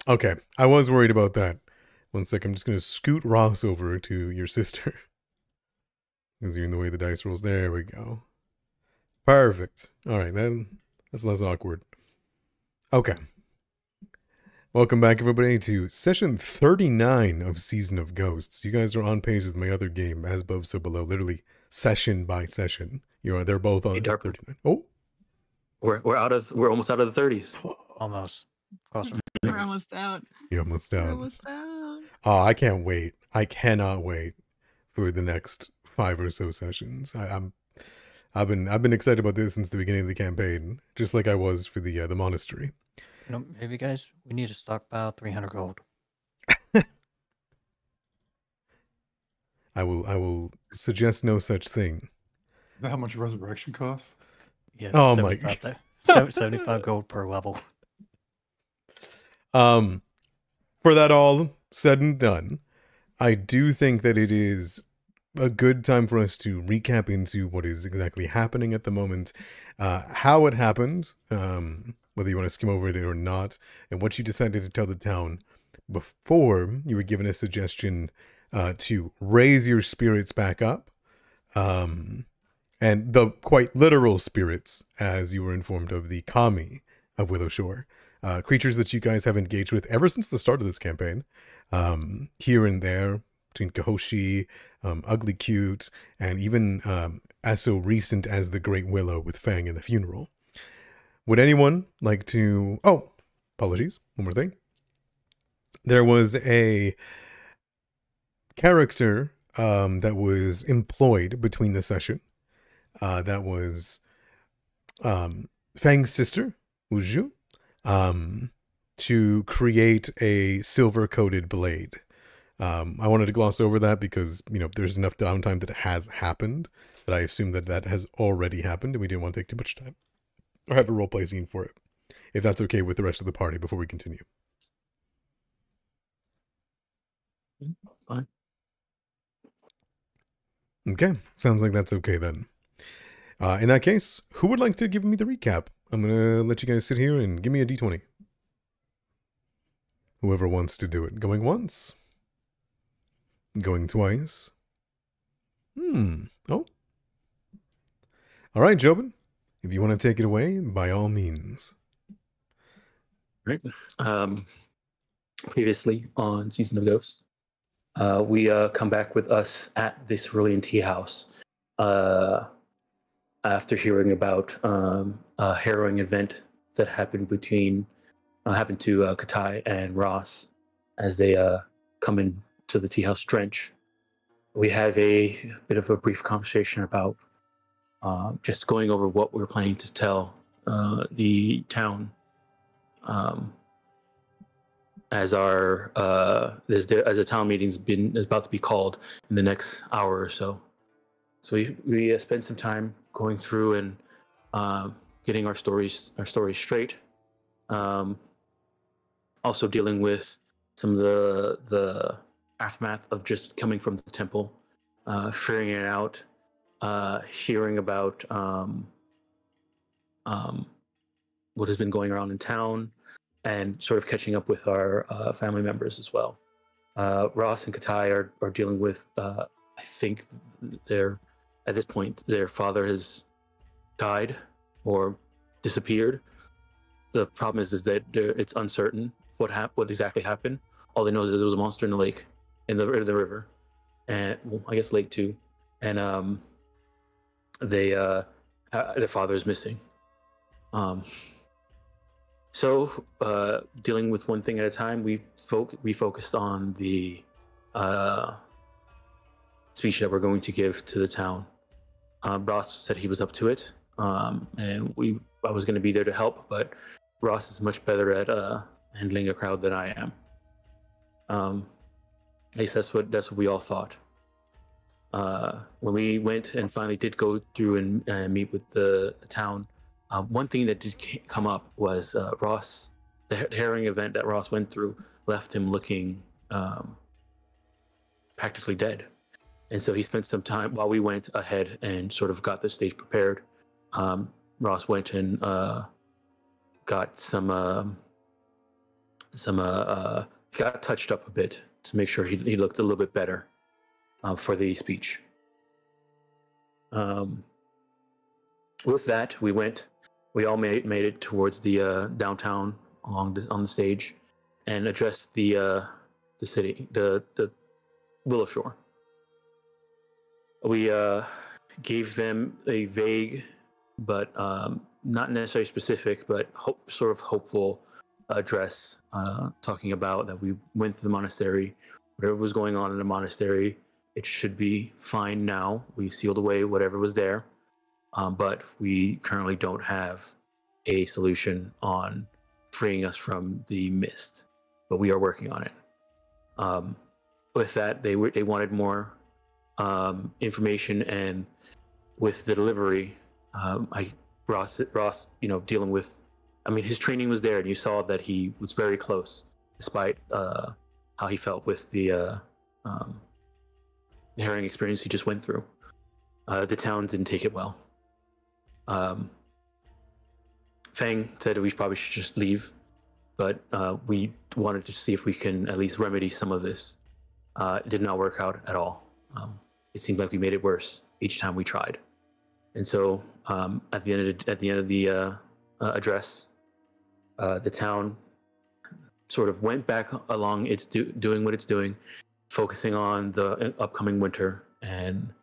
Okay, I was worried about that. One sec, I'm just gonna scoot Ross over to your sister. Because you're in the way the dice rolls. There we go. Perfect. Alright, then that's less awkward. Okay. Welcome back, everybody, to session 39 of Season of Ghosts. You guys are on pace with my other game, As Above, So Below, literally session by session. They're both on 39. Oh, we're almost out of the 30s. Almost. We're almost out. You're almost We're out. almost out. Oh, I can't wait. I cannot wait for the next 5 or so sessions. I've been excited about this since the beginning of the campaign, just like I was for the monastery. Maybe guys, we need to stockpile 300 gold. I will suggest no such thing. Know how much resurrection costs? Yeah. Oh my God. 75 gold per level. For that all said and done, I do think that it is a good time for us to recap into what is exactly happening at the moment, how it happened, whether you want to skim over it or not, and what you decided to tell the town before you were given a suggestion to raise your spirits back up, and the quite literal spirits, as you were informed of the kami of Willowshore, creatures that you guys have engaged with ever since the start of this campaign, here and there, between Kahoshi, Ugly Cute, and even as so recent as the Great Willow with Fang in the funeral. Would anyone like to... Oh, apologies, one more thing. There was a character that was employed between the session. That was Fang's sister, Uju, to create a silver-coated blade. I wanted to gloss over that because, there's enough downtime that it has happened that I assume that has already happened, and we didn't want to take too much time or have a roleplay scene for it, if that's okay with the rest of the party before we continue. Fine. Okay, sounds like that's okay then. In that case, who would like to give me the recap? I'm going to let you guys sit here and give me a d20. Whoever wants to do it. Going once. Going twice. Oh. All right, Jobin. If you want to take it away, by all means. Right. Previously on Season of Ghosts, we come back with us at this Cerulean tea house after hearing about a harrowing event that happened to Katai and Ross as they come into the tea house Drench. We have a bit of a brief conversation about just going over what we're planning to tell the town as a town meeting's is about to be called in the next hour or so. So we spent some time going through and getting our stories straight. Also dealing with some of the aftermath of just coming from the temple, figuring it out, hearing about what has been going around in town, and sort of catching up with our family members as well. Ross and Katai are dealing with, I think at this point, their father has died or disappeared. The problem is that it's uncertain what exactly happened. All they know is that there was a monster in the lake, in the river, and I guess lake too. And their father is missing. So dealing with one thing at a time, we focused on the speech that we're going to give to the town. Ross said he was up to it, and I was going to be there to help, but Ross is much better at handling a crowd than I am. At least that's what we all thought. When we went and finally did go through and meet with the town, one thing that did come up was Ross, the harrowing event that Ross went through left him looking practically dead. And so he spent some time while we went ahead and sort of got the stage prepared. Ross went and got some got touched up a bit to make sure he looked a little bit better for the speech. With that, we all made it towards the downtown on the stage, and addressed the city, the Willow Shore. We gave them a vague, but not necessarily specific, but sort of hopeful address, talking about that we went to the monastery. Whatever was going on in the monastery, it should be fine now. We sealed away whatever was there, but we currently don't have a solution on freeing us from the mist. But we are working on it. With that, they wanted more information, and with the delivery, Ross, dealing with, his training was there, and you saw that he was very close, despite how he felt with the harrowing experience he just went through. The town didn't take it well. Fang said we probably should just leave, but we wanted to see if we can at least remedy some of this. It did not work out at all. It seemed like we made it worse each time we tried. And so at the end of the address, the town sort of went back along its doing what it's doing, focusing on the upcoming winter, and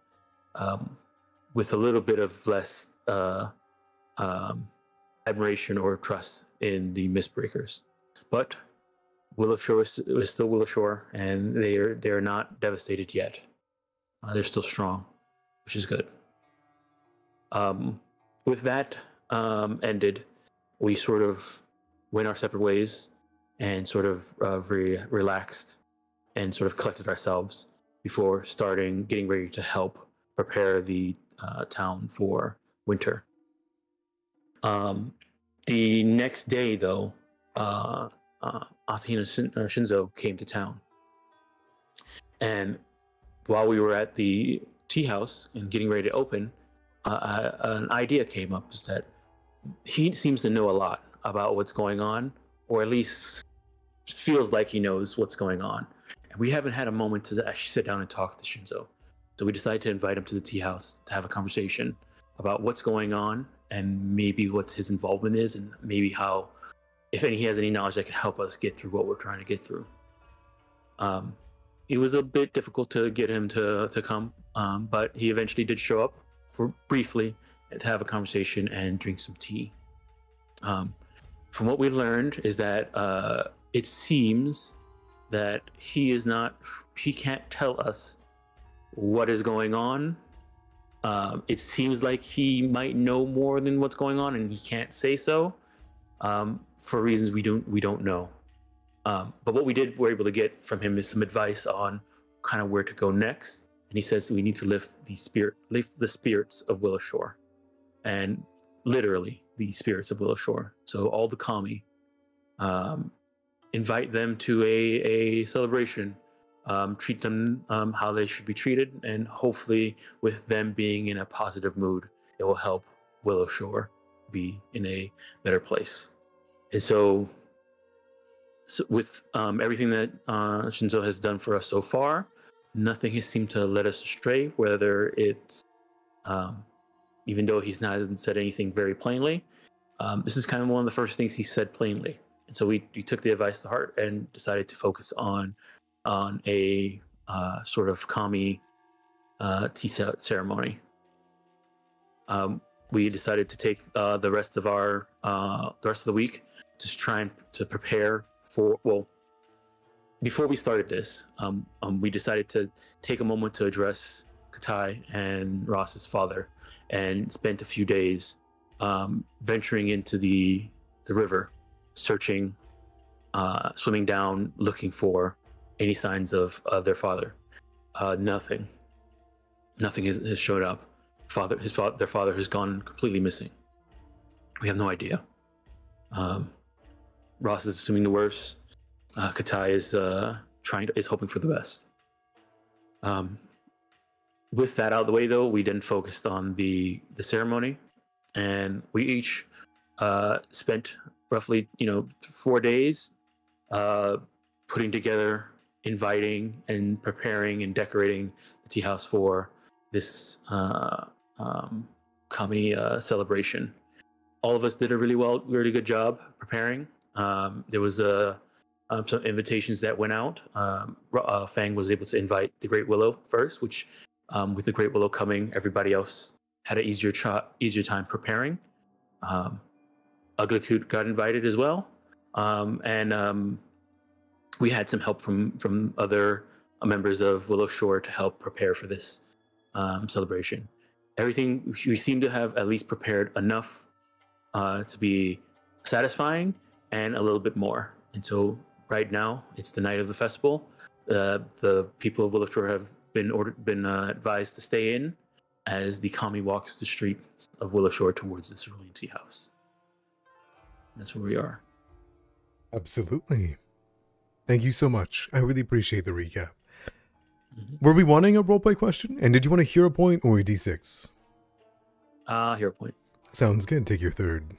with a little bit of less admiration or trust in the Mistbreakers. But Willow Shore is still Willow Shore, and they're not devastated yet. They're still strong, which is good. With that ended, we sort of went our separate ways and sort of relaxed and sort of collected ourselves before getting ready to help prepare the town for winter. The next day, though, Asahina Shinzo came to town. And while we were at the tea house and getting ready to open, an idea came up, is that he seems to know a lot about what's going on, or at least feels like he knows what's going on. And we haven't had a moment to actually sit down and talk to Shinzo. So we decided to invite him to the tea house to have a conversation about what's going on and maybe what his involvement is, and maybe how, if he has any knowledge that can help us get through what we're trying to get through. It was a bit difficult to get him to come, but he eventually did show up briefly to have a conversation and drink some tea. From what we learned is that it seems that he can't tell us what is going on. It seems like he might know more than what's going on, and he can't say so for reasons we don't know. But what we're able to get from him is some advice on kind of where to go next. And he says we need to lift the spirits of Willow Shore, and literally the spirits of Willow Shore. So all the kami, invite them to a celebration. Treat them how they should be treated, and hopefully with them being in a positive mood, it will help Willow Shore be in a better place. And so with everything that Shinzo has done for us so far, nothing has seemed to let us astray, whether it's even though he hasn't said anything very plainly, this is kind of one of the first things he said plainly. And so we took the advice to heart and decided to focus on a sort of kami tea ceremony. We decided to take the rest of the week to try and to prepare for, well, before we started this, we decided to take a moment to address Katai and Ross's father, and spent a few days venturing into the river, searching, swimming down, looking for any signs of their father. Nothing has showed up. Their father has gone completely missing. We have no idea. Ross is assuming the worst. Katai is hoping for the best. With that out of the way, though, we then focused on the ceremony, and we each spent roughly 4 days putting together, inviting, and preparing and decorating the tea house for this Kami celebration. All of us did a really good job preparing. There was some invitations that went out. Fang was able to invite the Great Willow first, which with the Great Willow coming, everybody else had an easier time preparing. Ugly Coot got invited as well, and we had some help from other members of Willow Shore to help prepare for this celebration. Everything we seem to have at least prepared enough to be satisfying and a little bit more. And so right now it's the night of the festival. The people of Willow Shore have been advised to stay in as the Kami walks the streets of Willow Shore towards the Cerulean Tea House. That's where we are. Absolutely. Thank you so much. I really appreciate the recap. Were we wanting a roleplay question? And did you want a hero point or a d6? Hero point. Sounds good. Take your third.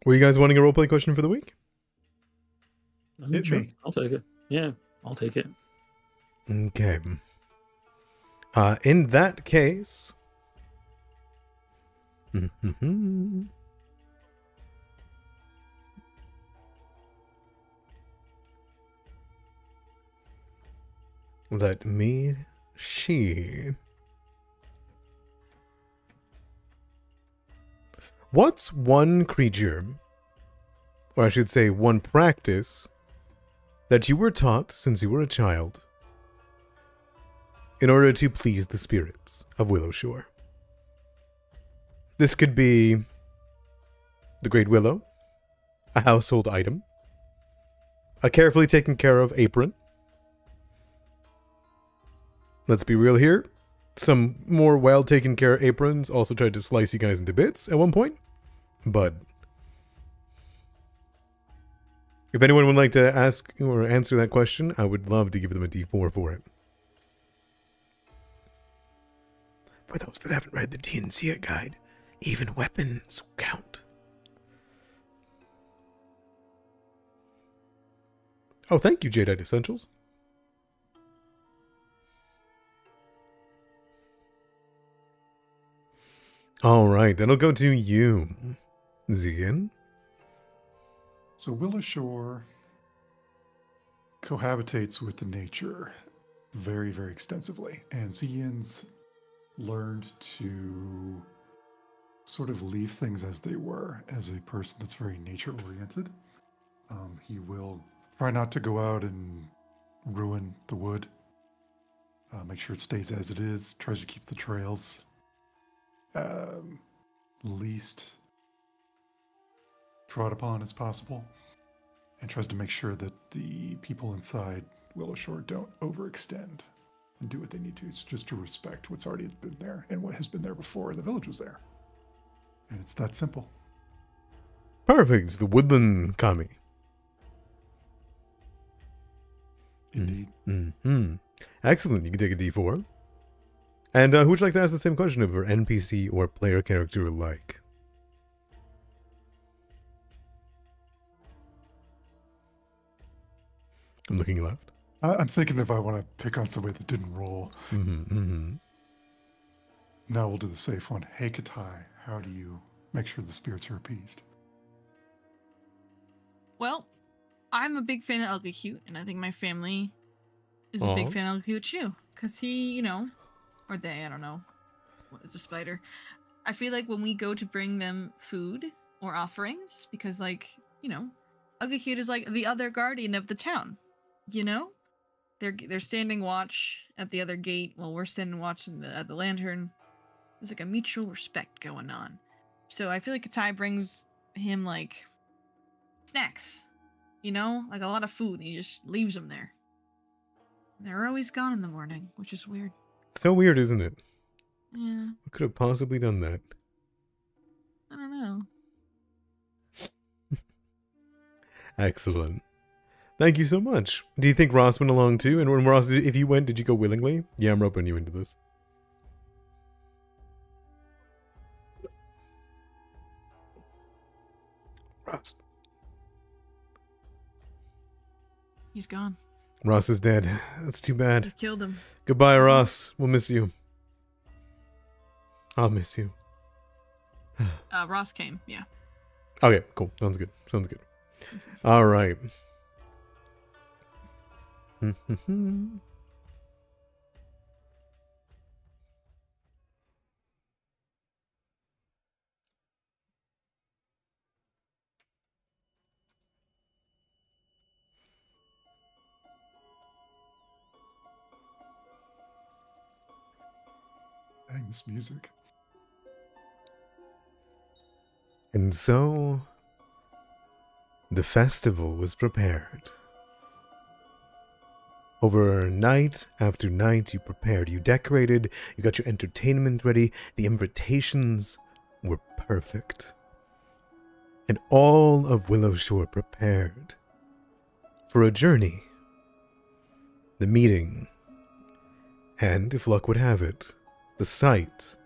Were you guys wanting a roleplay question for the week? Hit me. I'll take it. Yeah, I'll take it. Okay. In that case... Let me see. What's one creature, or I should say one practice, that you were taught since you were a child in order to please the spirits of Willow Shore? This could be the Great Willow, a household item, a carefully taken care of apron. Let's be real here. Some more well taken care of aprons also tried to slice you guys into bits at one point. But if anyone would like to ask or answer that question, I would love to give them a D4 for it. For those that haven't read the D&C guide, even weapons count. Oh, thank you, Jadeite Essentials. All right, that'll go to you, Zian. So Willow Shore cohabitates with the nature very, very extensively. And Zian's learned to sort of leave things as they were as a person that's very nature-oriented. He will try not to go out and ruin the wood. Make sure it stays as it is. Tries to keep the trails least trod upon as possible, and tries to make sure that the people inside Willow Shore don't overextend and do what they need to. It's just to respect what's already been there and what has been there before the village was there. And it's that simple. Perfect. It's the woodland Kami. Indeed. Mm-hmm. Excellent. You can take a D4. And who would you like to ask the same question of her NPC or player character alike? I'm looking left. I'm thinking if I want to pick on somebody that didn't roll. Now we'll do the safe one. Hey, Katai, how do you make sure the spirits are appeased? Well, I'm a big fan of Ugly Cute, and I think my family is a big fan of Ugly Cute too. Because he, you know, or they, I don't know. It's a spider. I feel like when we go to bring them food or offerings, because, like, you know, Ugly Cute is like the other guardian of the town, you know? They're standing watch at the other gate while we're standing watch at the lantern. There's like a mutual respect going on. So I feel like Katai brings him, like, snacks, you know? Like a lot of food, and he just leaves them there. And they're always gone in the morning, which is weird. So weird, isn't it? Yeah. Who could have possibly done that? I don't know. Excellent. Thank you so much. Do you think Ross went along too? And when Ross, if you went, did you go willingly? Yeah, I'm roping you into this. Ross. He's gone. Ross is dead. That's too They bad. killed him. Goodbye, Ross. We'll miss you. I'll miss you. Ross came. Yeah. Okay, cool. Sounds good. Sounds good. All right. Dang, this music. And so, the festival was prepared. Over night after night, you prepared. You decorated, you got your entertainment ready, the invitations were perfect. And all of Willowshore prepared for a journey, the meeting, and, if luck would have it, the sight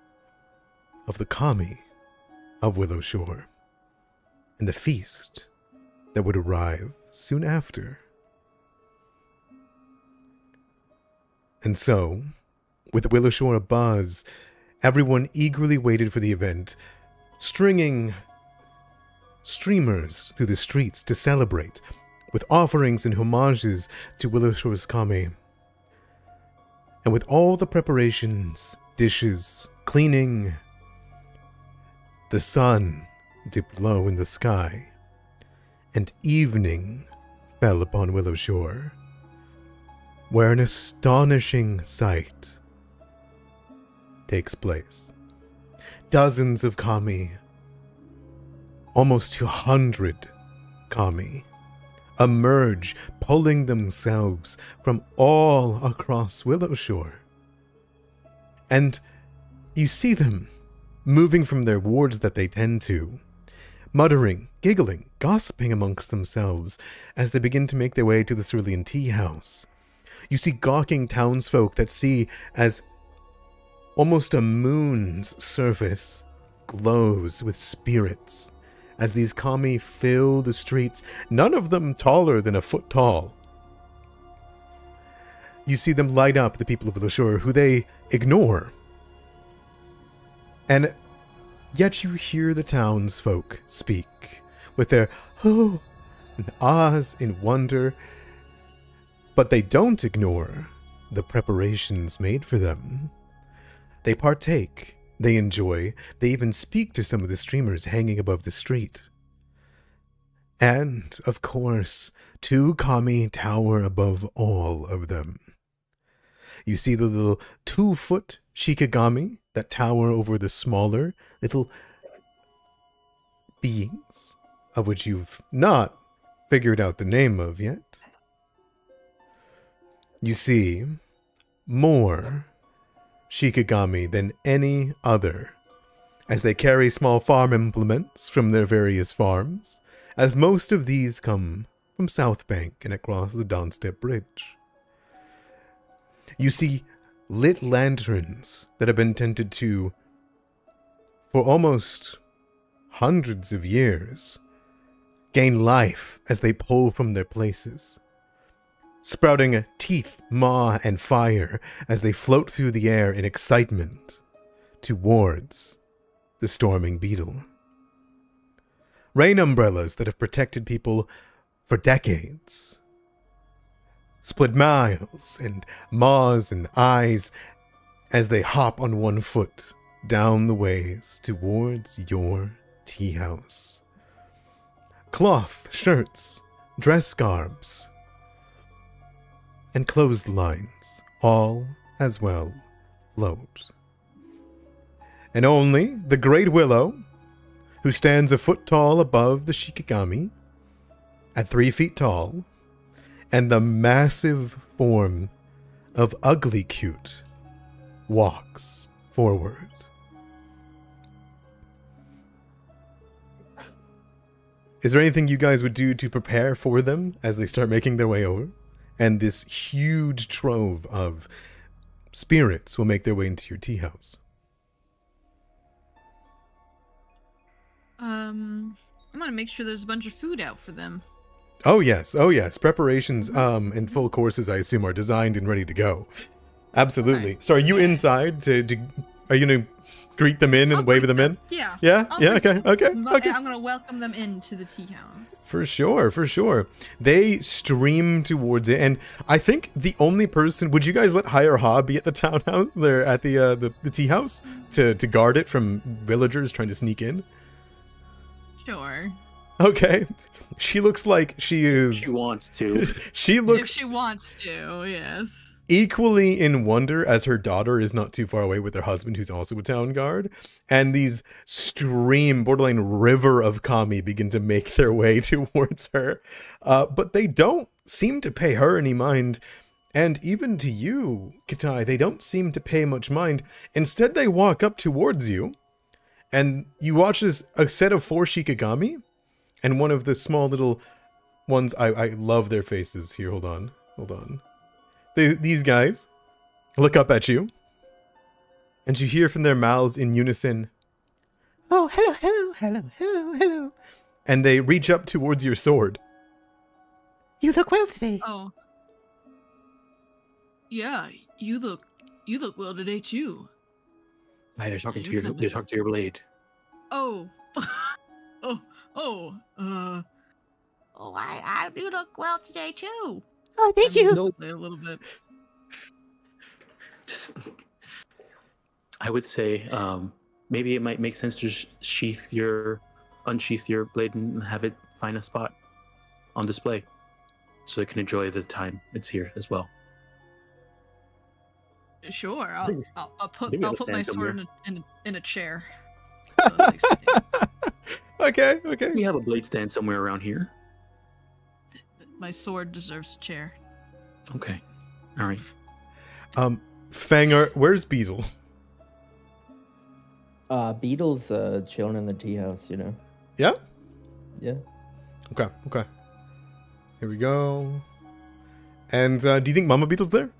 of the kami of Willowshore, and the feast that would arrive soon after. And so, with Willowshore abuzz, everyone eagerly waited for the event, stringing streamers through the streets to celebrate, with offerings and homages to Willowshore's kami. And with all the preparations, dishes, cleaning, the sun dipped low in the sky, and evening fell upon Willowshore, where an astonishing sight takes place. Dozens of kami, almost 200 kami, emerge, pulling themselves from all across Willowshore. And you see them moving from their wards that they tend to, muttering, giggling, gossiping amongst themselves as they begin to make their way to the Cerulean Tea House. You see gawking townsfolk that see as almost a moon's surface glows with spirits as these kami fill the streets, none of them taller than a foot tall. You see them light up the people of Willowshore, who they ignore. And yet you hear the townsfolk speak with their oh and ahs in wonder, but they don't ignore the preparations made for them. They partake, they enjoy, they even speak to some of the streamers hanging above the street. And, of course, 2 kami tower above all of them. You see the little 2-foot shikigami that tower over the smaller little beings, of which you've not figured out the name of yet. You see more shikigami than any other, as they carry small farm implements from their various farms, as most of these come from South Bank and across the Dawnstep Bridge. You see lit lanterns that have been tended to for almost hundreds of years gain life as they pull from their places, sprouting teeth, maw, and fire as they float through the air in excitement towards the storming beetle. Rain umbrellas that have protected people for decades. Split miles and maws and eyes as they hop on one foot down the ways towards your tea house. Cloth shirts, dress scarves, and clotheslines, all as well float. And only the Great Willow, who stands a foot tall above the shikigami, at 3 feet tall, and the massive form of Ugly Cute walks forward. Is there anything you guys would do to prepare for them as they start making their way over? And this huge trove of spirits will make their way into your tea house. I'm gonna make sure there's a bunch of food out for them. Oh yes, oh yes. Preparations and full courses, I assume, are designed and ready to go. Absolutely. Okay. So are you inside to are you gonna greet them in and I'll wave greet them in? Yeah. Yeah? I'll Yeah, greet okay, them. okay, But okay. I'm gonna welcome them into the tea house. For sure, for sure. They stream towards it, and I think the only person, would you guys let Higher Ha be at the townhouse, there at the tea house to guard it from villagers trying to sneak in? Sure. Okay. She looks like she is. She wants to. She If looks she wants to, yes. equally in wonder as her daughter is not too far away with her husband, who's also a town guard. And these stream, borderline river of kami begin to make their way towards her. But they don't seem to pay her any mind. And even to you, Kitai, they don't seem to pay much mind. Instead, they walk up towards you. And you watch this, a set of 4 Shikigami. And one of the small little ones, I love their faces. Here, hold on. Hold on. These guys look up at you. And you hear from their mouths in unison, "Oh, hello, hello, hello, hello, hello." And they reach up towards your sword. "You look well today." Oh. Yeah, you look well today too. Hi, they're talking to You're your. coming. They're talking to your blade. Oh. I do look well today too. "Oh, thank you." No, A little bit. just. I would say maybe it might make sense to unsheath your blade and have it find a spot on display, so it can enjoy the time it's here as well. Sure, I think- I'll put think we have I'll a put my stand sword in a chair. So it's like sitting. Okay, okay. We have a blade stand somewhere around here. My sword deserves a chair. Okay, all right. Fanger, where's Beetle? Beetle's chilling in the tea house, you know. Yeah? Yeah. Okay, okay. Here we go. And do you think Mama Beetle's there?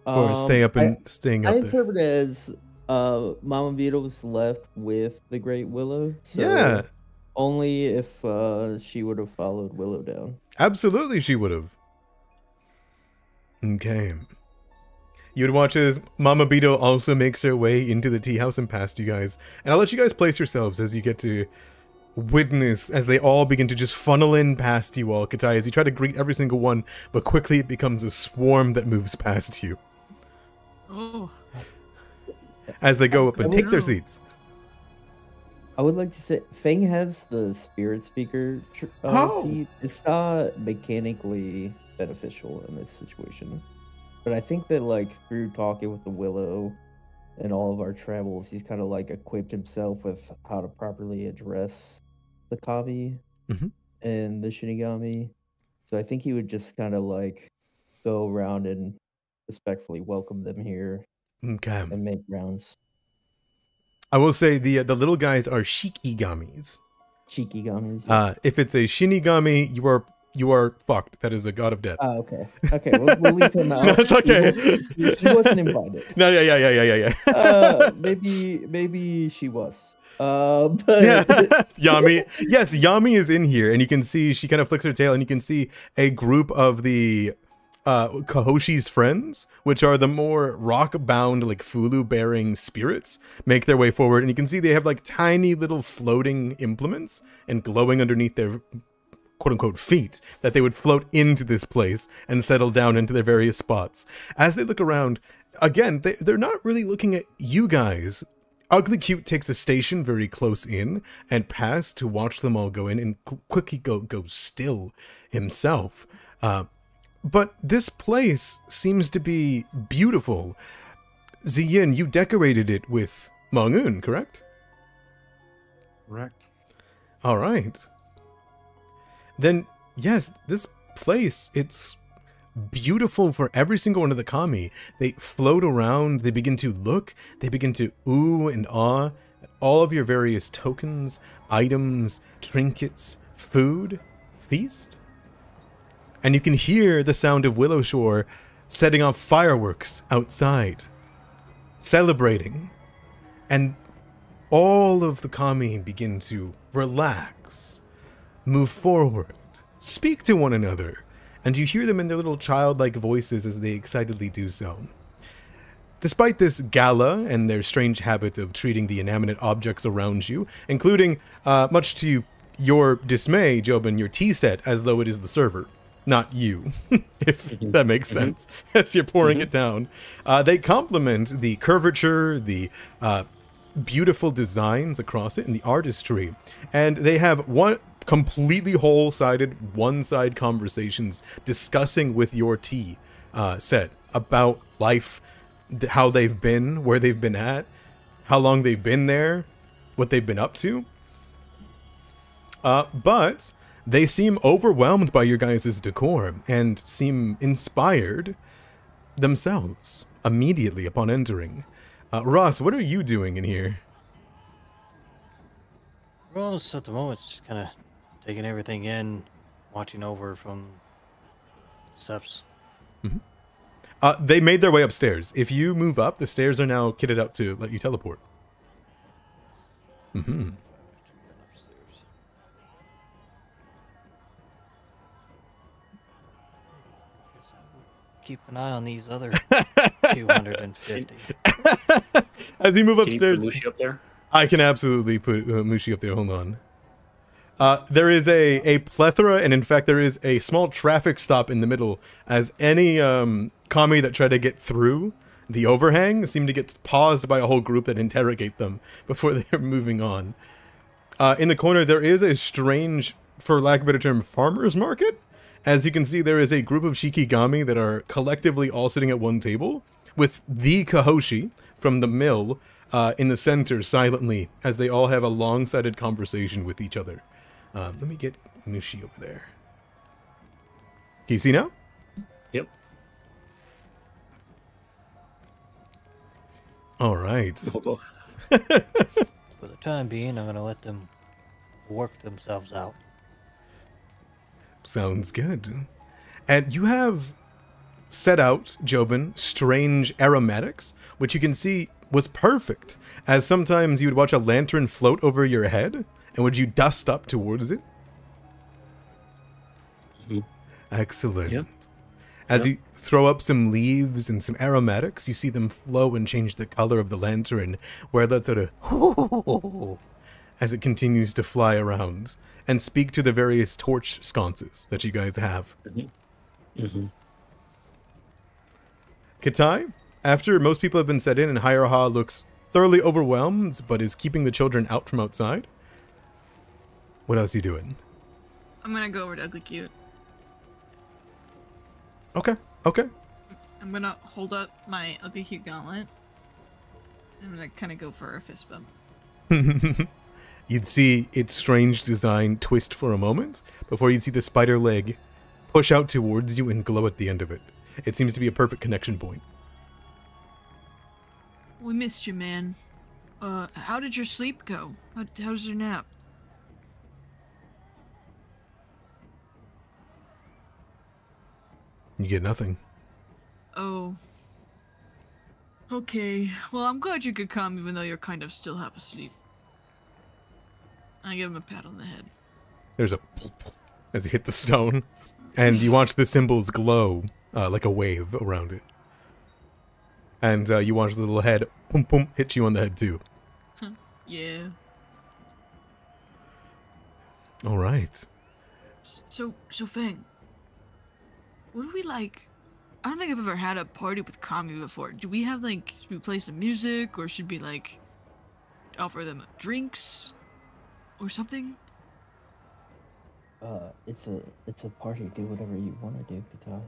Or staying up I there? interpret it as Mama Beetle's left with the Great Willow. So Yeah, only if she would have followed Willow down. absolutely she would have. Okay. You would watch as Mama Beetle also makes her way into the tea house and past you guys. And I'll let you guys place yourselves as you get to witness as they all begin to just funnel in past you all, Kitai, as you try to greet every single one, but quickly it becomes a swarm that moves past you Oh. as they go up and I take their will- seats. I would like to say Fang has the spirit speaker Oh. feat. It's not mechanically beneficial in this situation. But I think that like through talking with the Willow and all of our travels, he's kind of like equipped himself with how to properly address the Kami Mhm. and the Shinigami. So I think he would just kind of like go around and respectfully welcome them here Okay. and make rounds. I will say the little guys are Shikigamis. Shikigamis. If it's a Shinigami, you are fucked. That is a god of death. Oh, okay. Okay, we'll leave him out. No, it's okay. He wasn't invited. No, yeah. Maybe she was. But Yeah, Yami. Yes, Yami is in here, and you can see she kind of flicks her tail, and you can see a group of the Kahoshi's friends, which are the more rock-bound, like Fulu-bearing spirits, make their way forward, and you can see they have like tiny little floating implements and glowing underneath their quote-unquote feet that they would float into this place and settle down into their various spots. As they look around, again, they're not really looking at you guys. Ugly Cute takes a station very close in and past to watch them all go in and quickly go still himself. But this place seems to be beautiful. Ziyin, you decorated it with Mongun, correct? Correct. All right. Then, yes, this place, it's beautiful for every single one of the kami. They float around, they begin to look, they begin to ooh and ah at all of your various tokens, items, trinkets, food, feast. And you can hear the sound of Willowshore setting off fireworks outside, celebrating. And all of the kami begin to relax, move forward, speak to one another, and you hear them in their little childlike voices as they excitedly do so. Despite this gala and their strange habit of treating the inanimate objects around you, including, much to your dismay, Jobin, your tea set, as though it is the server, not you, if that makes sense, as you're pouring it down. They compliment the curvature, the beautiful designs across it, and the artistry. And they have one completely whole-sided, one-side conversations discussing with your tea set about life, how they've been, where they've been at, how long they've been there, what they've been up to. But they seem overwhelmed by your guys' decor and seem inspired themselves immediately upon entering. Ross, what are you doing in here? Ross at the moment is just kind of taking everything in, watching over from the steps. They made their way upstairs. If you move up, the stairs are now kitted out to let you teleport. Keep an eye on these other 250. As you move Can you upstairs, put Mushi up there? I can absolutely put Mushi up there. Hold on. There is a plethora, and in fact, there is a small traffic stop in the middle, as any kami that try to get through the overhang seem to get paused by a whole group that interrogate them before they're moving on. In the corner, there is a strange, for lack of a better term, farmer's market. As you can see, there is a group of Shikigami that are collectively all sitting at one table, with the Kahoshi from the mill in the center silently, as they all have a long-sided conversation with each other. Let me get Mushi over there. Can you see now? Yep. All right. For the time being, I'm going to let them work themselves out. Sounds good. And you have set out, Jobin, strange aromatics, which you can see was perfect, as sometimes you would watch a lantern float over your head, and would you dust up towards it? Excellent. Yep. As you throw up some leaves and some aromatics, you see them flow and change the color of the lantern, where it lets out a as it continues to fly around and speak to the various torch sconces that you guys have. Kitai, after most people have been set in and Hayaraha looks thoroughly overwhelmed but is keeping the children out from outside, what else are you doing? I'm gonna go over to Ugly Cute. Okay. I'm gonna hold up my Ugly Cute gauntlet. I'm gonna kind of go for a fist bump. You'd see its strange design twist for a moment before you'd see the spider leg push out towards you and glow at the end of it. It seems to be a perfect connection point. We missed you, man. How did your sleep go? How's your nap? You get nothing. Oh. Okay. Well, I'm glad you could come even though you're kind of still half asleep. I give him a pat on the head. There's a as you hit the stone, and you watch the symbols glow like a wave around it. And you watch the little head hit you on the head too. Yeah. All right. So Fang, what do we like? I don't think I've ever had a party with Kami before. Do we have like, should we play some music, or should we like offer them drinks or something? It's a party. Do whatever you want to do, Kitai.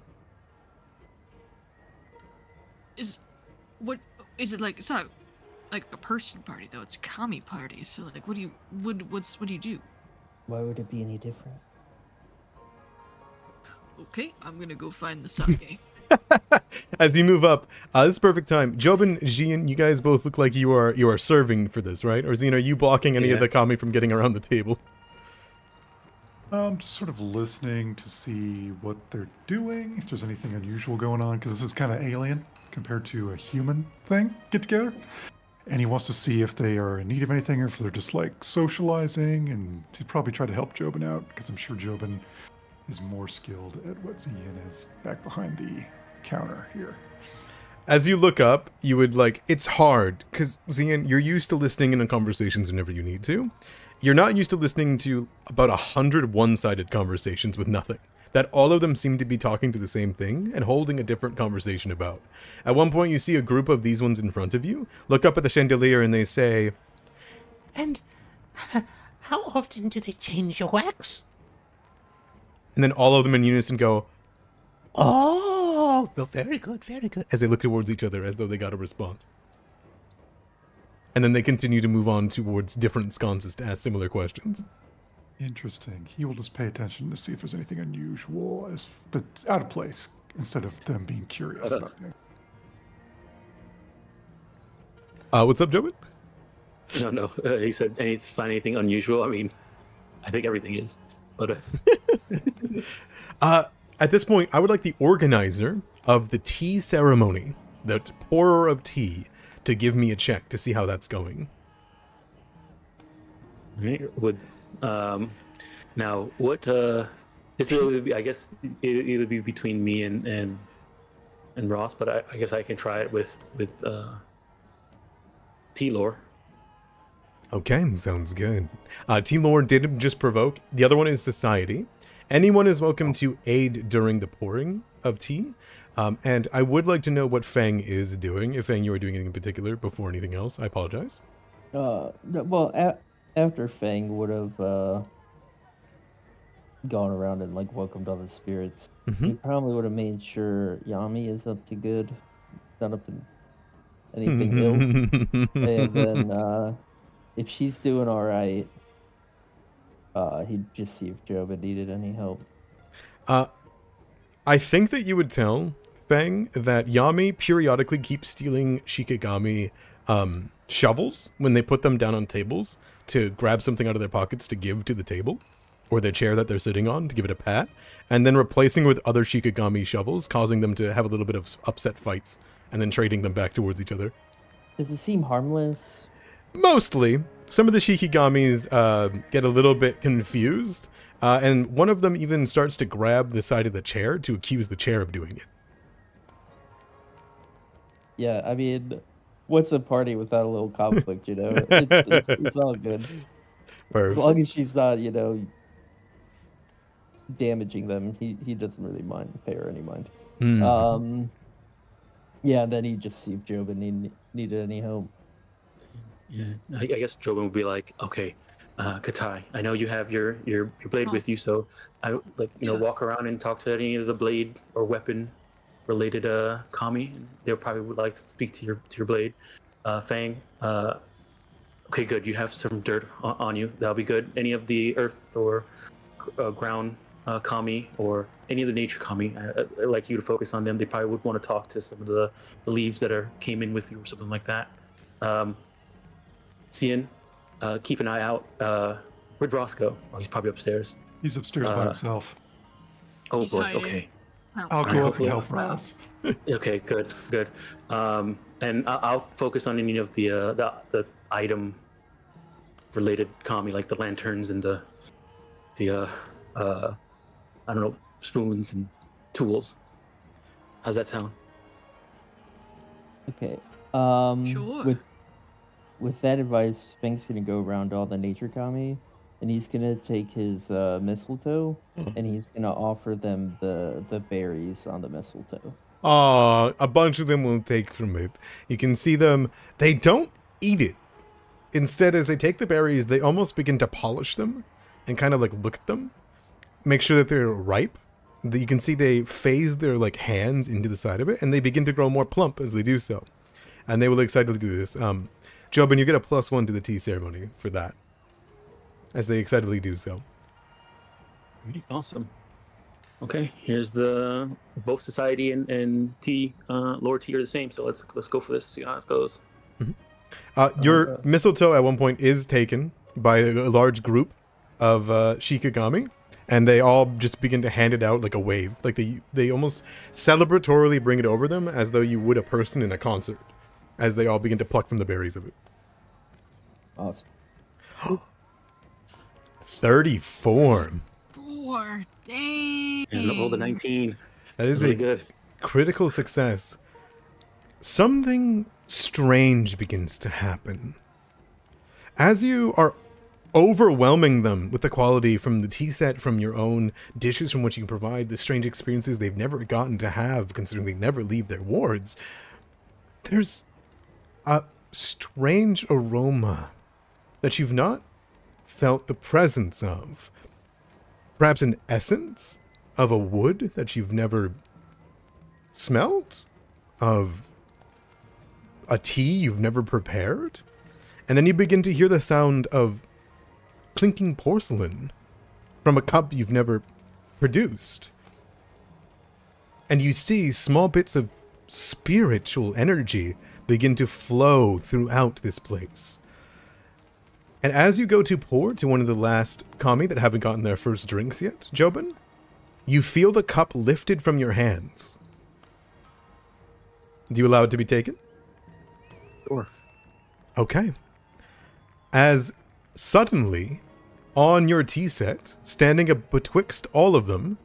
What is it like? It's not like a person party though. It's a Kami party. So like, what do you do? Why would it be any different? Okay, I'm gonna go find the sake. As you move up, this is perfect time. Jobin, Jian, you guys both look like you are serving for this, right? Or Zine, are you blocking any of the kami from getting around the table? Just sort of listening to see what they're doing, if there's anything unusual going on, because this is kind of alien compared to a human thing get together. and he wants to see if they are in need of anything or if they're just like socializing. And he'd probably try to help Jobin out because I'm sure Jobin is more skilled at what Zian is back behind the counter here. As you look up, you would like, it's hard, because Zian, you're used to listening in on conversations whenever you need to. You're not used to listening to about 100 one-sided conversations with nothing. That all of them seem to be talking to the same thing and holding a different conversation about. At one point, you see a group of these ones in front of you, look up at the chandelier and they say, And how often do they change your wax? and then all of them in unison go, Oh, well, very good, very good. as they look towards each other as though they got a response. And then they continue to move on towards different sconces to ask similar questions. Interesting. He will just pay attention to see if there's anything unusual that's out of place instead of them being curious about it. What's up, Jobin? No. He said, find anything unusual? I mean, I think everything is. But At this point, I would like the organizer of the tea ceremony, the pourer of tea, to give me a check to see how that's going. would now what this will be, I guess it'll either be between me and Ross, but I guess I can try it with T-Lore. Okay, sounds good. T-Lore did just provoke. The other one is Society. Anyone is welcome to aid during the pouring of tea. And I would like to know what Fang is doing. If Fang, you are doing anything in particular before anything else, I apologize. Well, after Fang would have gone around and like welcomed all the spirits, he probably would have made sure Yami is up to good, not up to anything ill, and then if she's doing all right, he'd just see if Jobin needed any help. I think that you would tell Fang that Yami periodically keeps stealing Shikigami shovels when they put them down on tables to grab something out of their pockets to give to the table or the chair that they're sitting on to give it a pat, and then replacing with other Shikigami shovels, causing them to have a little bit of upset fights and then trading them back towards each other. Does it seem harmless? Mostly. Some of the Shikigamis get a little bit confused, and one of them even starts to grab the side of the chair to accuse the chair of doing it. Yeah, I mean, what's a party without a little conflict, you know? It's all good. Perfect. As long as she's not, you know, damaging them, he doesn't really pay her any mind. Yeah, then he just see if Jobin needed any help. Yeah, I guess Jobin would be like, okay, Katai, I know you have your blade with you, so I walk around and talk to any of the blade or weapon related kami. They probably would like to speak to your blade. Fang, okay, good. You have some dirt on you. That'll be good. Any of the earth or ground kami or any of the nature kami, I'd like you to focus on them. They probably would want to talk to some of the leaves that came in with you or something like that. Cian, keep an eye out. Where'd Ross go? Oh, he's probably upstairs. He's upstairs by himself. Oh He's boy. hiding. Okay. I'll go up and help Ross. Okay. Good. And I'll focus on any of the item related kami, like the lanterns and the I don't know, spoons and tools. How's that sound? Okay. Sure. With that advice, Fang's gonna go around all the nature kami, and he's gonna take his mistletoe, and he's gonna offer them the berries on the mistletoe. A bunch of them will take from it. You can see them. They don't eat it. Instead, as they take the berries, they almost begin to polish them and kind of like look at them, make sure that they're ripe. You can see they phase their like hands into the side of it, and they begin to grow more plump as they do so. And they will excitedly do this. Jobin, you get a +1 to the tea ceremony for that, as they excitedly do so. Awesome. Okay, here's the both society and tea, Lord Tea are the same. So let's go for this. See how it goes. Your mistletoe at one point is taken by a large group of Shikigami, and they all just begin to hand it out like a wave. Like they almost celebratorily bring it over them as though you would a person in a concert. as they all begin to pluck from the berries of it. Awesome. 34. 4. Dang. And roll the 19. That is Really a good. critical success. Something strange begins to happen. As you are overwhelming them with the quality from the tea set, from your own dishes, from which you can provide the strange experiences they've never gotten to have, considering they never leave their wards, there's a strange aroma that you've not felt the presence of. Perhaps an essence of a wood that you've never smelled? Of a tea you've never prepared? And then you begin to hear the sound of clinking porcelain from a cup you've never produced. And you see small bits of spiritual energy begin to flow throughout this place. And as you go to pour to one of the last kami that haven't gotten their first drinks yet, Jobin, you feel the cup lifted from your hands. Do you allow it to be taken? Sure. Okay. As suddenly, on your tea set, standing up betwixt all of them,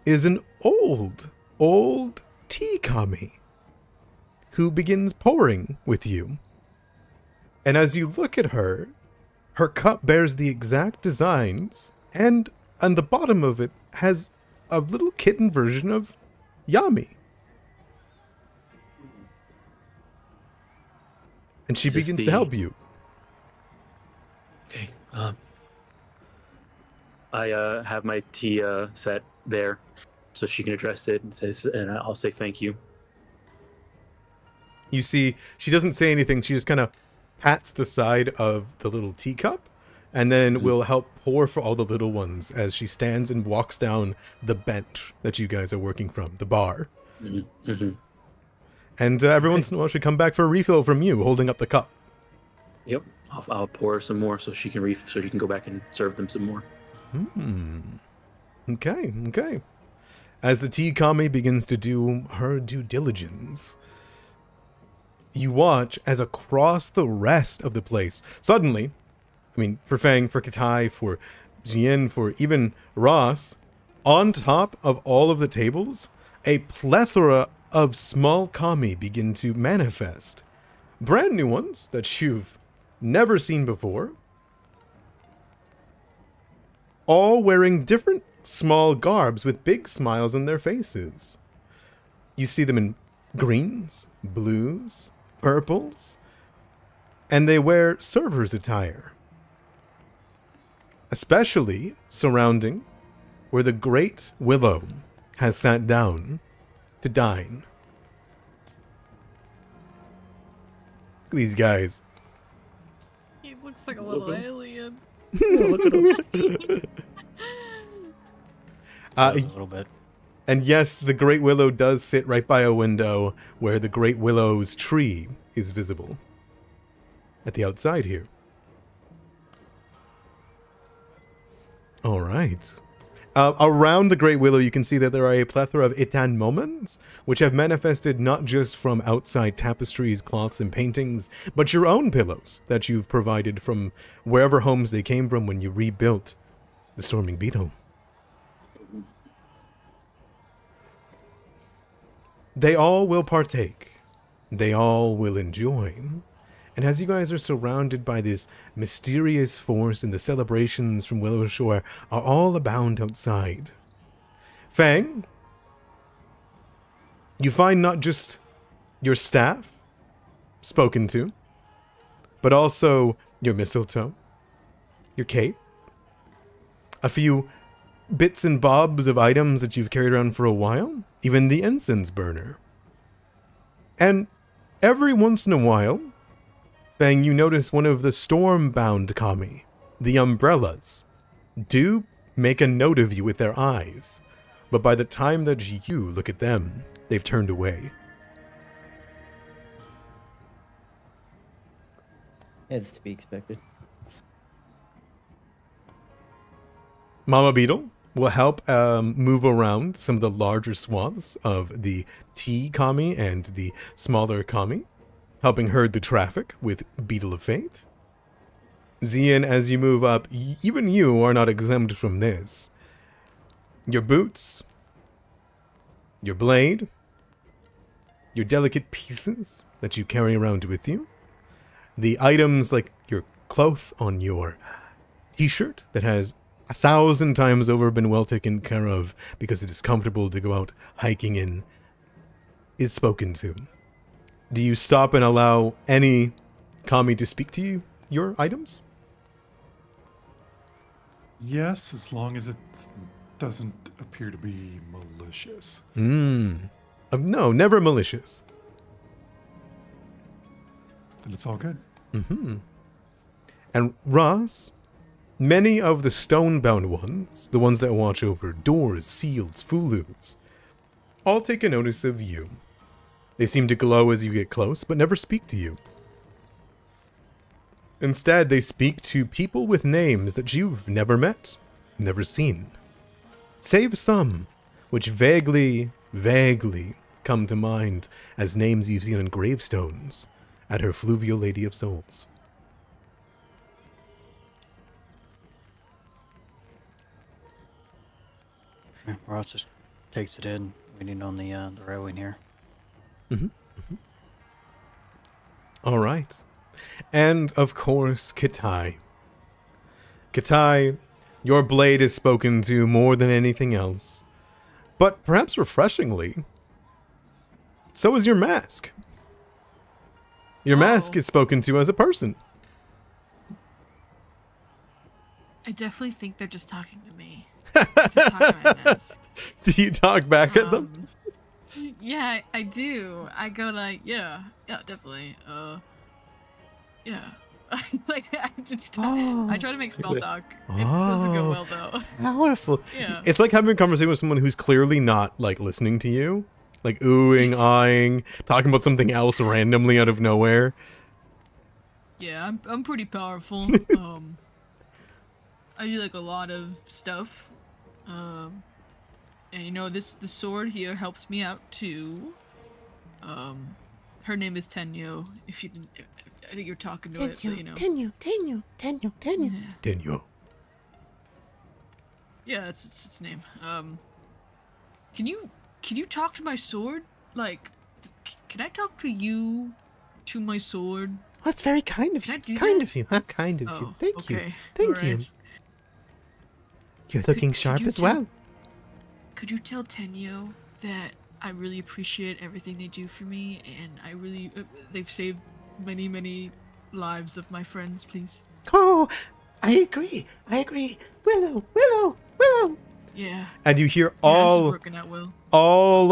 is an old tea kami who begins pouring with you. And as you look at her, her cup bears the exact designs, and on the bottom of it has a little kitten version of Yami. And she Is this begins to the- help you. Okay. I have my tea set there, so she can address it and I'll say thank you. You see, she doesn't say anything. She just kind of pats the side of the little teacup, and then will help pour for all the little ones as she stands and walks down the bench that you guys are working from, the bar. Mm-hmm. Mm-hmm. And every once in a while, she'll come back for a refill from you, holding up the cup. Yep. I'll pour some more so she can so you can go back and serve them some more. Okay. As the tea kami begins to do her due diligence, you watch as across the rest of the place, suddenly, I mean, for Fang, for Katai, for Jian, for even Ross, on top of all of the tables, a plethora of small kami begin to manifest. Brand new ones that you've never seen before. All wearing different small garbs with big smiles on their faces. You see them in greens, blues, purples, and they wear server's attire. Especially surrounding where the Great Willow has sat down to dine. Look at these guys. He looks like a little alien. A little bit. And yes, the Great Willow does sit right by a window where the Great Willow's tree is visible. At the outside here. Alright. Around the Great Willow, you can see that there are a plethora of Itan moments, which have manifested not just from outside tapestries, cloths, and paintings, but your own pillows that you've provided from wherever homes they came from when you rebuilt the Storming Beetle. They all will partake. They all will enjoy. And as you guys are surrounded by this mysterious force and the celebrations from Willow Shore are all abound outside, Fang, you find not just your staff spoken to, but also your mistletoe, your cape, a few bits and bobs of items that you've carried around for a while, even the incense burner. And every once in a while, Fang, you notice one of the storm-bound kami, the umbrellas, do make a note of you with their eyes, but by the time that you look at them, they've turned away. It's to be expected. Mama Beetle will help move around some of the larger swaths of the tea kami and the smaller kami. helping herd the traffic with Beetle of Fate. Zian, as you move up, even you are not exempt from this. Your boots, your blade, your delicate pieces that you carry around with you, the items like your cloth on your t-shirt that has 1,000 times over been well taken care of because it is comfortable to go out hiking in, is spoken to. Do you stop and allow any kami to speak to you, your items? Yes, as long as it doesn't appear to be malicious. No, never malicious. Then it's all good. And Ross, many of the stone-bound ones, the ones that watch over doors, seals, fulus, all take a notice of you. They seem to glow as you get close, but never speak to you. Instead, they speak to people with names that you've never met, never seen. Save some, which vaguely come to mind as names you've seen on gravestones at her Fluvial Lady of Souls. Yeah, Ross just takes it in, waiting on the railing here. All right. And, of course, Kitai. Kitai, your blade is spoken to more than anything else. But perhaps refreshingly, so is your mask. Your mask is spoken to as a person. I definitely think they're just talking to me. Just talking to my mask. Do you talk back at them? Yeah, I do. I go like, yeah, definitely. Yeah. Like I try to make small talk. It doesn't go well though. Powerful. Yeah. It's like having a conversation with someone who's clearly not like listening to you. Like oohing, eyeing, talking about something else randomly out of nowhere. Yeah, I'm pretty powerful. I do like a lot of stuff. And you know, the sword here helps me out too. Her name is Tenyo. If you didn't, I think you're talking to it, but you know. Tenyo. Yeah. Tenyo. Yeah, that's its name. Can you talk to my sword? Like, can I talk to you, to my sword? Well, that's very kind of Can I you. do Kind that? of you. Huh? Kind of you. Oh, Thank you. okay. Thank All you. right. You're looking could sharp you as tell- well. Could you tell Tenyo that I really appreciate everything they do for me, and I really they've saved many lives of my friends, please? Oh, I agree. Willow. Yeah. And you hear Yeah, this is all working out well.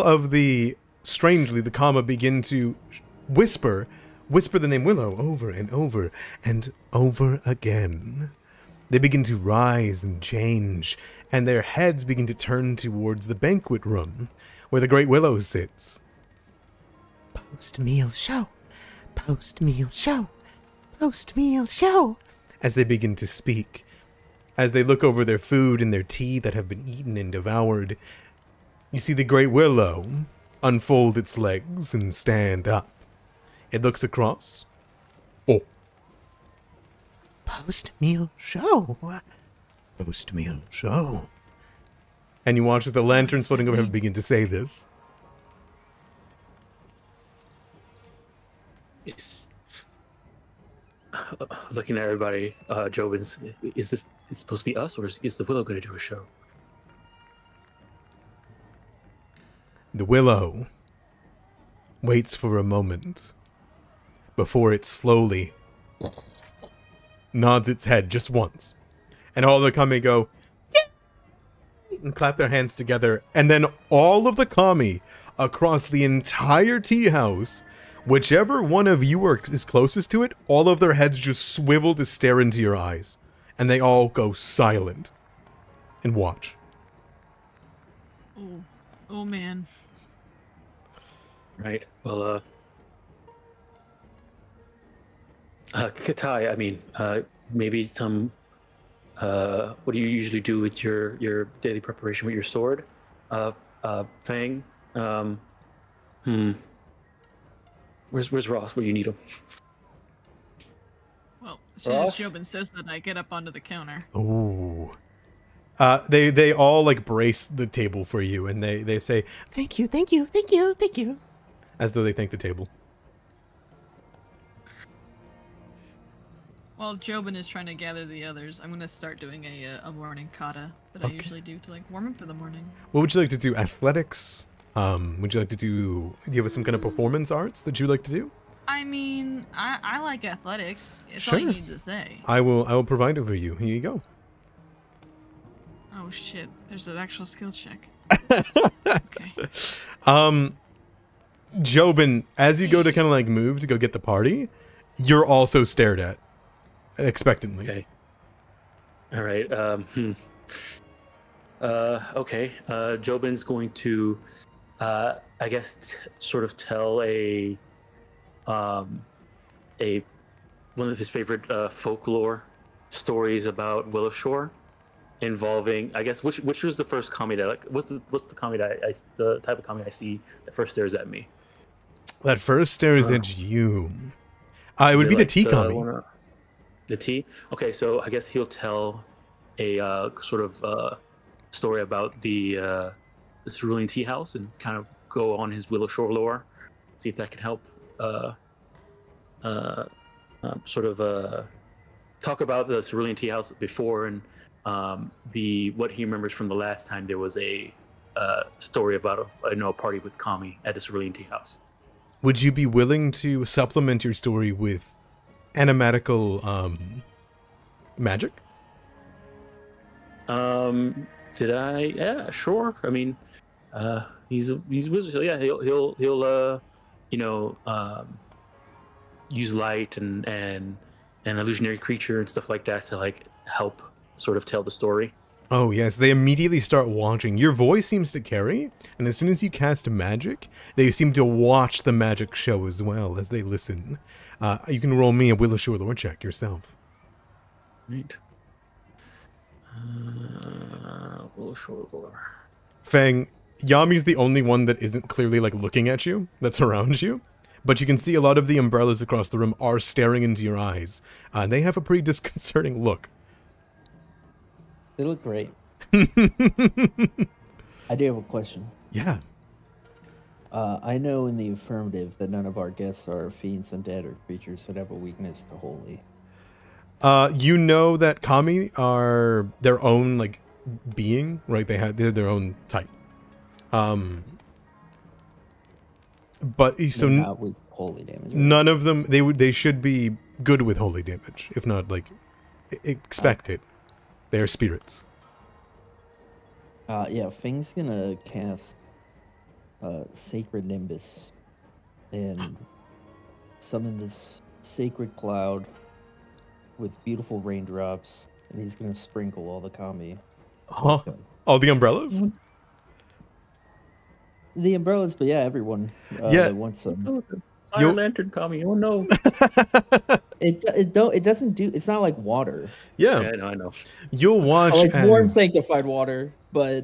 of the, strangely, the Kama begin to whisper the name Willow over and over and over again. They begin to rise and change, and their heads begin to turn towards the banquet room, where the Great Willow sits. Post-meal show. Post-meal show. Post-meal show. As they begin to speak, as they look over their food and their tea that have been eaten and devoured, you see the Great Willow unfold its legs and stand up. It looks across. Oh. Post-meal show. Post-meal show. And you watch as the lanterns floating overhead begin to say this. It's looking at everybody. Jobin, is this supposed to be us, or is the Willow going to do a show? The Willow waits for a moment before it slowly nods its head just once. And all the kami go, "Yay!" and clap their hands together. And then all of the kami across the entire tea house, whichever one of you is closest to it, all of their heads just swivel to stare into your eyes. And they all go silent and watch. Oh man. Right. Well, Katai, I mean, maybe some. What do you usually do with your daily preparation with your sword? Fang. Where's Ross? Where you need him? Well, as soon as Ross? Jobin says that, I get up onto the counter. Ooh. They all like brace the table for you, and they say Thank you, thank you, thank you, thank you. as though they thank the table. While Jobin is trying to gather the others, I'm gonna start doing a morning kata that I Okay. usually do to like warm up for the morning. What would you like to do? Athletics? Would you like to do? Do you have some kind of performance arts that you like to do? I mean, I like athletics. It's all Sure. you need to say. I will provide it for you. Here you go. Oh shit, there's an actual skill check. Okay. Jobin, as you go to kind of like move to go get the party, you're also stared at expectantly. Okay. All right. Okay. Jobin's going to, I guess, sort of tell one of his favorite folklore stories about Willowshore, involving, I guess, which was the first kami that what's the kami that the type of kami I see that first stares at me. That first stares at you. It would be the tea kami. The tea. Okay, so I guess he'll tell a sort of story about the cerulean tea house and kind of go on his Willowshore lore, see if that can help sort of talk about the cerulean tea house before and what he remembers from the last time there was a story about a party with kami at the cerulean tea house. Would you be willing to supplement your story with animatical magic? Did I? Yeah, sure. I mean, he's wizard. So yeah, he'll use light and an illusionary creature and stuff like that to like help sort of tell the story. Oh yes, they immediately start watching. Your voice seems to carry, and as soon as you cast magic, they seem to watch the magic show as well as they listen. You can roll me a Willowshore lore check yourself. Right. Willowshore lore. Fang, Yami's the only one that isn't clearly like looking at you, that's around you. But you can see a lot of the umbrellas across the room are staring into your eyes. And they have a pretty disconcerting look. They look great. I do have a question. Yeah. I know in the affirmative that none of our guests are fiends, undead, or creatures that have a weakness to holy. You know that kami are their own like being, right? They're their own type. But so They're not with holy damage. Right? none of them they should be good with holy damage, if not like expected. They are spirits. Yeah, Fing's gonna cast Sacred Nimbus and summon this sacred cloud with beautiful raindrops, and he's gonna sprinkle all the kami. Huh? All the umbrellas? The umbrellas, but yeah, everyone. Yeah. That wants some. Fire lantern kami. Oh no. It doesn't do. It's not like water. Yeah. Yeah, I know. You'll watch Like warm as sanctified water, but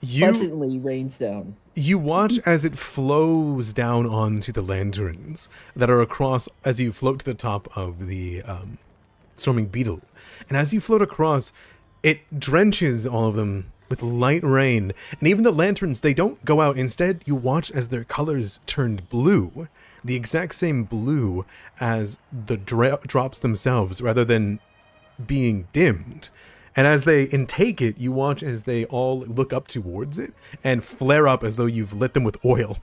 pleasantly rains down. you watch as it flows down onto the lanterns that are across as you float to the top of the storming beetle. And as you float across, it drenches all of them with light rain. And even the lanterns, they don't go out. Instead, you watch as their colors turned blue. The exact same blue as the drops themselves, rather than being dimmed. And as they intake it, you watch as they all look up towards it and flare up as though you've lit them with oil.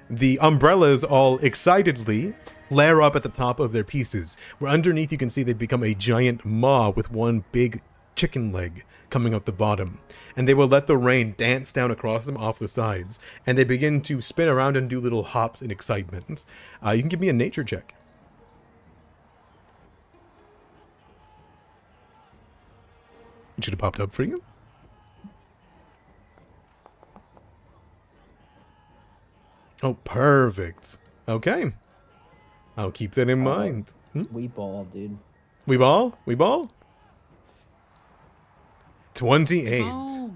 The umbrellas all excitedly flare up at the top of their pieces, where underneath you can see they've become a giant maw with one big chicken leg coming out the bottom. And they will let the rain dance down across them off the sides, and they begin to spin around and do little hops in excitement. You can give me a nature check. It should have popped up for you. Oh, perfect. Okay. I'll keep that in mind. We ball, dude. We ball? We ball? 28. Oh,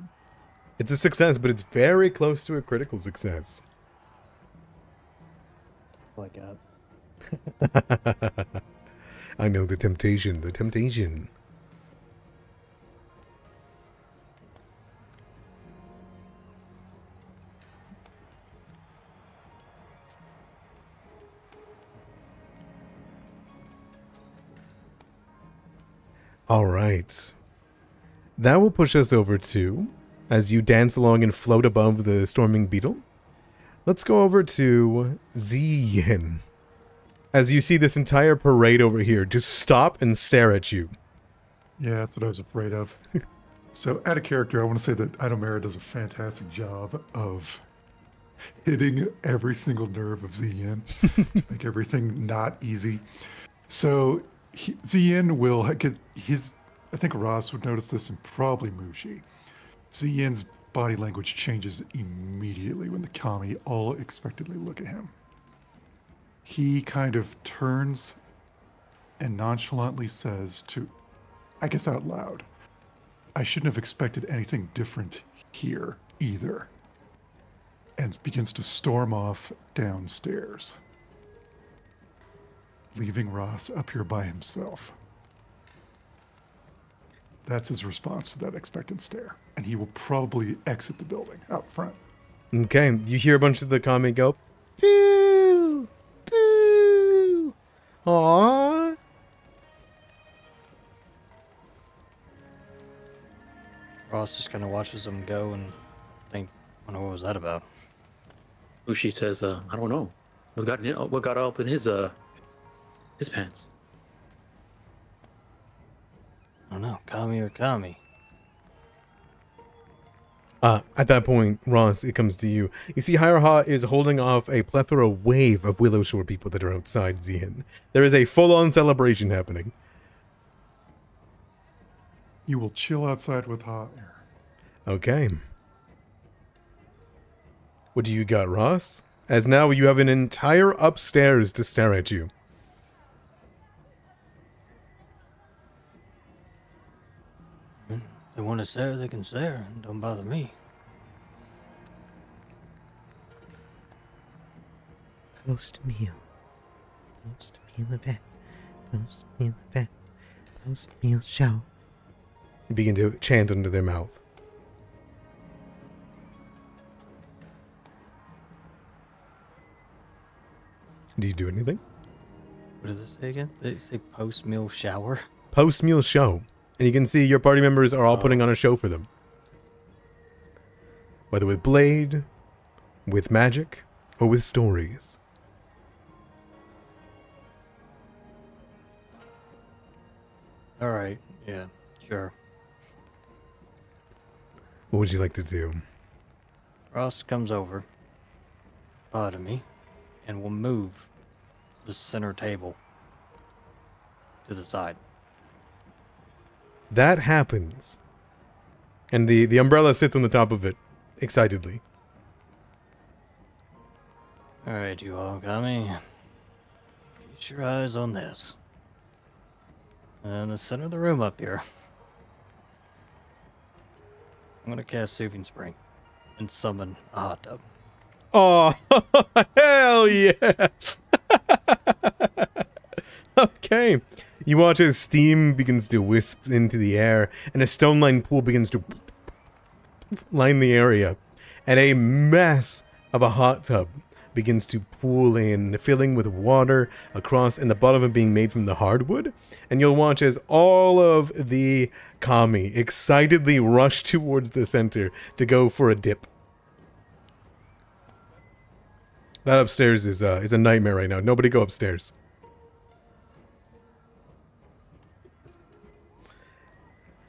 It's a success, but it's very close to a critical success. all I got. I know the temptation, the temptation. All right. That will push us over to, as you dance along and float above the storming beetle, let's go over to Ziyin. As you see this entire parade over here, just stop and stare at you. Yeah, that's what I was afraid of. So, out of character, I want to say that Idomera does a fantastic job of hitting every single nerve of Ziyin to make everything not easy. So, Ziyin will get his. I think Ross would notice this, and probably Mushi. Ziyin's body language changes immediately when the kami all expectantly look at him. He kind of turns and nonchalantly says to, I guess out loud, I shouldn't have expected anything different here either. And begins to storm off downstairs, leaving Ross up here by himself. That's his response to that expectant stare. And he will probably exit the building out front. Okay, you hear a bunch of the kami go, boo, boo, aww. Ross just kind of watches them go and think, I don't know, what was that about? Mushi says, I don't know. What got up in his pants? I don't know, Kami or Kami. At that point, Ross, it comes to you. You see Hireha is holding off a plethora wave of Willowshore people that are outside Ziyin. There is a full-on celebration happening. You will chill outside with hot air. Okay. What do you got, Ross? As now you have an entire upstairs to stare at you. They want to stare, they can stare. Don't bother me. Post-meal. Post-meal event. Post-meal event. Post-meal show. You begin to chant under their mouth. Do you do anything? What does it say again? They say post-meal shower? Post-meal show. And you can see your party members are all putting on a show for them. Whether with blade, with magic, or with stories. Alright, yeah, sure. What would you like to do? Ross comes over, to me, and will move the center table to the side. That happens. And the umbrella sits on the top of it, excitedly. Alright, you all got me. Get your eyes on this. And the center of the room up here. I'm gonna cast Soothing Spring and summon a hot tub. Oh, hell yeah! Okay. You watch as steam begins to wisp into the air, and a stone-lined pool begins to line the area, and a mess of a hot tub begins to pool in, filling with water across, and the bottom of it being made from the hardwood. And you'll watch as all of the kami excitedly rush towards the center to go for a dip. That upstairs is a nightmare right now. Nobody go upstairs.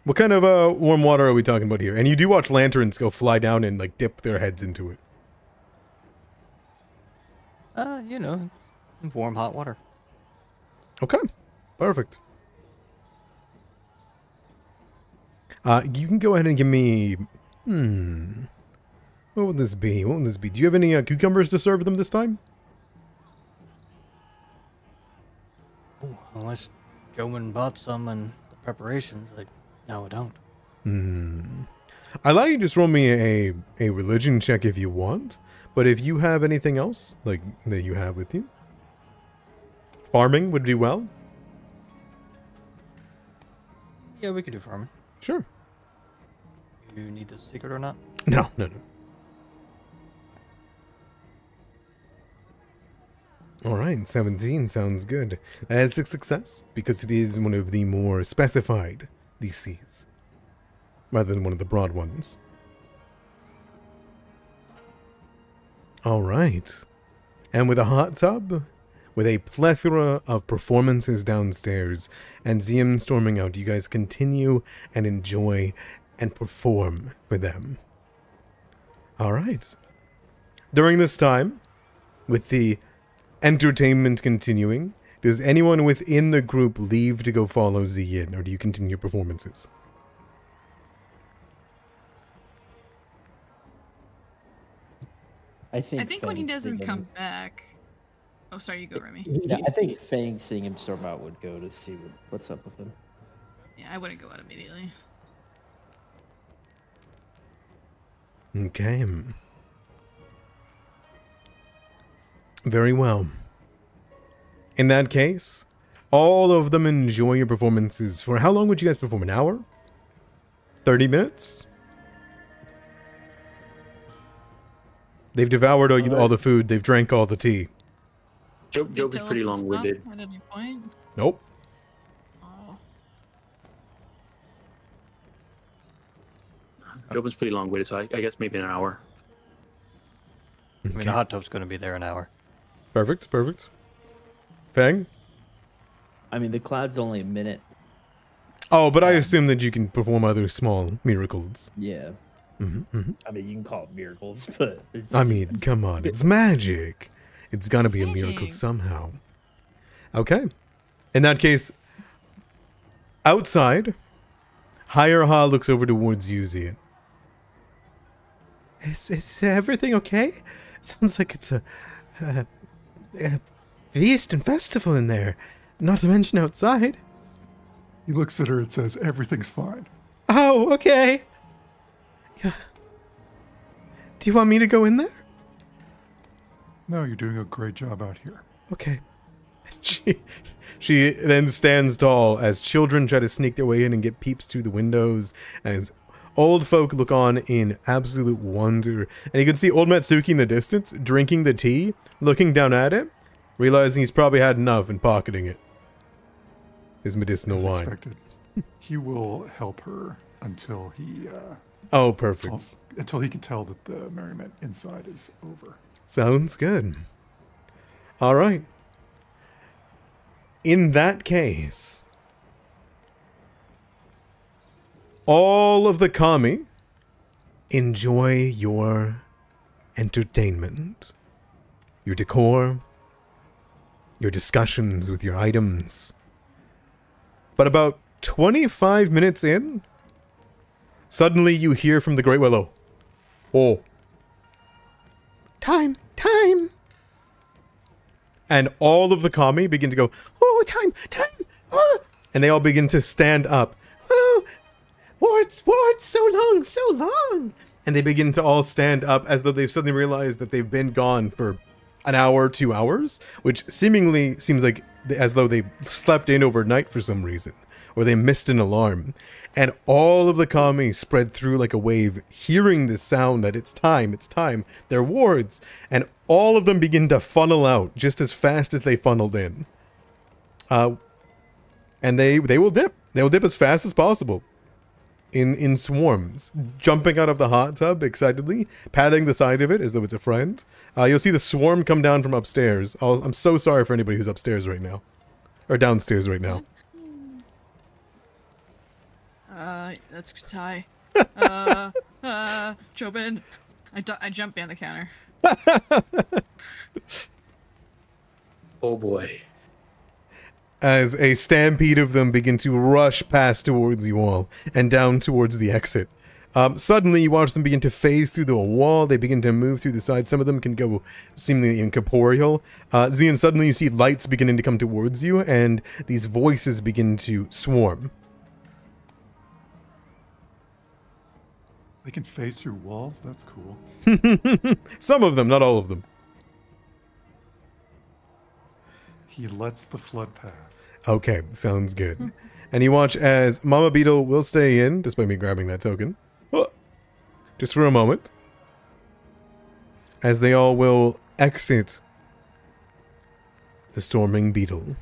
What kind of warm water are we talking about here? And you do watch lanterns go fly down and like dip their heads into it. You know, warm hot water. Okay, perfect. You can go ahead and give me... What would this be? What would this be? Do you have any cucumbers to serve them this time? Ooh, unless Joman bought some in the preparations, no, I don't. I'd like you to just roll me a religion check if you want. But if you have anything else, like, that you have with you. Farming would do well. Yeah, we could do farming. Sure. You need the secret or not? No, no, no. All right, 17 sounds good. As a success, because it is one of the more specified DCs, rather than one of the broad ones. All right. And with a hot tub, with a plethora of performances downstairs, and Zium storming out, you guys continue and enjoy and perform for them. All right. During this time, with the entertainment continuing, does anyone within the group leave to go follow Ziyin, or do you continue performances? I think when he Fang doesn't seeing come him- back. Oh, sorry, you go, Remy. Yeah, I think Fang seeing him storm out would go to see what's up with him. Yeah, I wouldn't go out immediately. Okay. Very well. In that case, all of them enjoy your performances for how long would you guys perform? An hour? 30 minutes? They've devoured all the food. They've drank all the tea. Job is Tell us pretty to long-winded. stop At any point. Nope. Oh. Job is pretty long-winded, so I guess maybe an hour. I mean, the hot tub's going to be there an hour. Perfect, perfect. Fang? I mean, the cloud's only a minute. Oh, but I assume that you can perform other small miracles. Yeah. I mean, you can call it miracles, but it's I mean, come on, it's magic. It's gonna be a miracle magic. somehow. Okay. In that case, outside, Higher Ha looks over towards you, Zian. Is everything okay? Sounds like it's a feast and festival in there. Not to mention outside. He looks at her and says, "Everything's fine." Oh, okay. Yeah. Do you want me to go in there? No, you're doing a great job out here. Okay. She then stands tall as children try to sneak their way in and get peeps through the windows, as old folk look on in absolute wonder. And you can see old Matsuki in the distance, drinking the tea, looking down at it, realizing he's probably had enough and pocketing it. His medicinal As wine. expected. He will help her until he Oh, perfect. until he can tell that the merriment inside is over. Sounds good. All right. In that case, all of the kami enjoy your entertainment, your decor, your discussions with your items. But about 25 minutes in, suddenly you hear from the Great Willow, "Oh, time, time." And all of the kami begin to go, "Oh, time, time, oh," and they all begin to stand up. "Oh, wards, so long, so long." And they begin to all stand up as though they've suddenly realized that they've been gone for an hour, 2 hours, which seemingly seems like as though they slept in overnight for some reason, or they missed an alarm. And all of the kami spread through like a wave, hearing this sound that it's time, they're wards, and all of them begin to funnel out just as fast as they funneled in. And they will dip. They'll dip as fast as possible. In swarms, jumping out of the hot tub excitedly, patting the side of it as though it's a friend. You'll see the swarm come down from upstairs. I'm so sorry for anybody who's upstairs right now. Or downstairs right now. That's Ty. Chopin. I jump behind the counter. Oh boy. As a stampede of them begin to rush past towards you all and down towards the exit. Suddenly you watch them begin to phase through the wall. They begin to move through the side. Some of them can go seemingly incorporeal. Zian, suddenly you see lights beginning to come towards you, and these voices begin to swarm. They can phase through walls? That's cool. Some of them, not all of them. He lets the flood pass. Okay, sounds good. And you watch as Mama Beetle will stay in, despite me grabbing that token. Just for a moment. As they all will exit the Storming Beetle.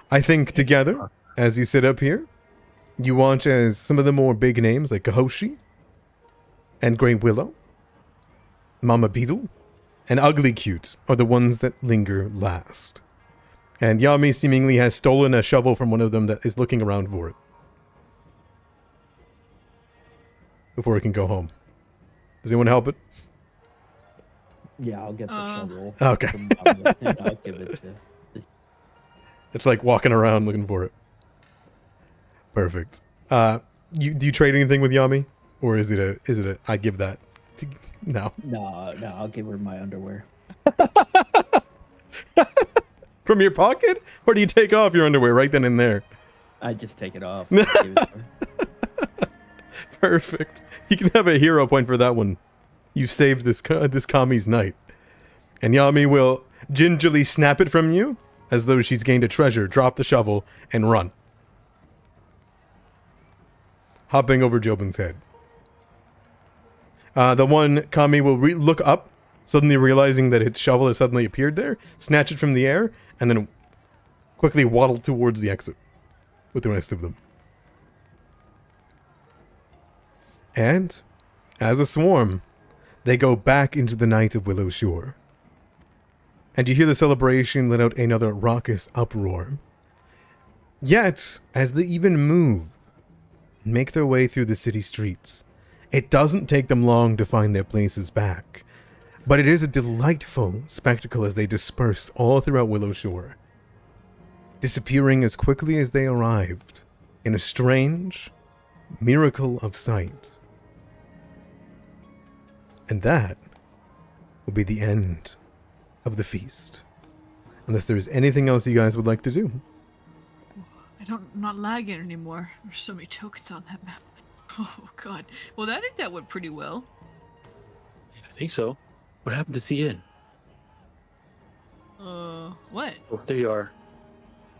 I think together, as you sit up here, you watch as some of the more big names like Kahoshi and Grey Willow, Mama Beetle, and Ugly Cute are the ones that linger last. And Yami seemingly has stolen a shovel from one of them that is looking around for it. Before it can go home. Does anyone help it? Yeah, I'll get the shovel. Okay. And I'll give it to. It's like walking around looking for it. Perfect. Do you trade anything with Yami? Or is it a I give that to, no. No, I'll give her my underwear. From your pocket? Or do you take off your underwear right then and there? I just take it off. Give it to her. Perfect. You can have a hero point for that one. You saved this Kami's night. And Yami will gingerly snap it from you, as though she's gained a treasure, drop the shovel, and run. Hopping over Jobin's head. The one Kami will look up, suddenly realizing that its shovel has suddenly appeared there, snatch it from the air, and then quickly waddle towards the exit with the rest of them. And, as a swarm, they go back into the night of Willow Shore. And you hear the celebration let out another raucous uproar. Yet, as they even move, and make their way through the city streets, it doesn't take them long to find their places back. But it is a delightful spectacle as they disperse all throughout Willow Shore, disappearing as quickly as they arrived in a strange miracle of sight. And that will be the end of the feast. Unless there's anything else you guys would like to do. I'm not lagging anymore. There's so many tokens on that map. Oh god. Well, I think that went pretty well. I think so. What happened to Cien? What? Oh, there you are.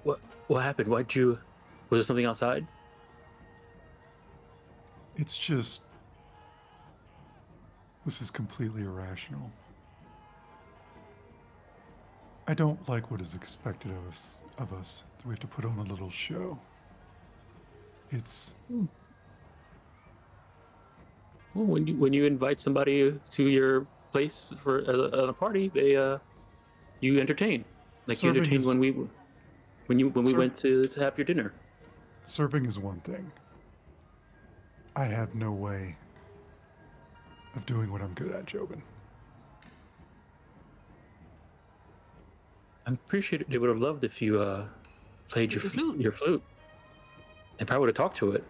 What happened? Was there something outside? It's just... This is completely irrational. I don't like what is expected of us. We have to put on a little show. It's... Well, when you invite somebody to your place for a party, you entertain. Like you entertained when we went to have your dinner. Serving is one thing. I have no way of doing what I'm good at, Jobin. I'm pretty sure they would have loved if you played your flute, and probably would have talked to it.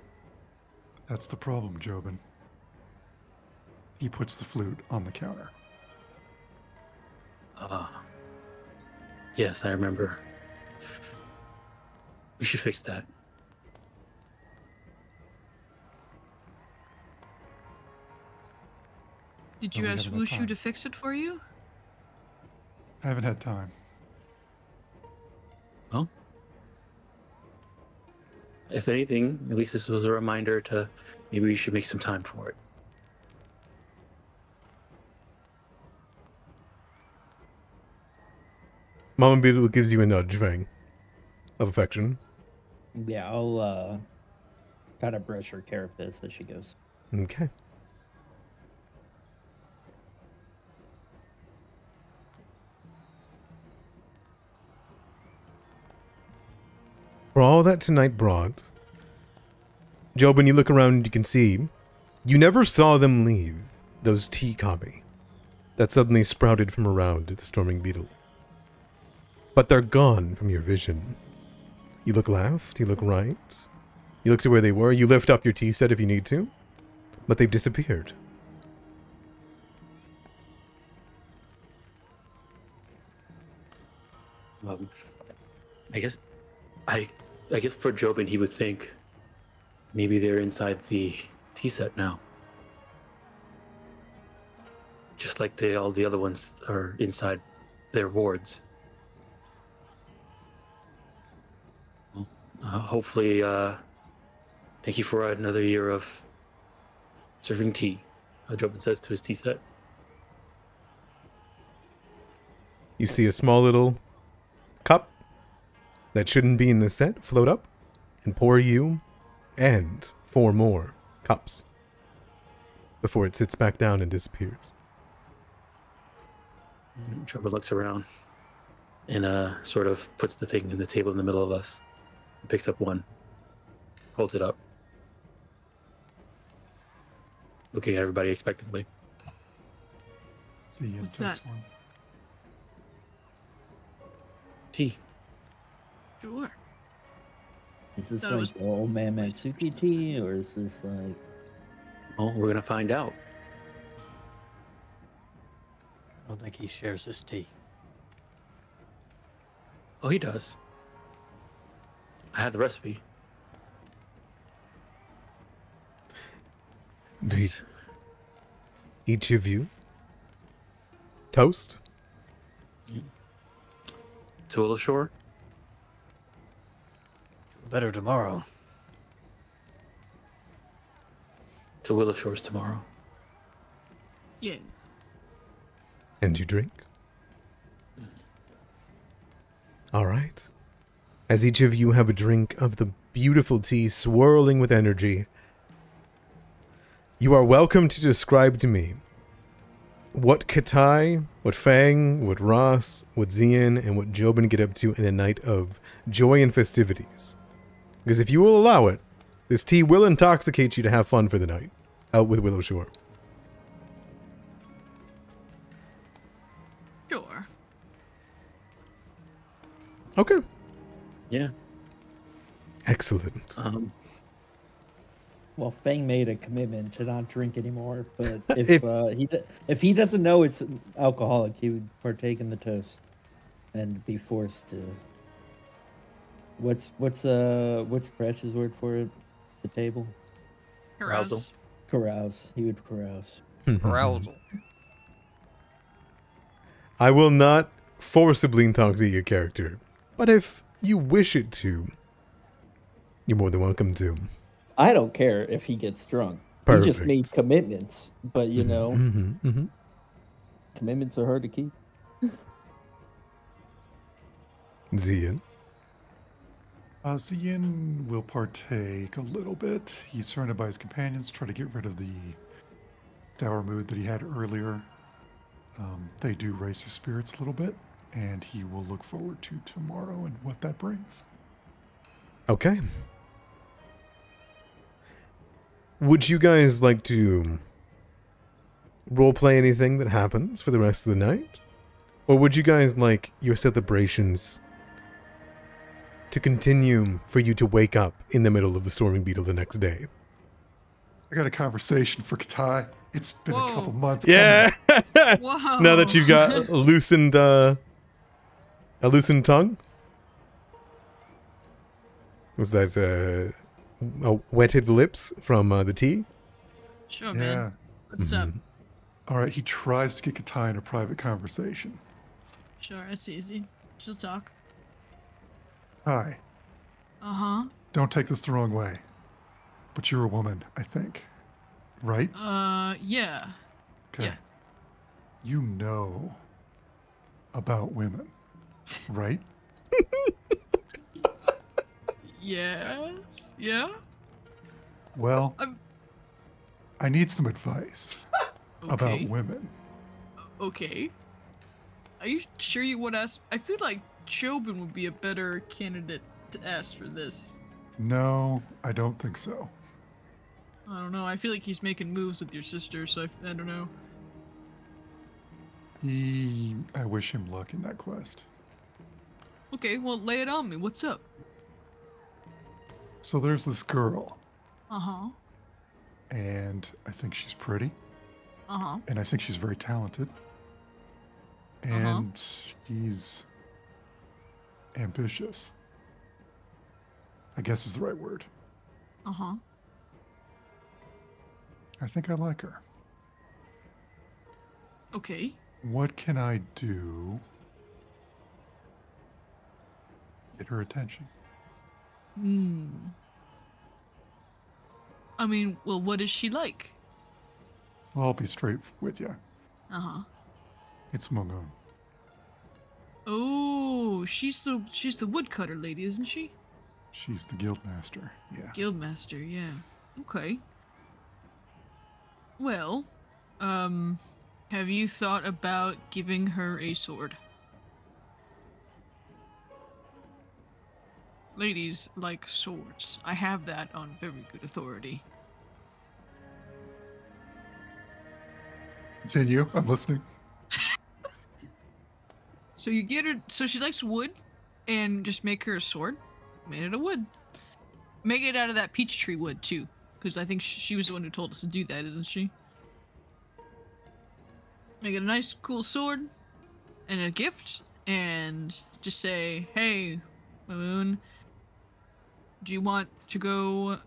That's the problem, Jobin. He puts the flute on the counter. Yes, I remember. We should fix that. Did you ask Wushu to fix it for you? I haven't had time. Well, if anything, at least this was a reminder to maybe we should make some time for it. Mama Beetle gives you a nudge, Fang, of affection. Yeah, I'll kind of brush her carapace as she goes. Okay. For all that tonight brought, Job, when you look around, you can see you never saw them leave those tea Kami that suddenly sprouted from around the Storming Beetle. But they're gone from your vision. You look left, you look right, you look to where they were, you lift up your tea set if you need to, but they've disappeared. I guess for Jobin, he would think maybe they're inside the tea set now. Just like all the other ones are inside their wards. Well, hopefully, thank you for another year of serving tea, Jobin says to his tea set. You see a small little cup that shouldn't be in the set float up and pour you and 4 more cups before it sits back down and disappears. Jobin looks around and sort of puts the thing in the table in the middle of us. Picks up one, holds it up, looking at everybody expectantly. See, Ian What's takes that? one. Tea. Sure. Is this Thought it was- like old man Matsuki tea, or is this like? Well, we're gonna find out. I don't think he shares his tea. Oh, he does. I have the recipe. Do each of you toast? To Willowshore? Better tomorrow. To Willowshore's tomorrow. Yeah. And you drink? All right. As each of you have a drink of the beautiful tea swirling with energy, you are welcome to describe to me what Katai, what Fang, what Ross, what Zian, and what Jobin get up to in a night of joy and festivities. Because if you will allow it, this tea will intoxicate you to have fun for the night out with Willowshore. Sure. Okay. Yeah. Excellent. Well, Fang made a commitment to not drink anymore, but If- if he doesn't know it's alcoholic, he would partake in the toast and be forced to. What's Crash's word for it? The table? Arousal. Carouse. Carouse. He would carouse. Arousal. I will not forcibly intoxicate your character, but if you wish it to, you're more than welcome to. I don't care if he gets drunk. He just Perfect. made commitments, but you know, Mm-hmm. commitments are hard to keep. Zian. Zian will partake a little bit. He's surrounded by his companions, try to get rid of the dour mood that he had earlier. They do raise his spirits a little bit, and he will look forward to tomorrow and what that brings. Okay. Would you guys like to roleplay anything that happens for the rest of the night? Or would you guys like your celebrations to continue for you to wake up in the middle of the storming beetle the next day? I got a conversation for Katai. It's been a couple Whoa. months. Yeah! Whoa. Now that you've got a loosened tongue? Was that wetted lips from the tea? Sure, coming. Yeah. man. What's up? Mhm. All right. He tries to get Katai in a private conversation. Sure, it's easy. Just talk. Hi. Uh-huh. Don't take this the wrong way, but you're a woman, I think. Right? Yeah. Okay. Yeah. You know about women, right? Yes. Yeah. Well, I'm- I need some advice about Okay. women. Okay. Are you sure you would ask? I feel like Chobin would be a better candidate to ask for this. No, I don't think so. I don't know. I feel like he's making moves with your sister, so I don't know. I wish him luck in that quest. Okay, well, lay it on me. What's up? So there's this girl, Uh-huh. and I think she's pretty, Uh-huh. and I think she's very talented, and she's ambitious, I guess is the right word. Uh-huh. I think I like her. Okay. What can I do Get her attention. Hmm. I mean, well, what is she like? Well, I'll be straight with you. Uh-huh. It's Momoon. Oh, she's the woodcutter lady, isn't she? She's the guildmaster. Yeah. Guildmaster, yeah. Okay. Well, have you thought about giving her a sword? Ladies like swords. I have that on very good authority. Continue. I'm listening. So you get her. So she likes wood, and just make her a sword. Made it of wood. Make it out of that peach tree wood too, because I think she was the one who told us to do that, isn't she? Make it a nice, cool sword, and a gift, and just say, "Hey, Moon, do you want to go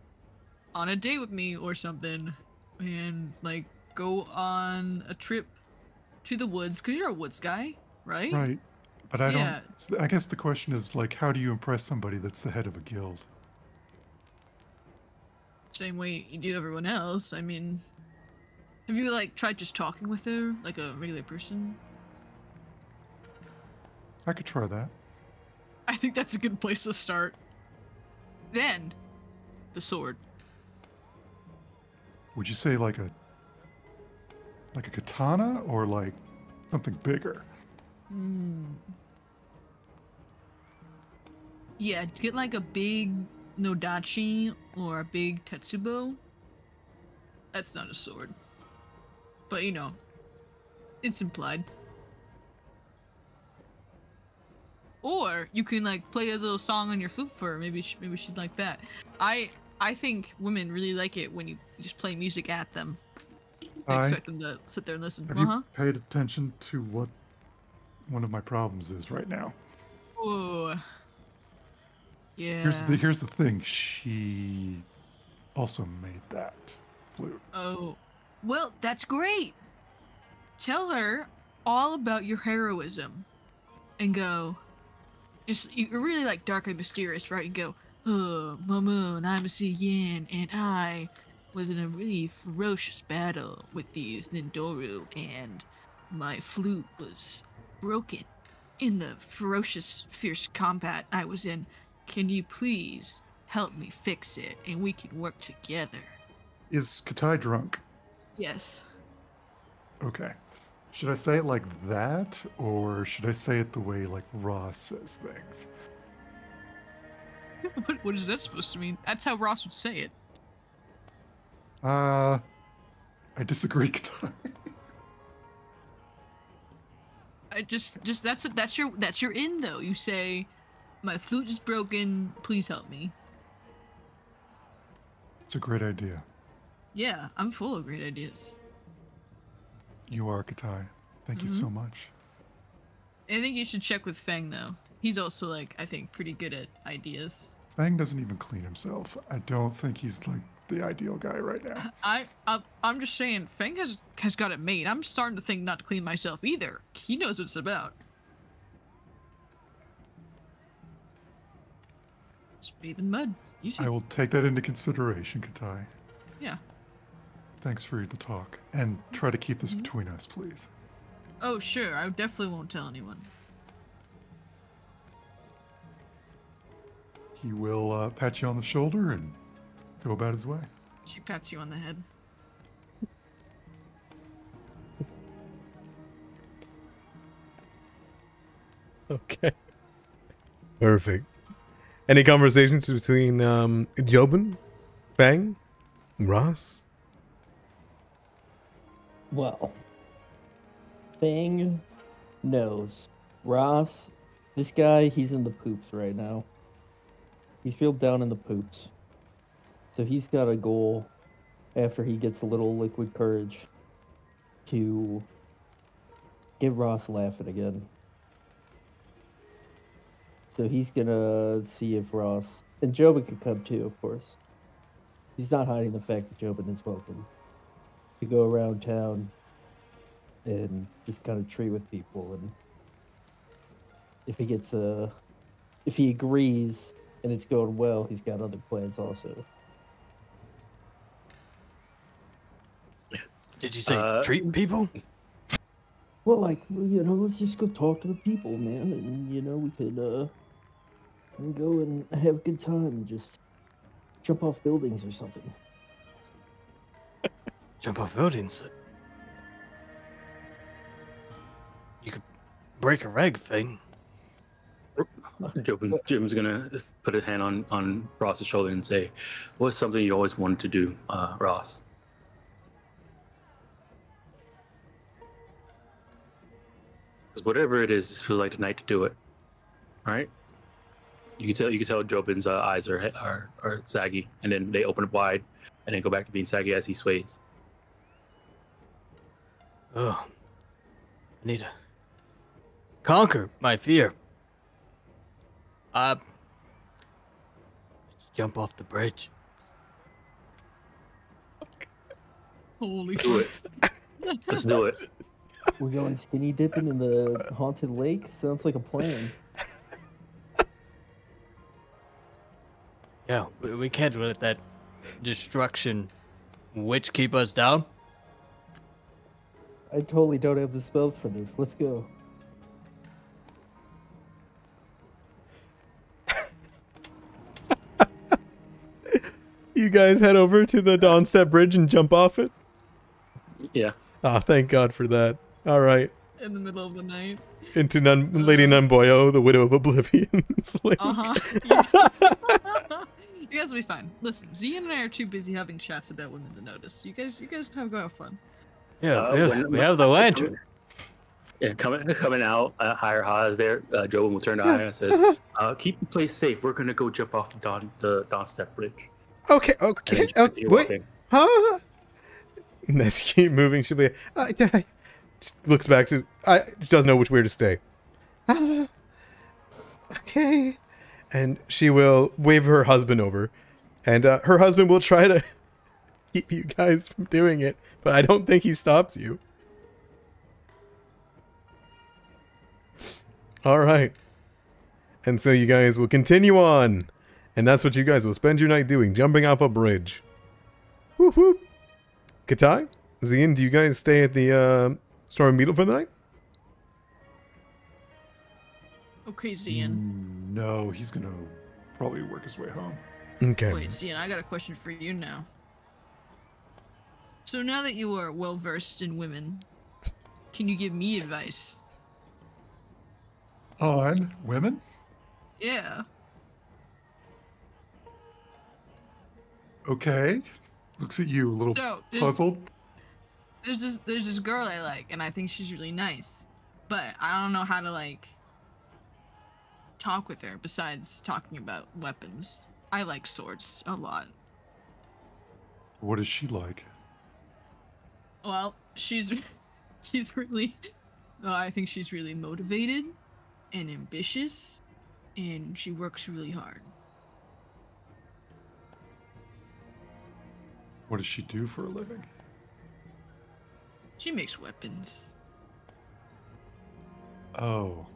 on a date with me or something?" And like go on a trip to the woods, because you're a woods guy, right? Right. But I Yeah. don't. I guess the question is like, how do you impress somebody that's the head of a guild? Same way you do everyone else. I mean, have you like tried just talking with her like a regular person? I could try that. I think that's a good place to start. Then, the sword. Would you say like a katana or like something bigger? Yeah, get like a big Nodachi or a big Tetsubo. That's not a sword. But you know, it's implied. Or you can like play a little song on your flute for her. Maybe she'd like that. I think women really like it when you just play music at them. I expect them to sit there and listen. Have you paid attention to what one of my problems is right now? Oh. Yeah. Here's the thing. She also made that flute. Oh. Well, that's great. Tell her all about your heroism. And go. You're really like dark and mysterious, right? And go, "Oh, Momoon, I'm a Yin, and I was in a really ferocious battle with these Nindoru, and my flute was broken in the ferocious, fierce combat I was in. Can you please help me fix it, and we can work together?" Is Katai drunk? Yes. Okay. Should I say it like that, or should I say it the way like Ross says things? What is that supposed to mean? That's how Ross would say it. I disagree, Katai. I just that's your in though. You say, "My flute is broken. Please help me." It's a great idea. Yeah, I'm full of great ideas. You are, Katai. Thank you so much. I think you should check with Feng though. He's also like I think pretty good at ideas. Fang doesn't even clean himself. I don't think he's like the ideal guy right now. I'm just saying Feng has got it made. I'm starting to think not to clean myself either. He knows what it's about. Just bathe in mud. Easy. I will take that into consideration, Katai. Yeah. Thanks for the talk. And try to keep this between us, please. Oh sure, I definitely won't tell anyone. He will pat you on the shoulder and go about his way. She pats you on the head. Okay. Perfect. Any conversations between Jobin, Fang, Ross? Well, Fang knows. Ross, this guy, he's in the poops right now. He's real down in the poops. So he's got a goal after he gets a little liquid courage to get Ross laughing again. So he's gonna see if Ross and Jobin can come too, of course. He's not hiding the fact that Jobin is welcome to go around town and just kind of trade with people. And if he gets if he agrees and it's going well, he's got other plans also. Did you say treat people? Well, like, let's just go talk to the people, man, and we could go and have a good time and just jump off buildings or something. Jump off buildings? You could break a leg, thing. Jim's gonna put a hand on Ross's shoulder and say, "What's something you always wanted to do, Ross?" Because whatever it is, this feels like the night to do it. All right? You can tell Jobin's eyes are saggy, and then they open up wide, and then go back to being saggy as he sways. Oh, I need to conquer my fear. Let's jump off the bridge. Holy Do it. Let's do it. We're going skinny dipping in the haunted lake? Sounds like a plan. Yeah, we can't let that destruction witch keep us down. I totally don't have the spells for this. Let's go. You guys head over to the Dawnstep Bridge and jump off it? Yeah. Ah, thank God for that. All right. In the middle of the night. Into Lady Nunboyo, the Widow of Oblivion's lake. Yeah. You guys will be fine. Listen, Zian and I are too busy having chats about women to notice. You guys have fun. Yeah, we have the lantern. Yeah, coming out, Higher Ha is there. Jobin will turn to Aya and says, "Keep the place safe. We're gonna go jump off the Dawnstep Bridge." Okay. Wait. Wait. Huh? And as you keep moving, she'll be. Looks back to. She doesn't know which way to stay. Okay. And she will wave her husband over, and her husband will try to keep you guys from doing it, but I don't think he stops you. All right. And so you guys will continue on, and that's what you guys will spend your night doing, jumping off a bridge. Whoop whoop. Katai, Zian, do you guys stay at the Storm Beetle for the night? Okay, Zian. No, he's gonna probably work his way home. Okay. Wait, Zian, I got a question for you now. So now that you are well versed in women, can you give me advice? On women? Yeah. Okay. Looks at you, a little So puzzled. there's this girl I like, and I think she's really nice, but I don't know how to talk with her besides talking about weapons. I like swords a lot. What is she like? Well, she's really, I think she's really motivated and ambitious, and she works really hard. What does she do for a living? She makes weapons. Oh.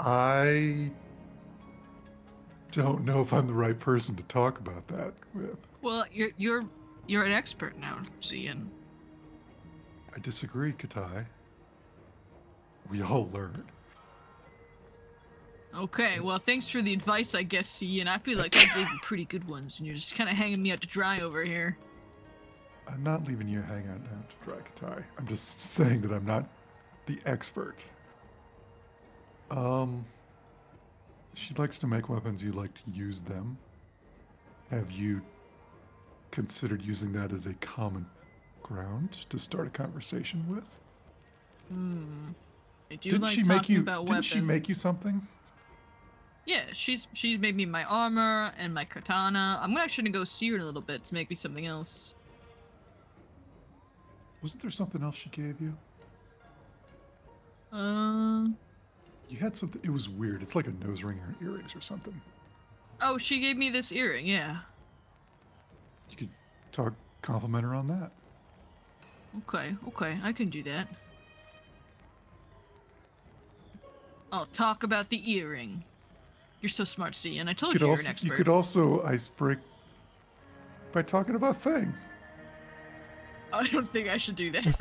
I don't know if I'm the right person to talk about that with. Well, you're an expert now, Zian. I disagree, Katai. We all learn. Okay, well, thanks for the advice, I guess, Zian. I feel like I gave you pretty good ones, and you're just kind of hanging me out to dry over here. I'm not leaving you hanging out to dry, Katai. I'm just saying that I'm not the expert. She likes to make weapons. You like to use them. Have you considered using that as a common ground to start a conversation with? I do Didn't like she talking make you? about Didn't weapons. she make you something? Yeah, she's made me my armor and my katana. I'm actually gonna go see her in a little bit to make me something else. Wasn't there something else she gave you? You had something. It was weird. It's like a nose ring or earrings or something. Oh, she gave me this earring. Yeah. You could compliment her on that. Okay, I can do that. I'll talk about the earring. You're so smart, C, and I told You you could you're also an expert. you could also ice break by talking about Fang. I don't think I should do that.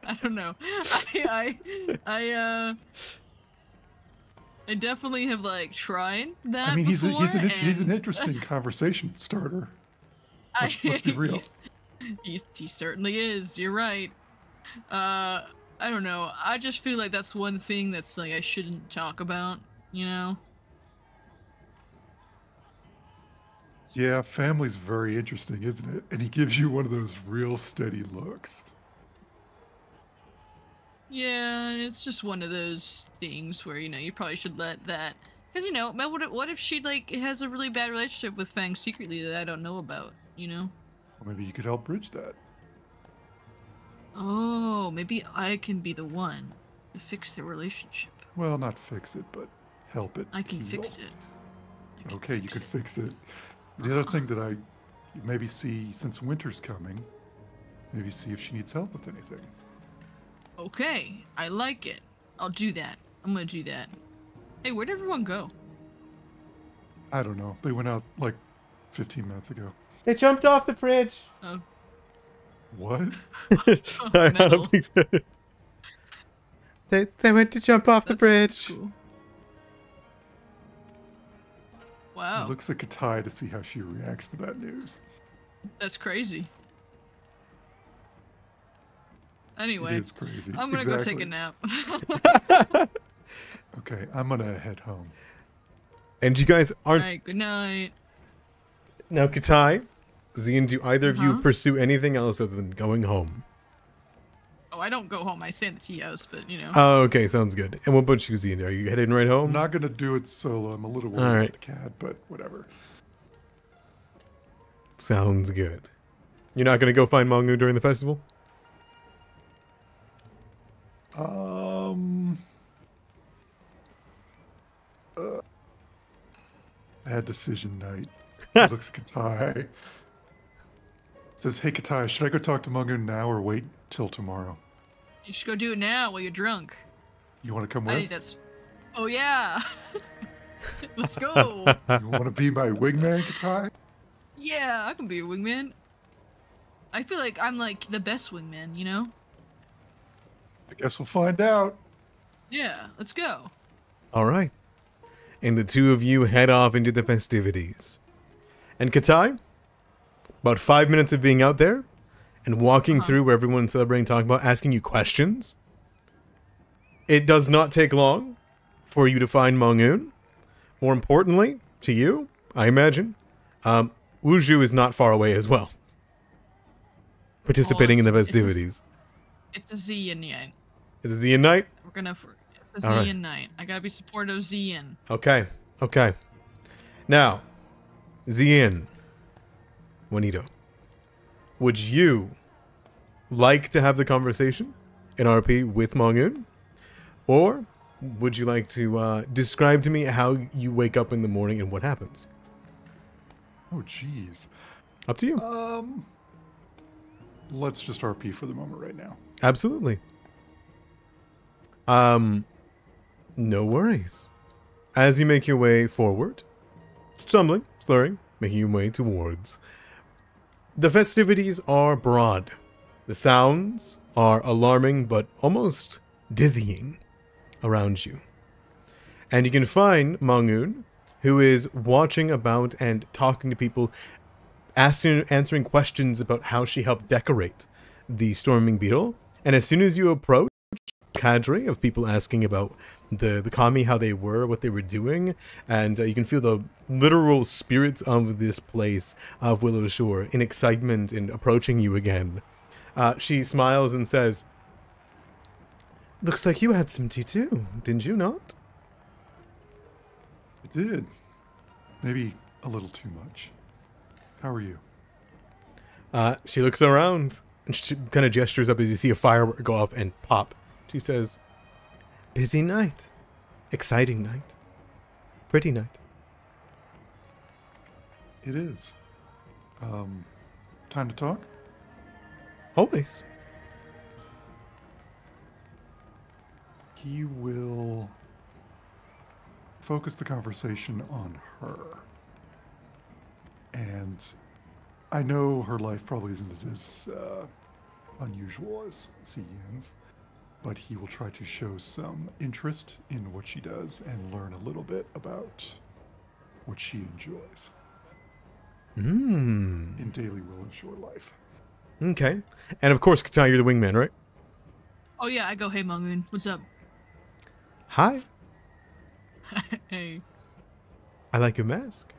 I don't know. I definitely have like tried that. I mean, he's before, an and interesting conversation starter. Let's be real. He certainly is. You're right. I don't know. I just feel like that's one thing that's like I shouldn't talk about. You know. Yeah, family's very interesting, isn't it? And he gives you one of those real steady looks. Yeah, it's just one of those things where you probably should let that. Because what if she like has a really bad relationship with Fang secretly that I don't know about? Or maybe you could help bridge that. Oh, maybe I can be the one to fix their relationship. Well, not fix it, but help it. I can heal. fix it. Okay, you could fix it. The other thing that I maybe see, since winter's coming, maybe see if she needs help with anything. Okay, I like it. I'll do that. I'm gonna do that. Hey, where'd everyone go? I don't know. They went out like 15 minutes ago. They jumped off the bridge. Oh. What? I don't think so. They went to jump off the bridge. That's cool. Wow. He looks at Katai to see how she reacts to that news. That's crazy. Anyway, It is crazy. I'm gonna go take a nap. Okay, I'm gonna head home. And you guys aren't. Alright, good night. Now, Katai, Zian, do either of you pursue anything else other than going home? Oh, I don't go home. I stay in the tea house, but Oh, okay, sounds good. And what about you, Zian? Are you heading right home? I'm not gonna do it solo. I'm a little worried All right. about the cat, but whatever. Sounds good. You're not gonna go find Mongu during the festival? Bad decision night. He looks at Katai. Says, hey Katai, should I go talk to Mungo now or wait till tomorrow? You should go do it now while you're drunk. You want to come I with? think that's. Oh yeah. Let's go. You want to be my wingman, Katai? Yeah, I can be a wingman. I feel like I'm like the best wingman, I guess we'll find out. Yeah, let's go. All right. And the two of you head off into the festivities. And Katai, about 5 minutes of being out there and walking through where everyone's celebrating, talking about, asking you questions. It does not take long for you to find Mongoon. More importantly, to you, I imagine, Wuju is not far away as well. Participating in the festivities. It's a Zian night. Is it Zian night? We're gonna. It's a All Zian right. night. I gotta be supportive of Zian. Okay. Okay. Now, Zian, Juanito, would you like to have the conversation in RP with Mongoon? Or would you like to describe to me how you wake up in the morning and what happens? Oh, jeez. Up to you. Let's just RP for the moment right now. Absolutely. No worries. As you make your way forward, stumbling, slurring, making your way towards. The festivities are broad. The sounds are alarming but almost dizzying around you. And you can find Mongoon, who is watching about and talking to people, answering questions about how she helped decorate the Storming Beetle. And as soon as you approach, cadre of people asking about the kami, how they were, what they were doing, and you can feel the literal spirits of this place of Willow Shore in excitement and approaching you again. She smiles and says, "Looks like you had some tea too, didn't you not?" I did. Maybe a little too much. How are you? She looks around and she kind of gestures up as you see a firework go off and pop. She says, "Busy night. Exciting night. Pretty night." It is. Time to talk? Always. He will focus the conversation on her. And I know her life probably isn't as unusual as Cian's, but he will try to show some interest in what she does and learn a little bit about what she enjoys in daily Willowshore life. Okay. And of course, Katai, you're the wingman, right? Oh yeah, I go, hey Mongoon, what's up? Hi. Hey. I like your mask.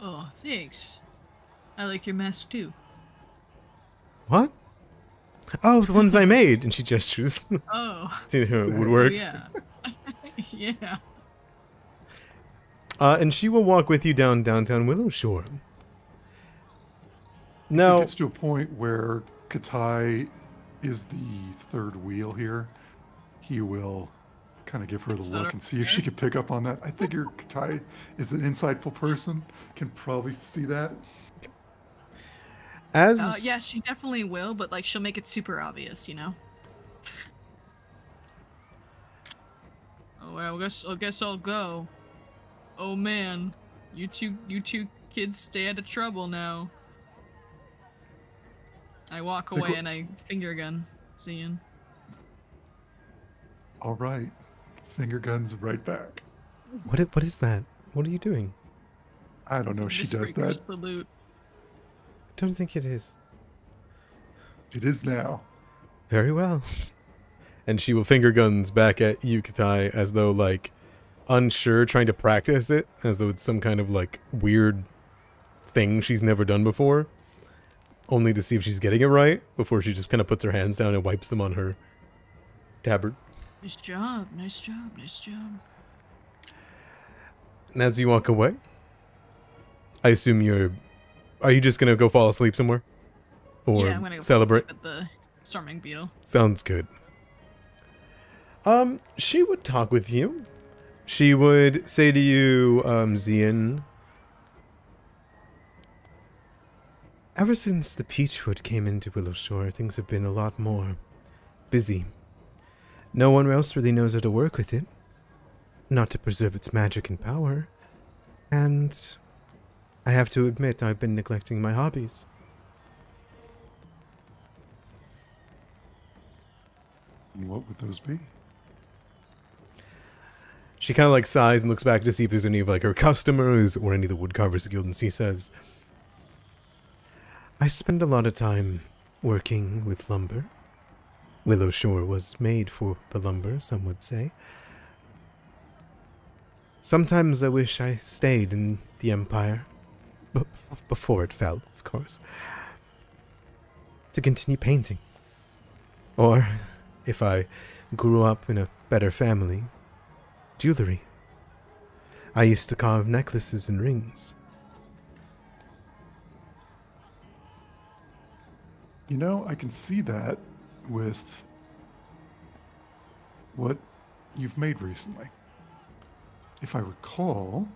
Oh, thanks. I like your mask too. What? Oh, the ones I made. And she gestures. Oh. See how it would work. Yeah. Yeah. And she will walk with you down downtown Willowshore. It Now, gets to a point where Katai is the third wheel here. He will kind of give her the It's look not and see if she can pick up on that. I figure Katai is an insightful person, can probably see that. as Yeah, she definitely will, but like she'll make it super obvious, you know. Oh well, I guess I'll go. Oh man, you two kids stay out of trouble now. I walk away and I finger gun Cian. All right. Finger guns right back. what is that? What are you doing? I don't know. She does Mistbreaker that. Salute. I don't think it is. It is now. Very well. And she will finger guns back at you, Katai, as though, like, unsure, trying to practice it, as though it's some kind of, like, weird thing she's never done before. Only to see if she's getting it right, before she just kind of puts her hands down and wipes them on her tabard. Nice job, nice job, nice job. And as you walk away, I assume are you just gonna go fall asleep somewhere? Or Yeah, I'm gonna go celebrate? at the Storming Beetle. Sounds good. She would talk with you. She would say to you, Zian, ever since the Peachwood came into Willowshore, things have been a lot more busy. No one else really knows how to work with it. Not to preserve its magic and power. And I have to admit, I've been neglecting my hobbies. And what would those be? She kind of like sighs and looks back to see if there's any of like her customers or any of the Woodcarvers Guild, and she says, I spend a lot of time working with lumber. Willowshore was made for the lumber, some would say. Sometimes I wish I stayed in the Empire, before it fell, of course, to continue painting. Or, if I grew up in a better family, jewelry. I used to carve necklaces and rings. You know, I can see that with what you've made recently. If I recall,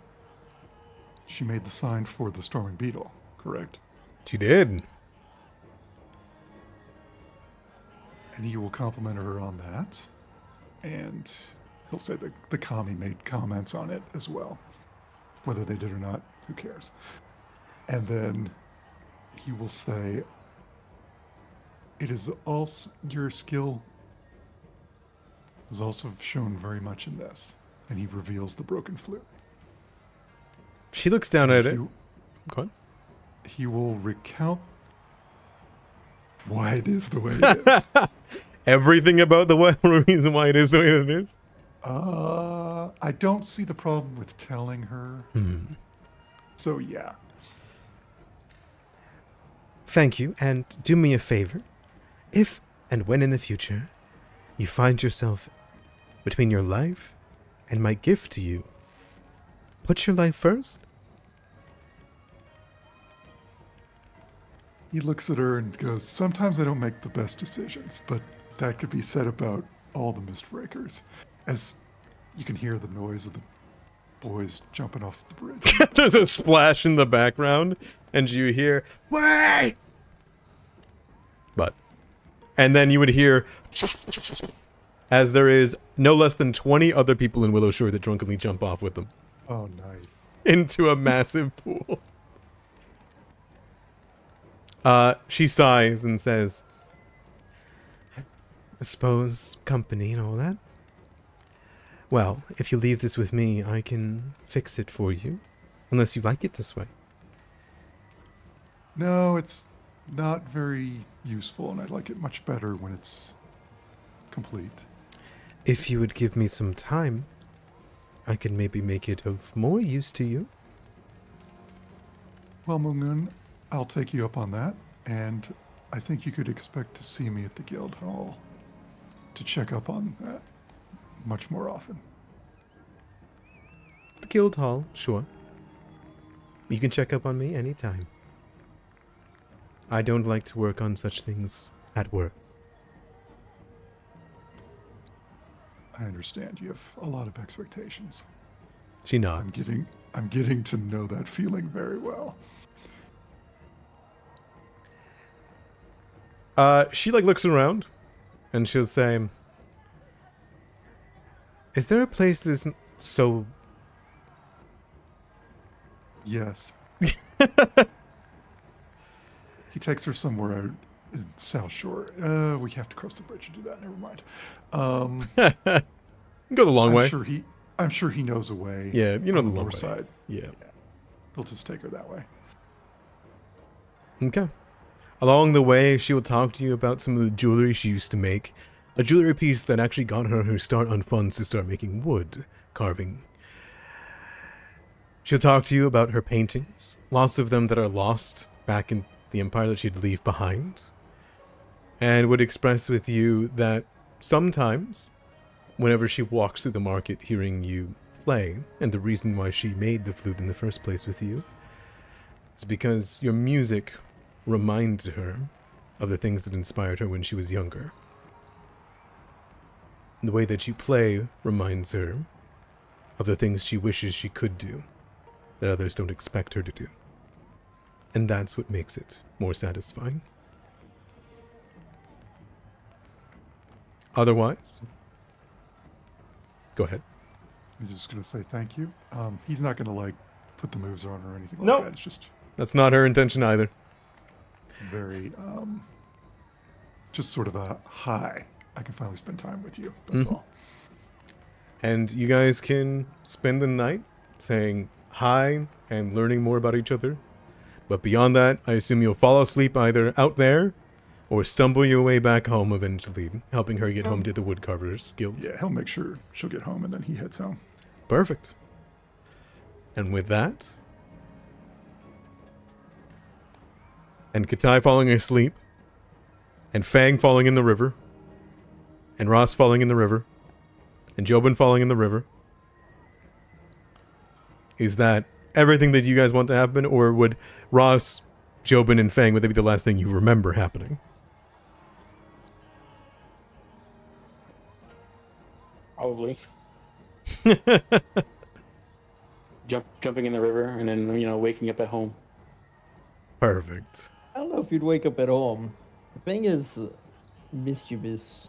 she made the sign for the Storming Beetle, correct? She did. And he will compliment her on that. And he'll say that the commie made comments on it as well. Whether they did or not, who cares? And then he will say, it is also, your skill was also shown very much in this. And he reveals the broken flute. She looks down at it. Go on. He will recount why it is the way it is. Everything about the reason why it is the way that it is? I don't see the problem with telling her. So, yeah. Thank you, and do me a favor. If and when in the future you find yourself between your life and my gift to you, put your life first. He looks at her and goes, sometimes I don't make the best decisions, but that could be said about all the Mistbreakers. As you can hear the noise of the boys jumping off the bridge. There's a splash in the background, and you hear, wait! But, and then you would hear as there is no less than 20 other people in Willowshore that drunkenly jump off with them Oh, nice. into a massive pool. She sighs and says, I suppose company and all that. Well, if you leave this with me, I can fix it for you. Unless you like it this way. No, it's not very useful, and I'd like it much better when it's complete. If you would give me some time, I can maybe make it of more use to you. Well, Moon, I'll take you up on that, and I think you could expect to see me at the guild hall to check up on that much more often. The guild hall, sure. You can check up on me anytime. I don't like to work on such things at work. I understand you have a lot of expectations. She nods. I'm getting to know that feeling very well. She looks around and she'll say, is there a place that isn't so... Yes. He takes her somewhere out in South Shore. We have to cross the bridge to do that. Never mind. Go the long way. I'm sure he knows a way. Yeah, you know on the long north way. side. Yeah. We'll just take her that way. Okay. Along the way, she will talk to you about some of the jewelry she used to make. A jewelry piece that actually got her start on funds to start making wood carving. She'll talk to you about her paintings, lots of them that are lost back in the empire that she'd leave behind, and would express with you that sometimes, whenever she walks through the market hearing you play, and the reason why she made the flute in the first place with you, is because your music reminded her of the things that inspired her when she was younger. The way that you play reminds her of the things she wishes she could do, that others don't expect her to do. And that's what makes it more satisfying. Otherwise, go ahead. I'm just going to say thank you. He's not going to, put the moves on or anything like Nope. that. It's just That's not her intention either. very, just sort of a hi. I can finally spend time with you. That's all. And you guys can spend the night saying hi and learning more about each other. But beyond that, I assume you'll fall asleep either out there or stumble your way back home eventually, helping her get home to the Woodcarvers Guild. Yeah, he'll make sure she'll get home and then he heads home. Perfect. And with that, and Katai falling asleep, and Fang falling in the river, and Ross falling in the river, and Jobin falling in the river, is that everything that you guys want to happen, or would Ross, Jobin, and Fang, would that be the last thing you remember happening? Probably. Jumping in the river and then, waking up at home. Perfect. I don't know if you'd wake up at home. The thing is, mischievous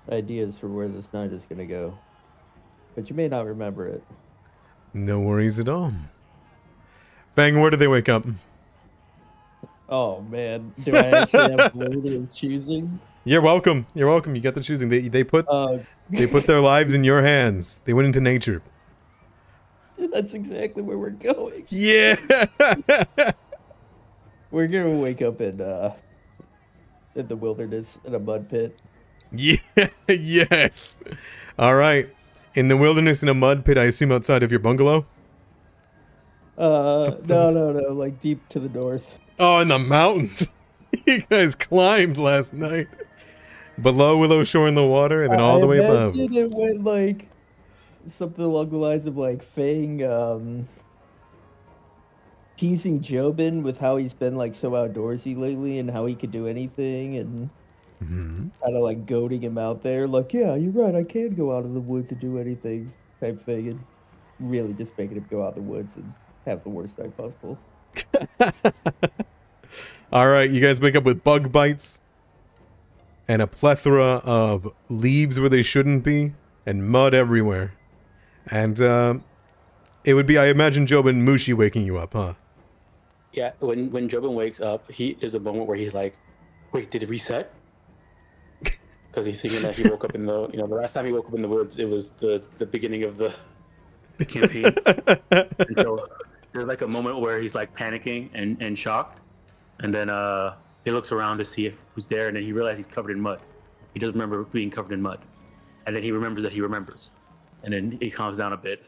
ideas for where this night is going to go. But you may not remember it. No worries at all. Fang, where did they wake up? Oh, man. Do I actually have the choosing? You're welcome. You're welcome. You got the choosing. They put their lives in your hands. They went into nature. That's exactly where we're going. Yeah. We're going to wake up in the wilderness in a mud pit. Yeah. Yes. All right. In the wilderness in a mud pit, I assume outside of your bungalow? No, like deep to the north. Oh, in the mountains. You guys climbed last night. Below Willowshore in the water and then all the way above. I imagine it went like something along the lines of like Fang teasing Jobin with how he's been like so outdoorsy lately and how he could do anything and kind of like goading him out there. Like, yeah, you're right, I can go out of the woods and do anything type thing, and really just making him go out the woods and have the worst night possible. All right, you guys wake up with bug bites and a plethora of leaves where they shouldn't be, and mud everywhere. And it would be, I imagine, Jobin Mushi waking you up, huh? Yeah, when Jobin wakes up, there's a moment where he's like, "Wait, did it reset?" Because he's thinking that he woke up in the the last time he woke up in the woods, it was the beginning of the campaign. And so there's like a moment where he's like panicking and shocked, and then he looks around to see who's there, and then he realizes he's covered in mud. He doesn't remember being covered in mud, and then he remembers that he remembers, and then he calms down a bit.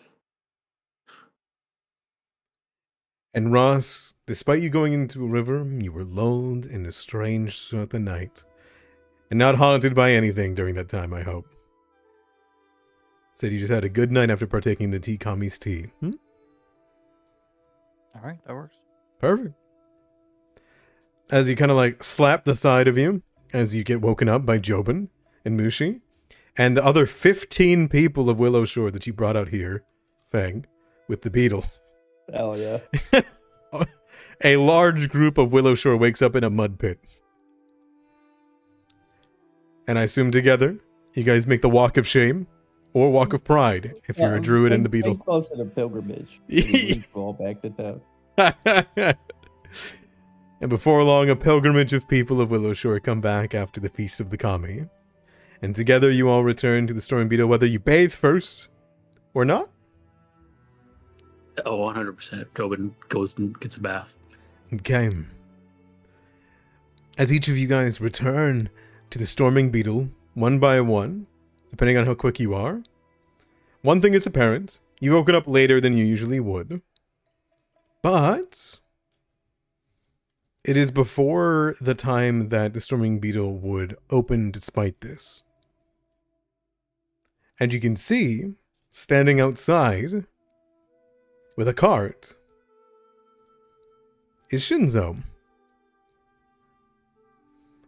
And Ross, despite you going into a river, you were lulled in a strange throughout the night. And not haunted by anything during that time, I hope. Said you just had a good night after partaking the tea Kami's tea. Alright, that works. Perfect. As you kind of like slap the side of you, as you get woken up by Jobin and Mushi, and the other 15 people of Willow Shore that you brought out here, Fang, with the beetle. Hell yeah. A large group of Willow Shore wakes up in a mud pit. And I assume together, you guys make the walk of shame or walk of pride if you're a druid and the beetle. Close to a pilgrimage. We go back to town. And before long, a pilgrimage of people of Willow Shore come back after the Feast of the Kami. And together you all return to the Storming Beetle, whether you bathe first or not. Oh, 100%. Jobin goes and gets a bath. Okay. As each of you guys return to the Storming Beetle, one by one, depending on how quick you are, one thing is apparent. You've woken up later than you usually would. But it is before the time that the Storming Beetle would open despite this. And you can see, standing outside with a cart, is Shinzo,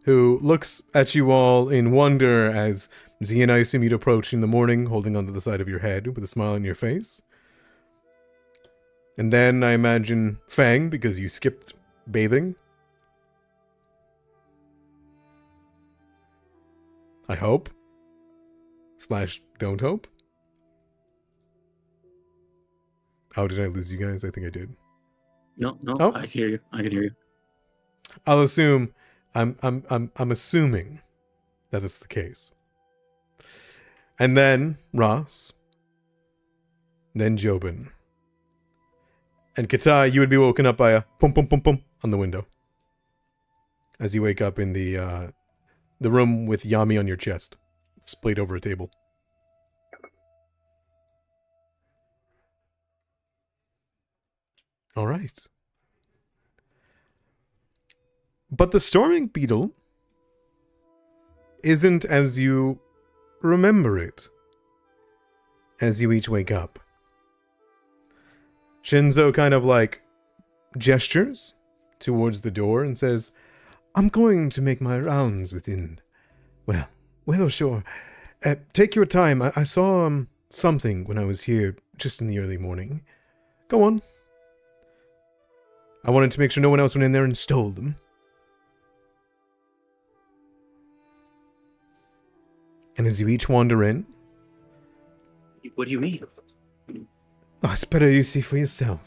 who looks at you all in wonder as Z and I assume you'd approach in the morning, holding onto the side of your head with a smile on your face. And then I imagine Fang, because you skipped bathing. I hope. / don't hope. Oh, did I lose you guys? I think I did. No, Oh. I hear you. I can hear you. I'll assume I'm assuming that it's the case. And then Ross. Then Jobin. And Katai, you would be woken up by a pum pum pum pum on the window. As you wake up in the room with Yami on your chest, splayed over a table. All right. But the Storming Beetle isn't as you remember it as you each wake up. Shinzo kind of like gestures towards the door and says, I'm going to make my rounds within, well, Willow Shore. Take your time. I saw something when I was here just in the early morning. Go on. I wanted to make sure no one else went in there and stole them. And as you each wander in... What do you mean? Oh, it's better you see for yourself.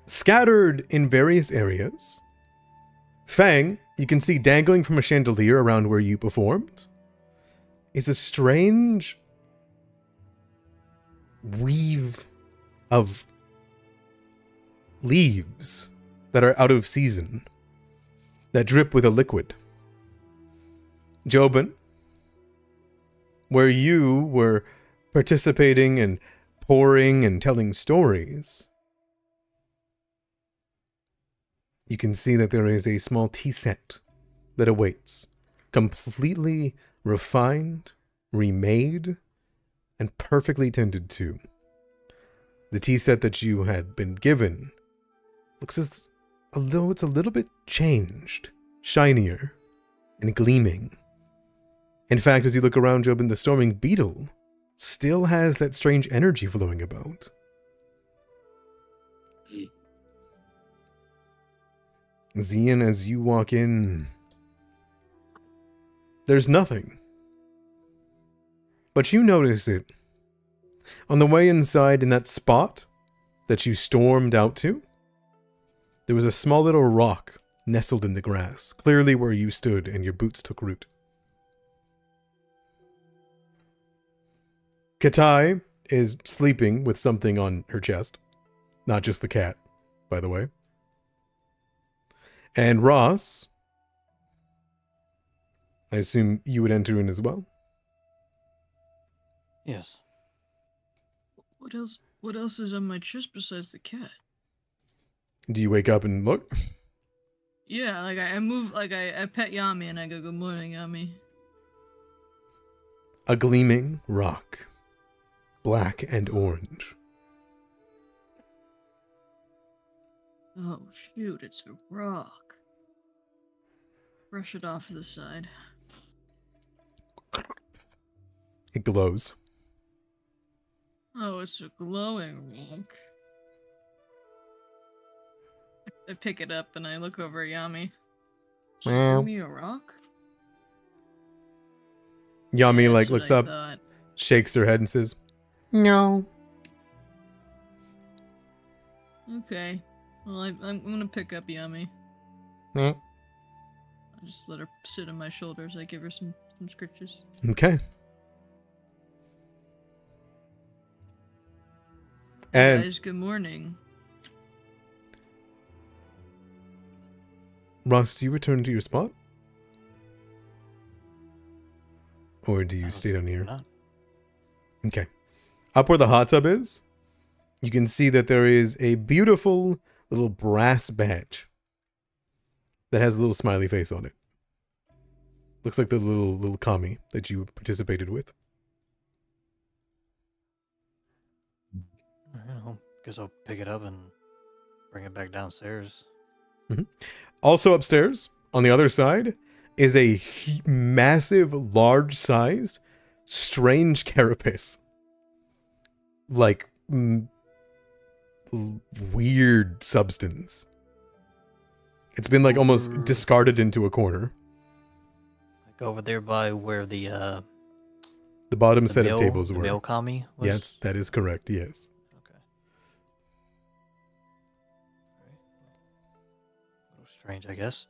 Scattered in various areas, Fang, you can see dangling from a chandelier around where you performed, is a strange weave of leaves that are out of season, that drip with a liquid. Jobin, where you were participating and pouring and telling stories, you can see that there is a small tea set that awaits, completely refined, remade, and perfectly tended to. The tea set that you had been given looks as though it's a little bit changed, shinier, and gleaming. In fact, as you look around, Jobin, the Storming Beetle still has that strange energy flowing about. Zian, as you walk in, there's nothing. But you notice it. On the way inside in that spot that you stormed out to, there was a small little rock nestled in the grass, clearly where you stood and your boots took root. Katai is sleeping with something on her chest. Not just the cat, by the way. And Ross, I assume you would enter in as well? Yes. What else is on my chest besides the cat? Do you wake up and look? Yeah, like I move, like I pet Yami and I go, "Good morning, Yami." A gleaming rock. Black and orange. Oh shoot, it's a rock. Brush it off to the side. It glows. Oh, it's a glowing rock. I pick it up and I look over at Yami. Should you Meow. bring me a rock? Yami Yeah, like that's what looks I up, thought. shakes her head and says, "No." Okay. Well, I'm gonna pick up Yami. Meh. I'll just let her sit on my shoulders. I give her some scritches. Okay. And Guys, good morning. Ross, do you return to your spot? Or do you stay down here? Not. Okay. Up where the hot tub is, you can see that there is a beautiful little brass badge that has a little smiley face on it. Looks like the little commie that you participated with. Guess I'll pick it up and bring it back downstairs. Also upstairs, on the other side, is a massive, large-sized, strange carapace. Like, weird substance. It's been, like, almost discarded into a corner. Like over there by where the bottom the set mill, of tables the were. mill kami was. Yes, that is correct, yes. Okay. Alright. A little strange, I guess.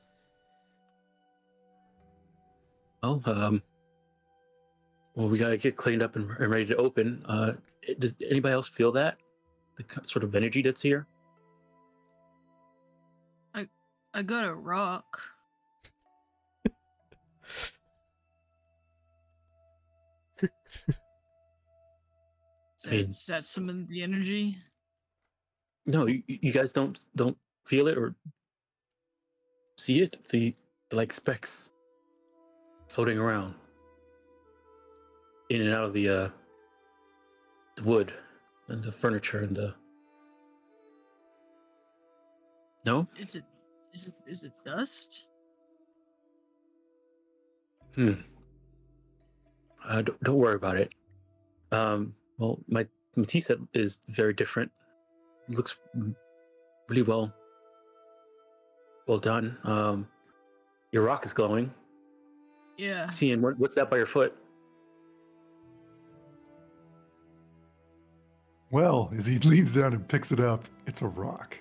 Well, we gotta get cleaned up and ready to open. Does anybody else feel that? The sort of energy that's here? I got a rock. Is that some of the energy? No, you guys don't feel it or see it? The like specks floating around in and out of the wood and the furniture and the. No? Is it dust? Don't worry about it. Well, my tea set is very different. It looks really well done. Your rock is glowing. Yeah. Seeing what's that by your foot? Well, as he leans down and picks it up, it's a rock.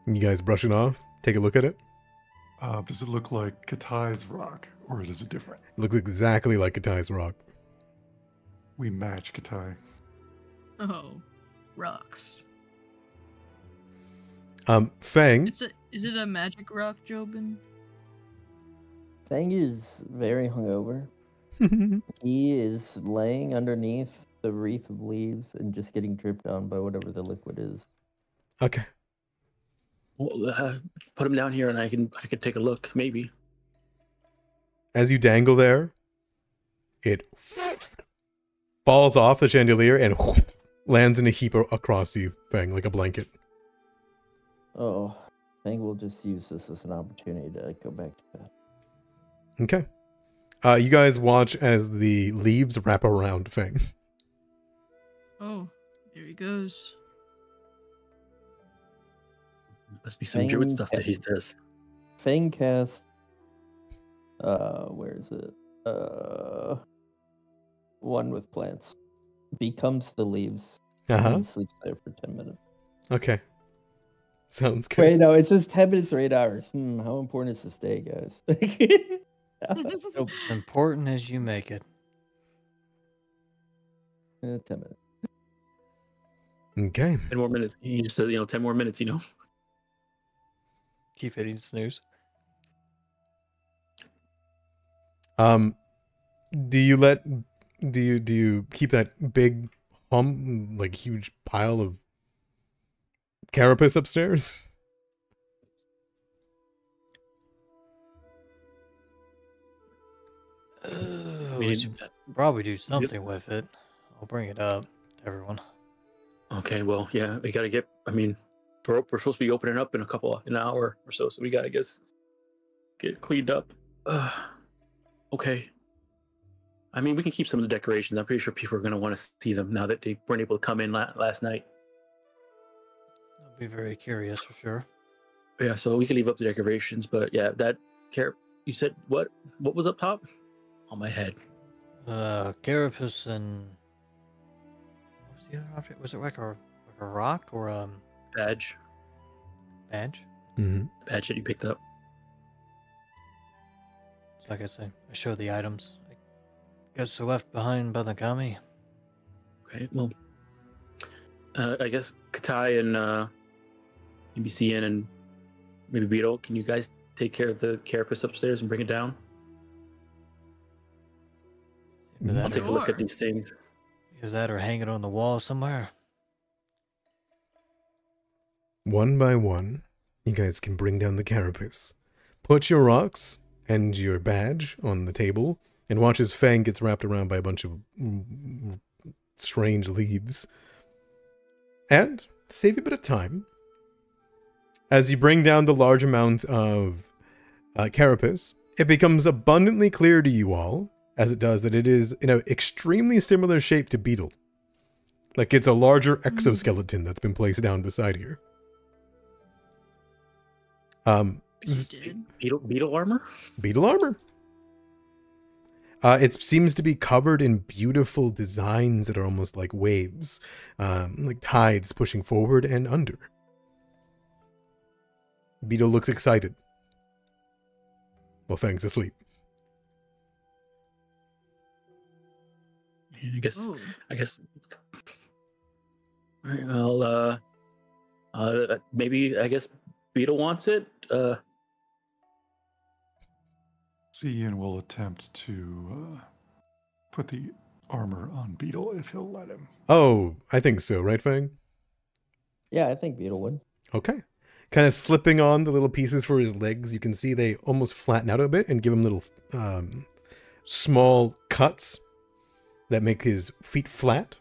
You guys brush it off? Take a look at it? Does it look like Katai's rock, or is it different? It looks exactly like Katai's rock. We match Katai. Oh, rocks. Fang. Is it a magic rock, Jobin? Fang is very hungover. He is laying underneath the wreath of leaves and just getting dripped on by whatever the liquid is. Okay. Well, put him down here, and I can take a look, maybe. As you dangle there, it falls off the chandelier and lands in a heap across you, Fang, like a blanket. Oh, Fang will just use this as an opportunity to go back to bed. Okay. You guys watch as the leaves wrap around Fang. Oh, there he goes. Must be some druid Fang stuff that he does. Fang cast. Where is it? One with plants. Becomes the leaves. And then sleeps there for 10 minutes. Okay. Sounds good. Wait, no, it says 10 minutes or 8 hours. How important is the stay, guys? As important as you make it. 10 minutes. Okay. 10 more minutes. He just says, 10 more minutes, Keep hitting snooze. Do you keep that big like huge pile of carapace upstairs? We should probably do something with it. I'll bring it up to everyone. Okay, well, yeah, we gotta get. We're supposed to be opening up in an hour or so, so we gotta get cleaned up. Okay. We can keep some of the decorations. I'm pretty sure people are gonna want to see them now that they weren't able to come in last night. I'll be very curious for sure. Yeah, so we can leave up the decorations, but yeah, that you said what was up top? On my head. Carapace and what was the other object? Was it like a rock or Badge. badge? Mm-hmm. The badge that you picked up. Like I say, I show the items. I guess they're left behind by the kami. Okay, well, I guess Katai and maybe Cian and maybe Beetle, can you guys take care of the carapace upstairs and bring it down? Either I'll that, take a look Sure. at these things. either that or hang it on the wall somewhere. One by one, you guys can bring down the carapace. Put your rocks and your badge on the table, and watch as Fang gets wrapped around by a bunch of strange leaves. And, to save you a bit of time, as you bring down the large amount of carapace, it becomes abundantly clear to you all, as it does, that it is in an extremely similar shape to Beetle. Like it's a larger exoskeleton that's been placed down beside here. Beetle armor? Beetle armor. It seems to be covered in beautiful designs that are almost like waves, like tides pushing forward and under. Beetle looks excited. Well, Fang's asleep. I guess. Oh. Well, maybe I guess Beetle wants it. Cian will attempt to put the armor on Beetle if he'll let him. Oh, I think so, right, Fang? Yeah, I think Beetle would. Okay. Kind of slipping on the little pieces for his legs. You can see they almost flatten out a bit and give him little small cuts that make his feet flat.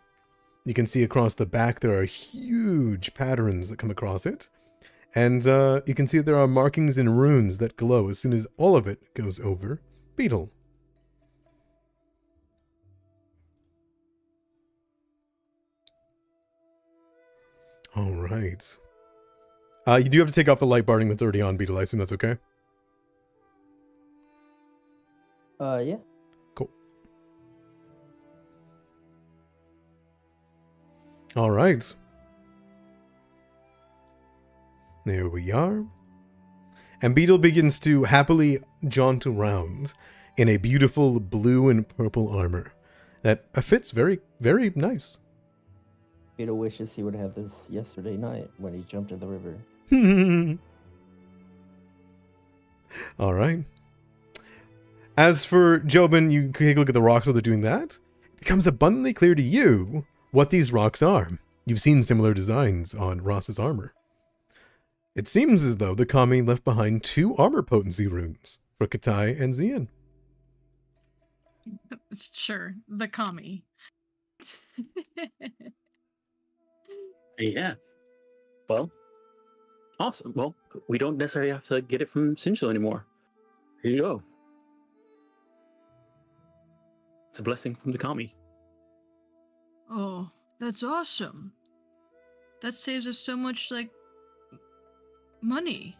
You can see across the back there are huge patterns that come across it. And you can see that there are markings and runes that glow as soon as all of it goes over Beetle. All right. You do have to take off the light barding that's already on Beetle. I assume that's okay? Yeah. Cool. All right. There we are. And Beetle begins to happily jaunt around in a beautiful blue and purple armor that fits very, very nice. Beetle wishes he would have this yesterday night when he jumped in the river. All right. As for Jobin, you can take a look at the rocks while they're doing that. It becomes abundantly clear to you what these rocks are. You've seen similar designs on Ross's armor. It seems as though the kami left behind 2 armor potency runes for Katai and Cian. Sure, the kami. Yeah. Well, awesome. Well, we don't necessarily have to get it from Sinjo anymore. Here you go. It's a blessing from the kami. Oh, that's awesome. That saves us so much, money.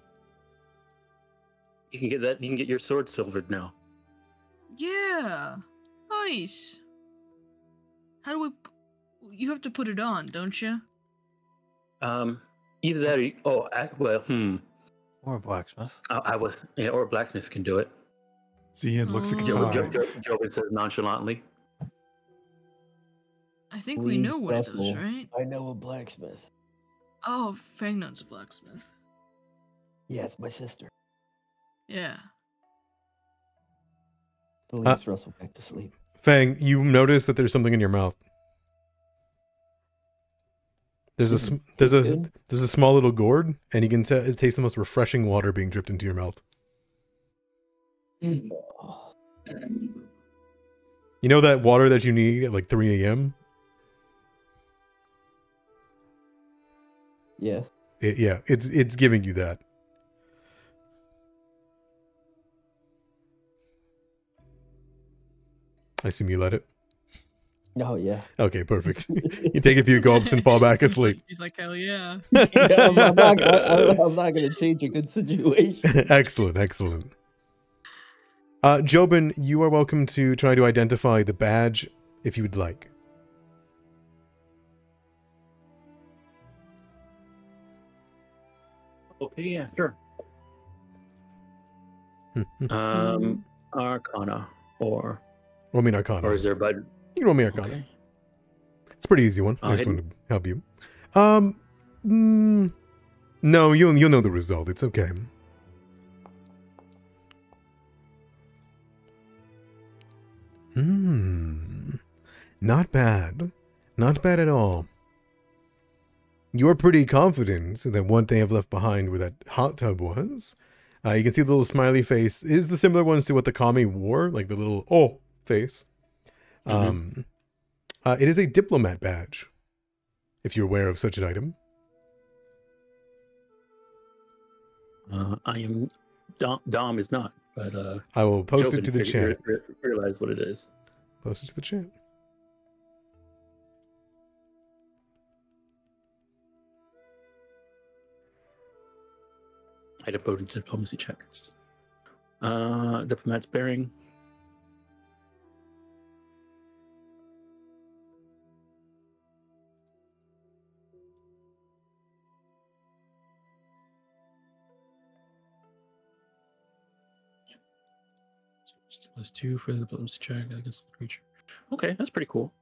You can get that. You can get your sword silvered now. Yeah. Nice. How do we? You have to put it on, don't you? Either that or Or a blacksmith. I was or a blacksmith can do it. Zian looks at Oh. Katai. Jobin says nonchalantly. I think we know what it does, Russell, right? I know a blacksmith. Oh, Fangnut's a blacksmith. Yeah, it's my sister. Yeah. Believes Russell back to sleep. Fang, you notice that there's something in your mouth. There's a small little gourd, and you can it tastes the most refreshing water being dripped into your mouth. Oh, You know that water that you need at like 3 a.m.? yeah. It's giving you that. I assume you let it. Oh yeah. Okay, perfect. You take a few gulps and fall back asleep. He's like, hell yeah. Yeah, I'm not gonna change a good situation. Excellent, excellent. Jobin, you are welcome to try to identify the badge if you would like. Okay, yeah, sure. Arcana or Roll me an Arcana. is there a button? You can roll me Arcana. Okay. It's a pretty easy one. I just hidden. want to help you. No, you'll know the result. It's okay. Not bad. Not bad at all. You're pretty confident that what they have left behind where that hot tub was. You can see the little smiley face is the similar ones to what the Kami wore, like the little face. It is a diplomat badge, if you're aware of such an item. I am. Dom is not, but I will post it Jobin to the chat. Realize what it is. Post it to the chat. Item potent diplomacy checks. Diplomat's bearing. +2 for the diplomacy check against the creature. Okay, that's pretty cool.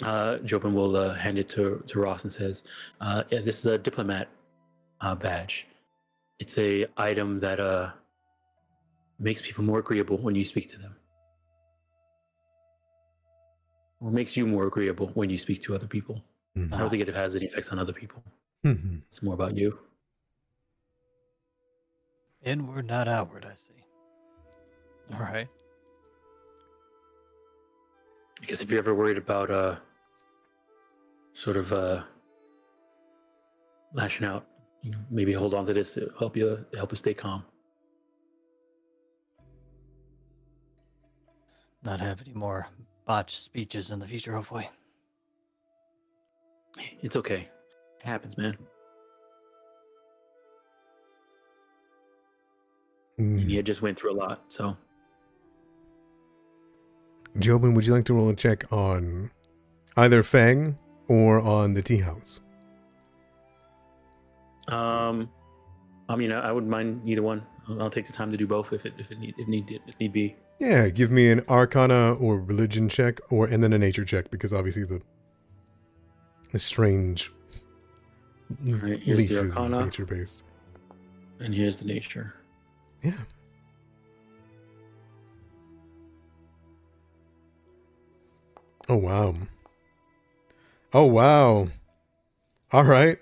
Jobin will hand it to Ross and says, yeah, this is a diplomat badge. It's a item that makes people more agreeable when you speak to them. Or makes you more agreeable when you speak to other people. I don't think it has any effects on other people. It's more about you. Inward, not outward, I see. All right. Because if you're ever worried about lashing out, maybe hold on to this to help you stay calm. Not have any more botched speeches in the future, hopefully. It's okay. It happens, man. And you just went through a lot, so. Jobin, would you like to roll a check on either Fang or on the tea house? I wouldn't mind either one. I'll take the time to do both if need be. Yeah, give me an Arcana or Religion check, and then a Nature check, because obviously the strange right, here's leaf the is Arcana. nature based. And here's the nature. Yeah. Oh wow. Oh wow. All right.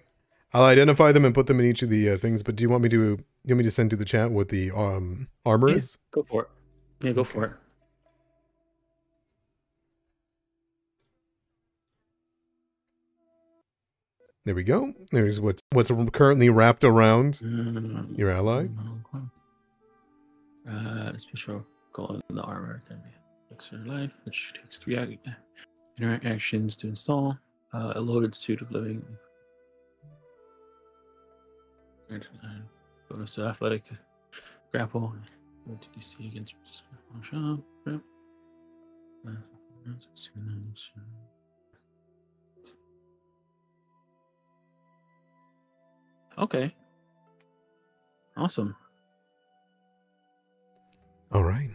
I'll identify them and put them in each of the things. But do you want me to send to the chat what the armor is? Go for it. Yeah, go for it. There we go. There's what's currently wrapped around your ally. Special goal in the armor can be extra life, which takes 3 interactions to install. A loaded suit of living. Bonus to athletic grapple. What did you see against shop? Yep. Okay. Awesome. All right.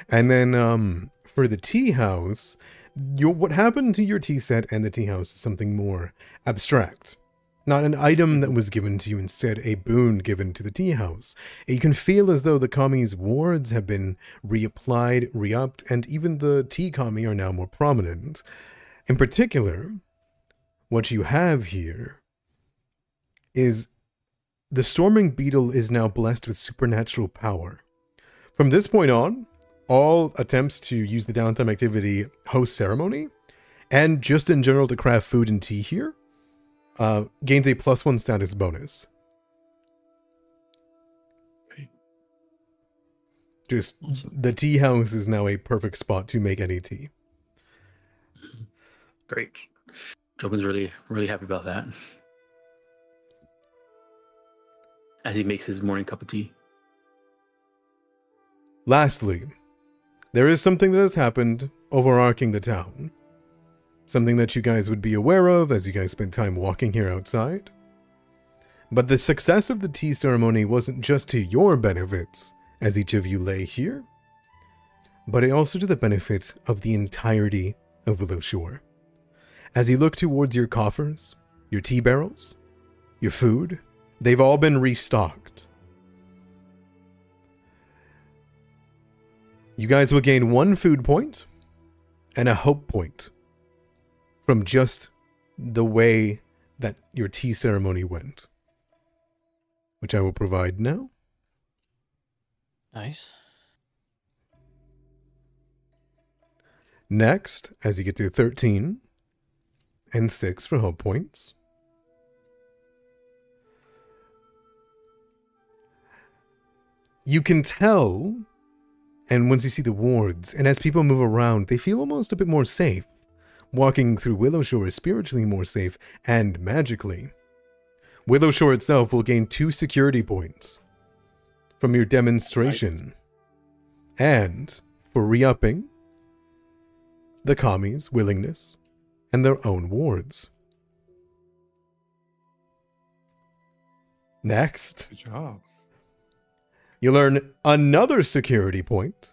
And then for the tea house, what happened to your tea set and the tea house is something more abstract. Not an item that was given to you, instead a boon given to the tea house. You can feel as though the kami's wards have been reapplied, re-upped, and even the tea kami are now more prominent. In particular, what you have here is the storming beetle is now blessed with supernatural power. From this point on, all attempts to use the downtime activity host ceremony, and just in general to craft food and tea here, gains a +1 status bonus. Okay. Just Awesome. the tea house is now a perfect spot to make any tea. Great. Jobin's really happy about that. As he makes his morning cup of tea. Lastly, there is something that has happened overarching the town. Something that you guys would be aware of as you guys spend time walking here outside. But the success of the tea ceremony wasn't just to your benefits, as each of you lay here, but also to the benefit of the entirety of Willow Shore. As you look towards your coffers, your tea barrels, your food, they've all been restocked. You guys will gain 1 food point and a hope point from just the way that your tea ceremony went, which I will provide now. Nice. Next, as you get to 13 and 6 for hope points, you can tell, and once you see the wards, and as people move around, they feel almost a bit more safe. Walking through Willow Shore is spiritually more safe, and magically. Willow Shore itself will gain 2 security points from your demonstration. And for re-upping the kami's willingness and their own wards. Next, Good job. you learn another security point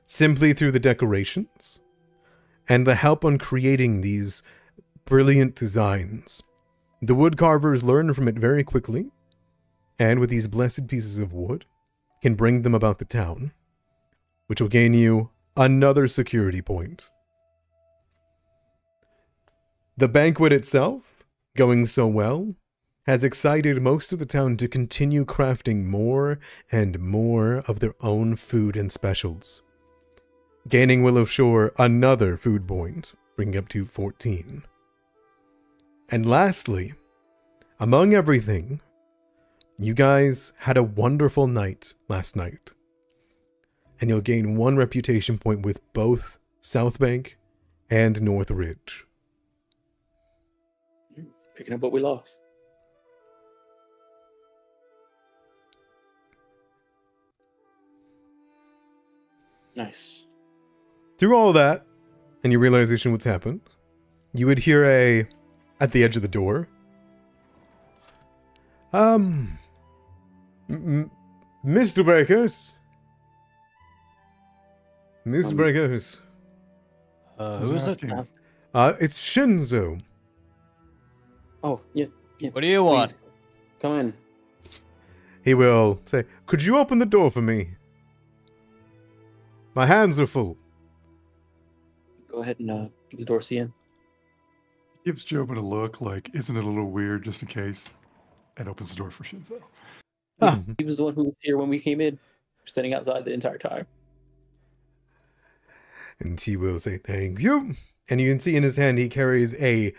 simply through the decorations and the help on creating these brilliant designs. The wood carvers learn from it very quickly, and with these blessed pieces of wood, can bring them about the town, which will gain you another security point. The banquet itself, going so well, has excited most of the town to continue crafting more and more of their own food and specials, gaining Willow Shore another food point, bringing up to 14. And lastly, among everything, you guys had a wonderful night last night. And you'll gain 1 reputation point with both South Bank and North Ridge. Picking up what we lost. Nice. Through all that, and your realization what's happened, you would hear at the edge of the door, Mr. Breakers? Mr. Breakers. Who is it? asking? It's Shinzo. Oh, yeah. What do you want? Please. Come in. He will say, could you open the door for me? My hands are full. Go ahead and get the door in. Gives Jobin a look like, isn't it a little weird just in case? And opens the door for Shinzo. Ah, He was the one who was here when we came in, standing outside the entire time. and he will say, thank you. And you can see in his hand, he carries a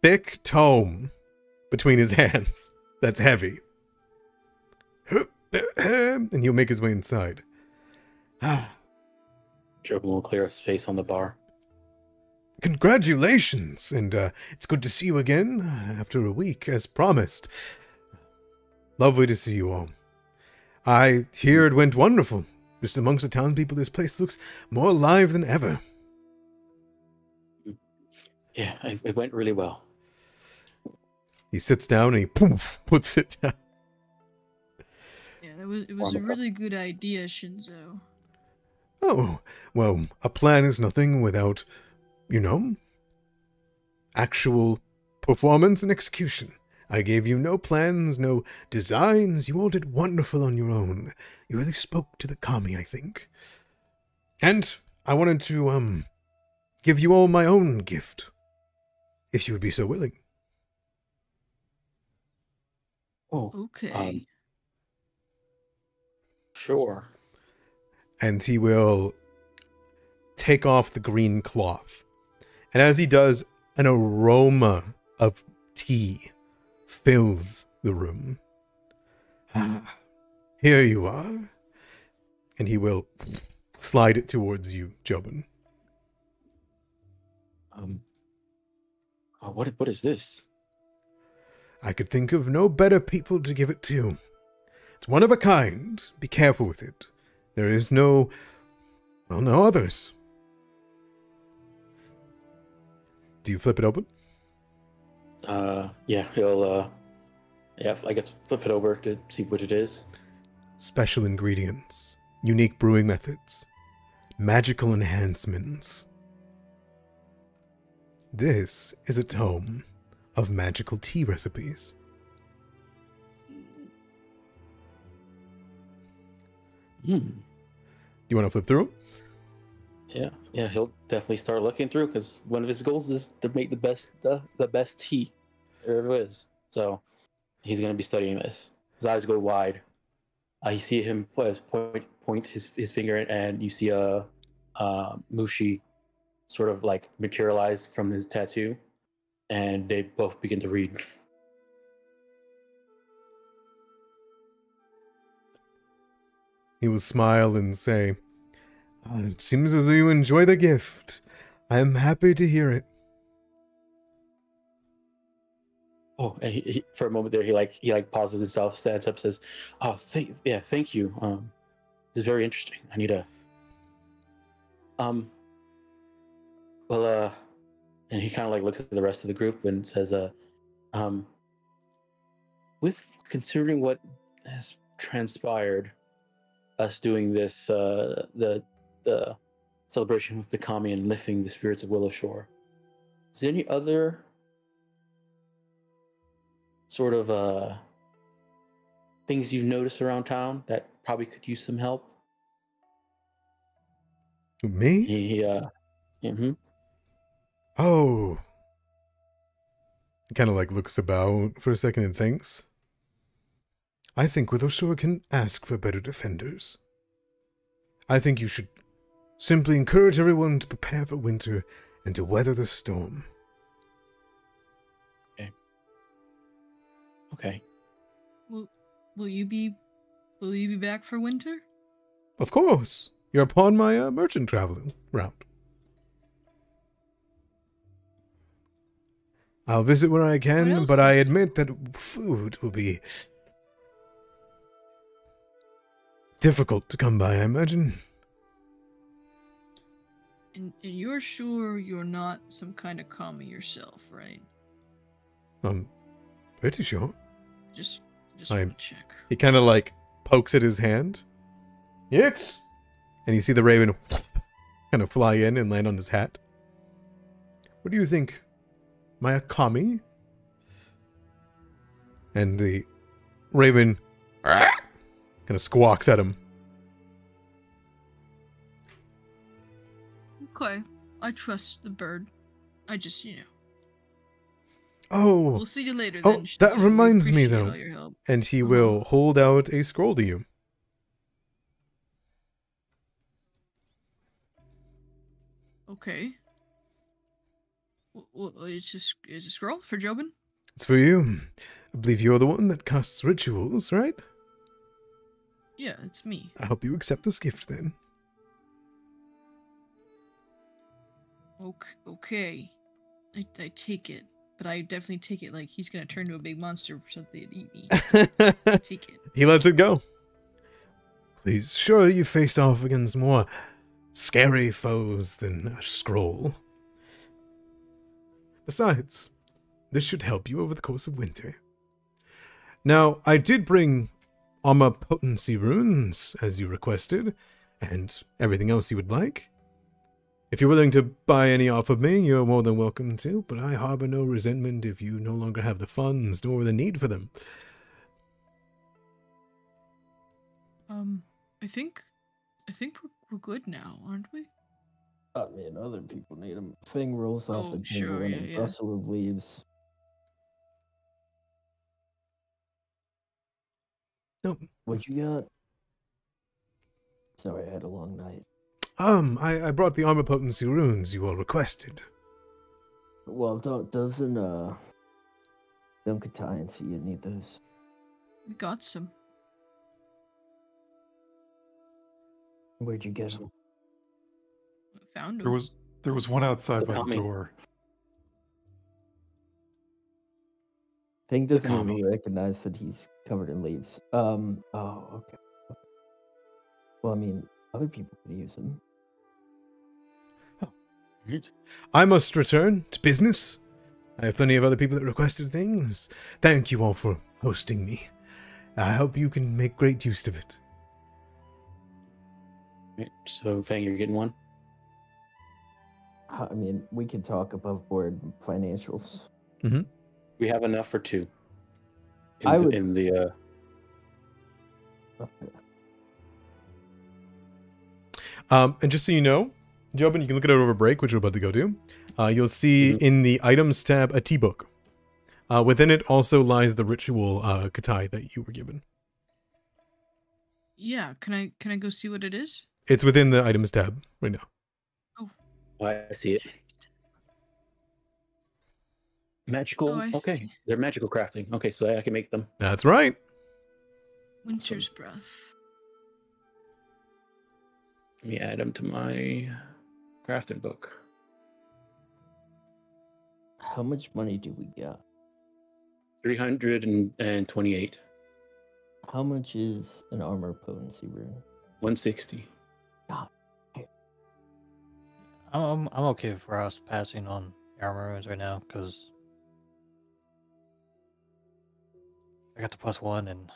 thick tome between his hands. That's heavy. And he'll make his way inside. Jobin will clear a space on the bar. Congratulations, and it's good to see you again after a week, as promised. Lovely to see you all. I hear it went wonderful. Just amongst the townspeople, this place looks more alive than ever. Yeah, it went really well. He sits down and he poof, puts it down. Yeah, it was a really good idea, Shinzo. Oh, well, a plan is nothing without, actual performance and execution. I gave you no plans, no designs. You all did wonderful on your own. You really spoke to the kami, I think. And I wanted to, give you all my own gift, if you would be so willing. Oh, Okay. Sure. And he will take off the green cloth. And as he does, an aroma of tea fills the room. Here you are. And he will slide it towards you, Jobin. What is this? I could think of no better people to give it to. It's one of a kind. Be careful with it. There is no others. Do you flip it open? Yeah, he'll, I guess flip it over to see what it is. Special ingredients, unique brewing methods, magical enhancements. This is a tome of magical tea recipes. Hmm. You want to flip through? Yeah, he'll definitely start looking through because one of his goals is to make the best tea there ever is. So he's gonna be studying this. His eyes go wide. You see him point his finger, and you see a Mushi sort of like materialize from his tattoo, and they both begin to read. He will smile and say, it seems as though you enjoy the gift. I am happy to hear it. Oh, and he for a moment there, he pauses himself, stands up, says, "Oh, thank you. This is very interesting. I need a, and he kind of like looks at the rest of the group and says, with considering what has transpired, us doing this, the celebration with the kami and lifting the spirits of Willow Shore, is there any other sort of things you've noticed around town that probably could use some help?" Me? Oh. He kind of like looks about for a second and thinks. I think Willow Shore can ask for better defenders. I think you should simply encourage everyone to prepare for winter and to weather the storm. Okay. Will you be back for winter? Of course. You're upon my merchant traveling route. I'll visit where I can, but I admit that food will be difficult to come by, I imagine. And you're sure you're not some kind of kami yourself, right? I'm pretty sure. Just want to check. He kind of like pokes at his hand. Yix! And you see the raven kind of fly in and land on his hat. What do you think? Am I a kami? And the raven kind of squawks at him. Okay, I trust the bird. I just, Oh. We'll see you later Oh, then. that Shinzo. We reminds me, appreciate though. all your help. And he will hold out a scroll to you. Okay. Well, it's a scroll for Jobin? It's for you. I believe you're the one that casts rituals, right? Yeah, it's me. I hope you accept this gift then. Okay. I take it. but I definitely take it like he's gonna turn to a big monster or something and eat me. Take it. He lets it go. Please, sure you face off against more scary foes than a scroll. Besides, this should help you over the course of winter. Now, I did bring armor potency runes, as you requested, and everything else you would like. If you're willing to buy any off of me, you're more than welcome to, but I harbor no resentment if you no longer have the funds nor the need for them. I think we're good now, aren't we? I mean, other people need them. Fang rolls off the table sure, and yeah. a rustle of leaves. Nope. What you got? Sorry, I had a long night. I brought the armor potency runes you all requested. Well, doesn't Katai and Sia need those? We got some. Where'd you get them? Found There them. was one outside by the coming. door. Fang doesn't commie. even recognize that he's covered in leaves. Oh, okay. Well, I mean, other people could use them. I must return to business. I have plenty of other people that requested things. Thank you all for hosting me. I hope you can make great use of it. Right, so Fang, you're getting one. I mean, we could talk above board financials. We have enough for two. I would- In the Okay. And just so you know, Jobin, you can look at it over break, which we're about to go do. You'll see in the items tab a tea book. Within it also lies the ritual Katai that you were given. Yeah, can I go see what it is? It's within the items tab right now. I see it. Magical. Oh, I okay, see. they're magical crafting. Okay, so I can make them. That's right. Winter's Breath. Let me add them to my crafting book. How much money do we got? 328. How much is an armor potency rune? 160. I'm okay for us passing on armor runes right now because I got the +1 and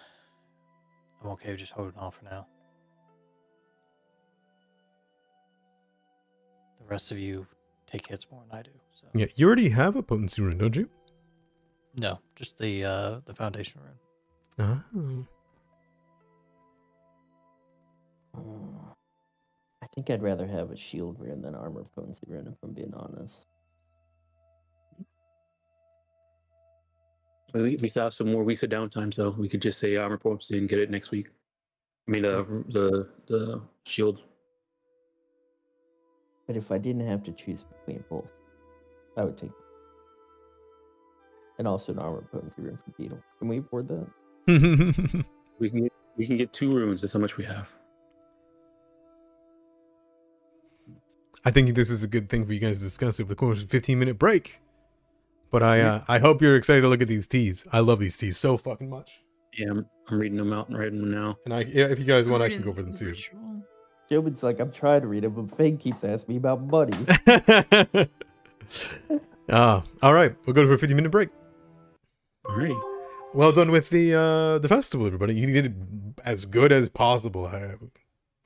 I'm okay with just holding off for now. The rest of you take hits more than I do. So Yeah, you already have a potency rune, don't you? no, just the foundation rune. Oh. I think I'd rather have a shield rune than armor potency rune, if I'm being honest. We still have some more weeks of downtime, so we could just say armor potency and get it next week. I mean the shield. But if I didn't have to choose between both, I would take. And also an armor potency rune for Beetle. Can we afford that? We can get 2 runes. That's how much we have. I think this is a good thing for you guys to discuss over the course of a 15-minute break. But I hope you're excited to look at these teas. I love these teas so fucking much. Yeah, I'm reading them out and writing them now. And if you guys want, I can Reading go over them the too. ritual. Jobin's like, I'm trying to read it, but Fang keeps asking me about money. All right, we'll go for a 15-minute break. Alrighty. Well done with the festival, everybody. You did it as good as possible.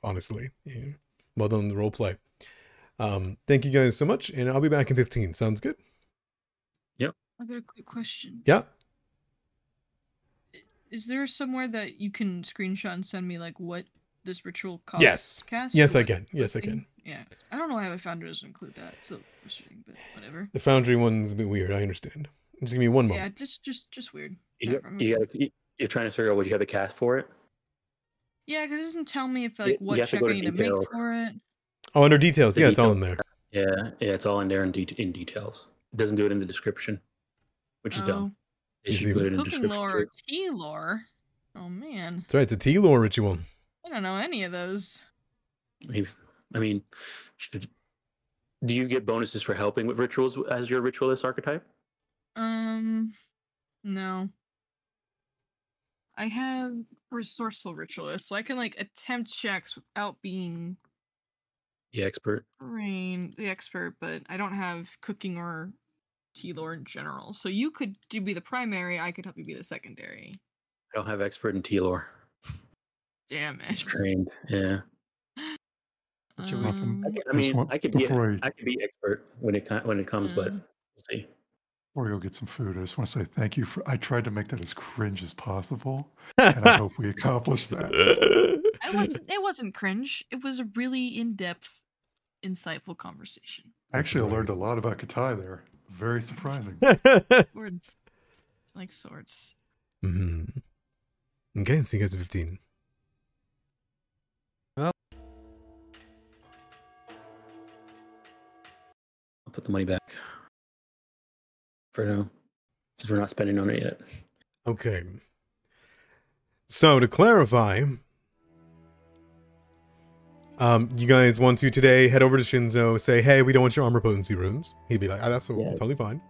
Honestly, yeah. Well done on the role play. Thank you guys so much, and I'll be back in 15. Sounds good? I got a quick question. Yeah. Is there somewhere that you can screenshot and send me like what this ritual costs? Yes. Cast Yes, or I what- can. Yes, I thing? can. Yeah. I don't know why my founder doesn't include that. It's so frustrating, but whatever. The Foundry one's a bit weird. I understand. Just give me one Yeah, moment. just weird. You're trying to figure out what you have to cast for it. Yeah, because it doesn't tell me if like you what have to check go I to need to details. make for it. Oh, under details. The Yeah, it's all detail. in there. Yeah, it's all in there in details. It doesn't do it in the description, which is dumb. They You should see- put it in the Cooking description. lore or too. tea lore. Oh man, That's right. It's a tea lore ritual. I don't know any of those. I mean, do you get bonuses for helping with rituals as your ritualist archetype? No. I have resourceful ritualist, so I can like attempt checks without being The expert. the expert, but I don't have cooking or tea lore in general. So you could be the primary, I could help you be the secondary. I don't have expert in T-lore. Damn It's it. trained. Yeah. But you Nothing. I Just mean, I could be before expert when it comes, but Yeah. we'll see. Before we go get some food, I just want to say thank you for. I tried to make that as cringe as possible, and I hope we accomplished that. It wasn't cringe. It was a really in-depth, insightful conversation. Actually, I learned a lot about Katai there. Very surprising. Words like swords. Mhm. Okay, so you guys are 15. I'll put the money back for now, since we're not spending on it yet. Okay. So to clarify, you guys want to today head over to Shinzo, say, hey, we don't want your armor potency runes. He'd be like, oh, that's Yeah. totally fine.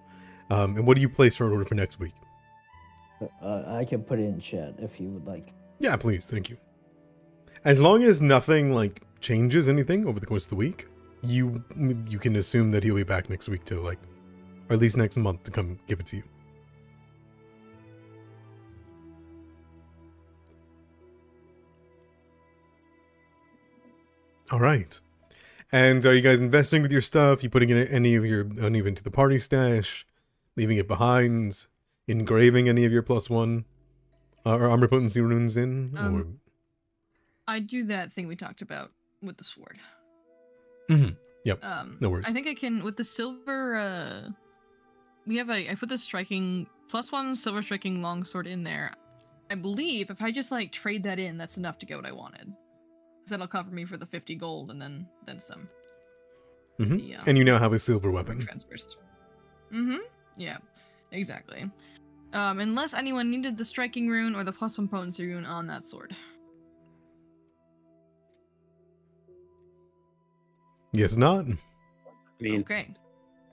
And what do you place for an order for next week? I can put it in chat if you would like. Yeah, please, thank you. As long as nothing like changes anything over the course of the week, you can assume that he'll be back next week to like, or at least next month to come give it to you. All right. And are you guys investing with your stuff? You putting in any of into the party stash, leaving it behind, engraving any of your +1 or armor potency runes in? Or... I do that thing we talked about with the sword. Mm-hmm. Yep. No worries. I think I can with the silver. I put the striking +1 silver striking longsword in there. I believe if I just like trade that in, that's enough to get what I wanted. Because that'll cover me for the 50 gold and then some. Mm-hmm. The, and you now have a silver weapon. Transfers. Mm-hmm. Yeah, exactly. Unless anyone needed the striking rune or the +1 potency rune on that sword. Yes, not. I mean, Okay.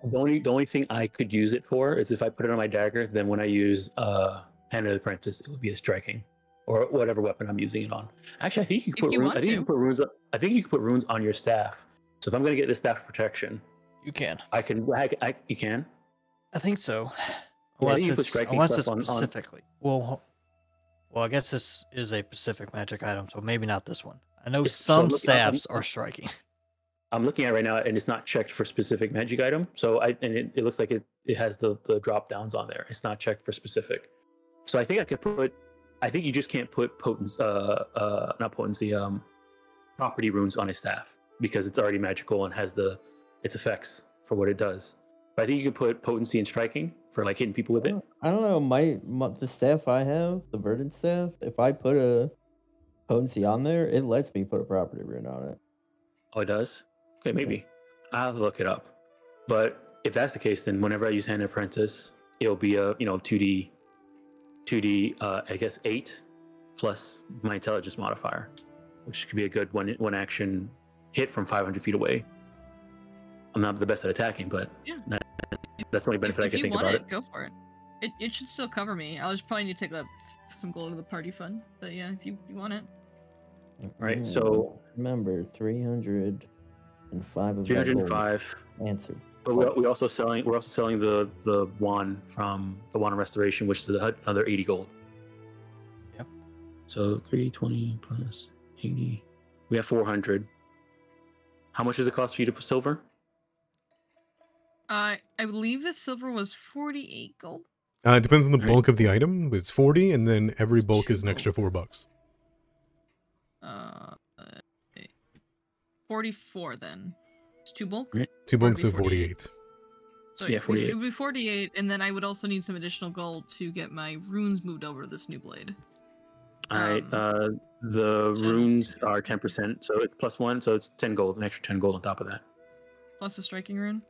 the only thing I could use it for is if I put it on my dagger. Then when I use Hand of the Apprentice, it would be a striking or whatever weapon I'm using it on. Actually, I think you could put runes. I think you could put runes. I think you could put runes on your staff. So if I'm going to get the staff of protection, You can. I can. You can. I think so. Yeah, Unless you put it's, striking unless stuff it's on- specifically. Well, I guess this is a specific magic item, so maybe not this one. I know It's- so some look, staffs are striking. I'm looking at it right now, and it's not checked for specific magic item. So it looks like it has the drop downs on there. It's not checked for specific. So I think I could put. I think you just can't put not potency, property runes on his staff because it's already magical and has its effects for what it does. But I think you could put potency and striking for like hitting people with it. I don't know. The staff I have, the verdant staff, if I put a potency on there, it lets me put a property rune on it. Oh, it does? Okay, maybe. I'll have to look it up. But if that's the case, then whenever I use Hand Apprentice, it'll be a 2D I guess 8 plus my intelligence modifier, which could be a good one action hit from 500 feet away. I'm not the best at attacking, but Yeah. that's the only benefit I can think about it. Go for it. It should still cover me. I'll just probably need to take some gold to the party fund. But yeah, if you want it. Right, so remember 305 of 305. answered. But we're also selling the wand from the wand of restoration, which is another 80 gold. Yep. So 320 plus 80. We have 400. How much does it cost for you to put silver? I believe the silver was 48 gold. It depends on the Right. bulk of the item. It's 40, and then every It's bulk is an 2 extra $4. 44 then. It's 2 bulk. Right. 2 Or bulks it'd of be 48. So Yeah, it 48. would be 48, and then I would also need some additional gold to get my runes moved over to this new blade. All right. The so- runes are 10%, so it's +1, so it's 10 gold, an extra 10 gold on top of that. Plus the striking rune.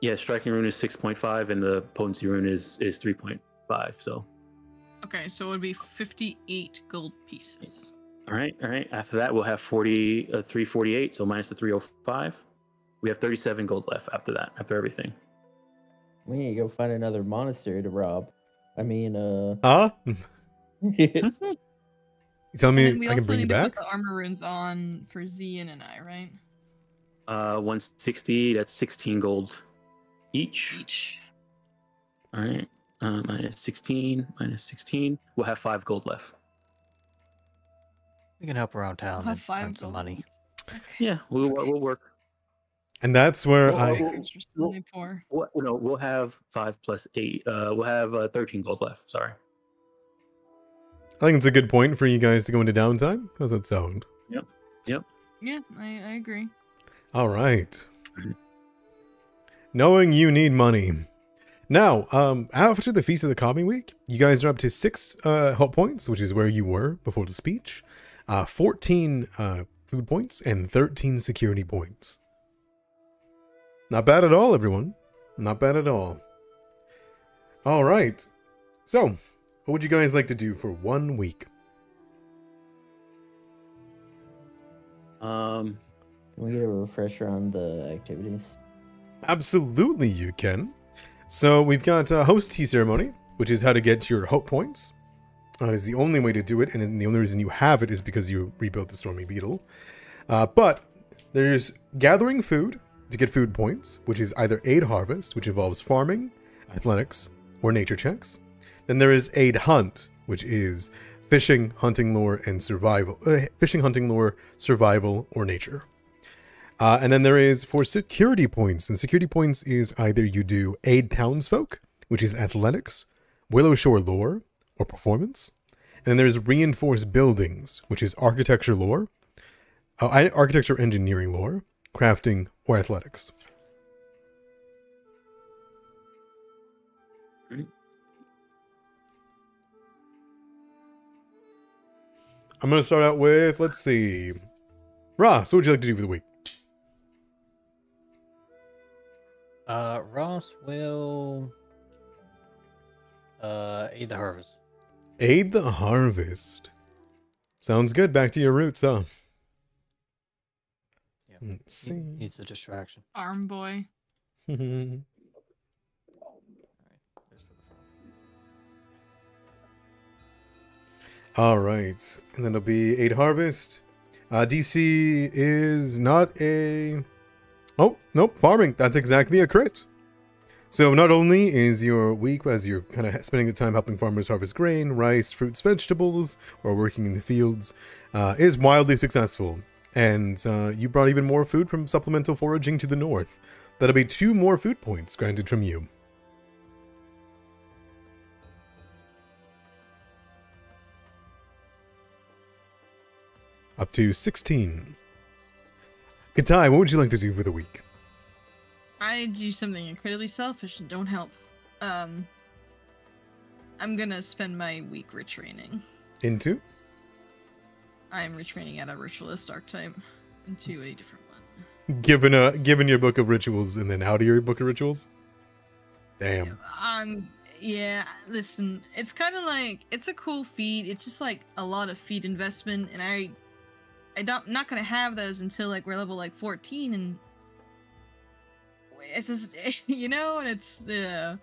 Yeah, striking rune is 6.5, and the potency rune is 3.5. So, Okay, so it would be 58 gold pieces. all right. After that, we'll have 348, so minus the 305. We have 37 gold left after that, after everything. We need to go find another monastery to rob. I mean, Huh? You tell And me then we I can also bring you need to put back? the armor runes on for Zian and I, right? 160. That's 16 gold each. Each. All right. Minus 16. Minus 16. We'll have 5 gold left. We can help around town have and 5 earn some gold. money. Yeah, we'll work. And that's where Well, I... well, We're still only poor. We'll have 5 plus 8. We'll have 13 gold left. Sorry. I think it's a good point for you guys to go into downtime. How's that sound? Yep. Yeah, I agree. All right. Knowing you need money. Now, after the Feast of the Kami Week, you guys are up to 6 hot points, which is where you were before the speech. 14 food points and 13 security points. Not bad at all, everyone. Not bad at all. All right. So, what would you guys like to do for 1 week? Can we get a refresher on the activities? Absolutely, you can. So we've got a host tea ceremony, which is how to get your hope points. Is the only way to do it, and the only reason you have it is because you rebuilt the Stormy Beetle. But there's gathering food to get food points, which is either Aid Harvest, which involves farming, athletics, or nature checks. Then there is Aid Hunt, which is fishing, hunting lore, and survival. Fishing, hunting lore, survival, or nature. And then there is for security points, and security points is either you do Aid Townsfolk, which is athletics, Willow Shore lore, or performance. And then there's reinforced buildings, which is architecture lore, architecture engineering lore, crafting, or athletics. I'm going to start out with, let's see. Ross, what would you like to do for the week? Ross will aid the harvest. Aid the harvest. Sounds good. Back to your roots, huh? Yeah. Let's see. Needs a distraction. Arm boy. All right. And then it'll be Aid Harvest. DC is not a... Oh, nope. Farming. That's exactly a crit. So not only is your week, as you're kind of spending the time helping farmers harvest grain, rice, fruits, vegetables, or working in the fields, is wildly successful. And you brought even more food from supplemental foraging to the north. That'll be 2 more food points granted from you. Up to 16. Katai, what would you like to do for the week? I do something incredibly selfish and don't help. I'm gonna spend my week retraining. Into? I'm retraining at a ritualist archetype into a different one. Given your book of rituals and then out of your book of rituals? Damn. Yeah, listen, it's kind of like, it's a cool feat. It's just like a lot of feat investment, and I'm not gonna have those until like we're level like 14, and it's just and it's Which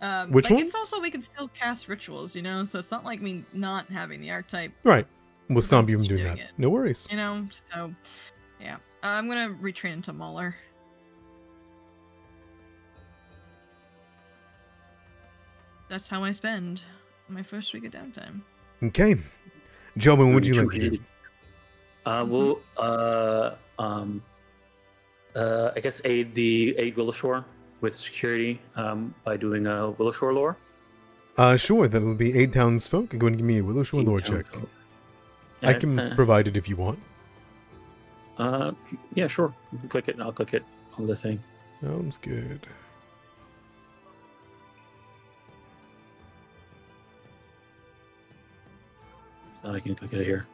like, one? it's also, we can still cast rituals, so it's not like me not having the archetype, Right. We'll stop you from Keep doing doing that. it. No worries. so yeah, I'm gonna retrain into Mauler. That's how I spend my first week of downtime. Okay. Jobin, what would you like to do? I guess aid Willow Shore with security by doing a Willow Shore lore. Sure, that'll be Aid Townsfolk. Go ahead and give me a Willow Shore lore check. I can provide it if you want. Yeah, sure. You can click it and I'll click it on the thing. Sounds good. Thought I can click it here.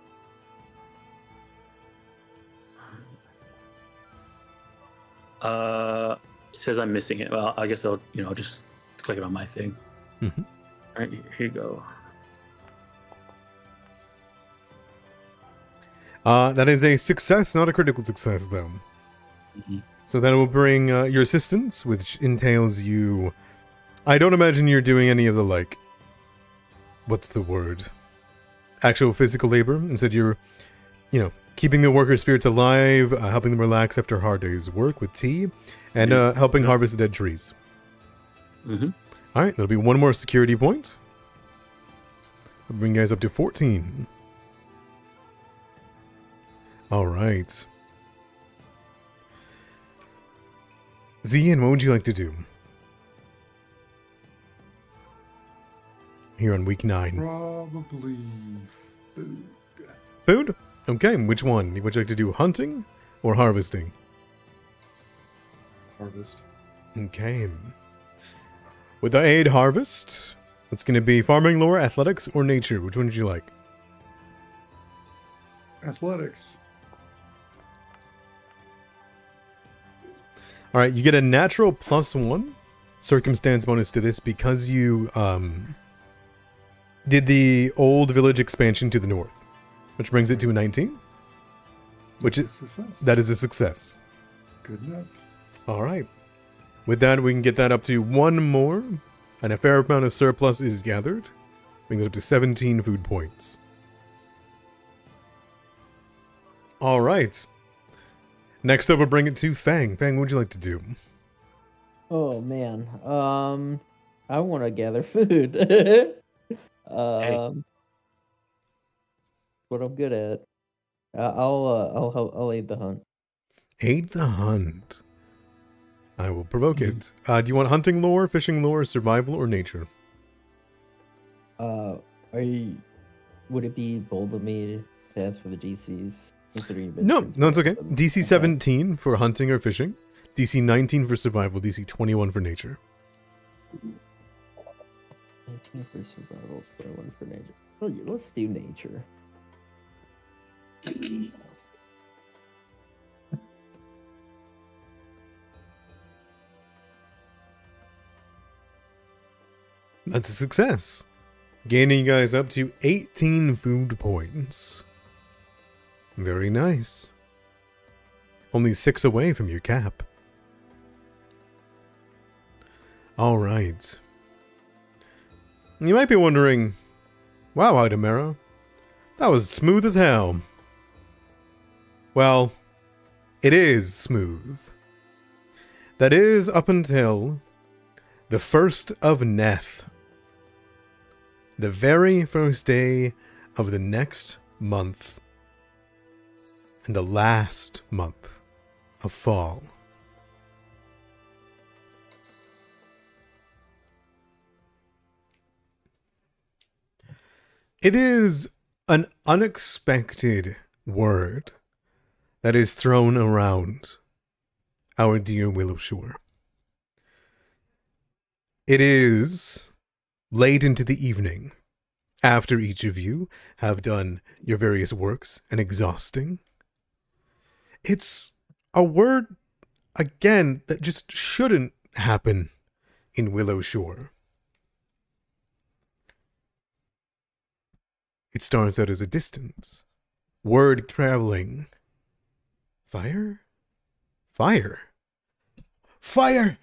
It says I'm missing it. Well, I guess I'll, just click it on my thing. Mm-hmm. All right, here you go. That is a success, not a critical success, though. Mm-hmm. So that will bring your assistance, which entails you I don't imagine you're doing any of the, like, what's the word? Actual physical labor. Instead, you're, you know, keeping the worker spirits alive, helping them relax after a hard day's work with tea, and helping harvest the dead trees. Mm-hmm. Alright, that'll be one more security point. I'll bring you guys up to 14. Alright. Zian, what would you like to do? Here on week 9. Probably food. Food? Okay, which one? Would you like to do hunting or harvesting? Harvest. Okay. With the aid harvest, it's going to be farming lore, athletics, or nature. Which one would you like? Athletics. Alright, you get a natural +1 circumstance bonus to this because you did the old village expansion to the north, which brings it to a 19. Which is success. that is a success. Good enough. Alright. With that, we can get that up to 1 more, and a fair amount of surplus is gathered. Bring it up to 17 food points. Alright. Next up, we'll bring it to Fang. Fang, what would you like to do? Oh man. I want to gather food. What I'm good at. I'll aid the hunt. Aid the hunt. I will provoke it. Do you want hunting lore, fishing lore, survival, or nature? Would it be bold of me to ask for the DCs? Considering you've been No, transparent it's okay. with them? DC 17 for hunting or fishing. DC 19 for survival. DC 21 for nature. 19 for survival, 21 for nature. Well, yeah, let's do nature. That's a success. Gaining you guys up to 18 food points. Very nice. Only 6 away from your cap. Alright. You might be wondering, wow, Idamera, that was smooth as hell. Well, it is smooth. That is up until the 1st of Neth. The very first day of the next month. And the last month of fall. It is an unexpected word that is thrown around our dear Willowshore. It is late into the evening, after each of you have done your various works and exhausting. It's a word, again, that just shouldn't happen in Willowshore. It starts out as a distance. Word traveling. Fire? Fire. Fire!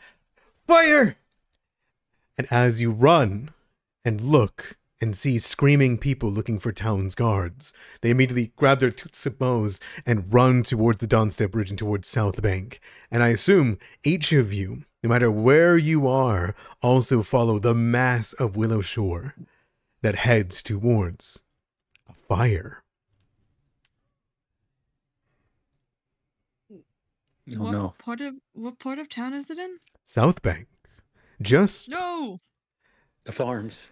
Fire! And as you run and look and see screaming people looking for town's guards, they immediately grab their Tootsie bows and run towards the Dawnstep Bridge and towards South Bank. And I assume each of you, no matter where you are, also follow the mass of Willowshore that heads towards a fire. Oh no. What part of town is it in? South Bank. Just No. The farms.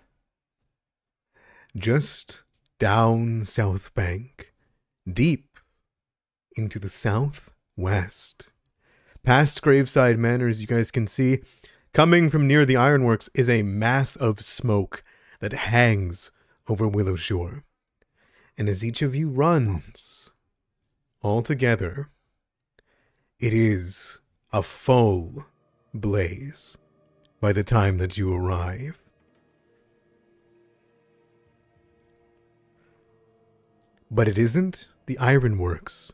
Just down South Bank, deep into the southwest. Past Graveside Manor, as you guys can see, coming from near the ironworks is a mass of smoke that hangs over Willowshore. And as each of you runs, all together, it is a full blaze by the time that you arrive. But it isn't the ironworks.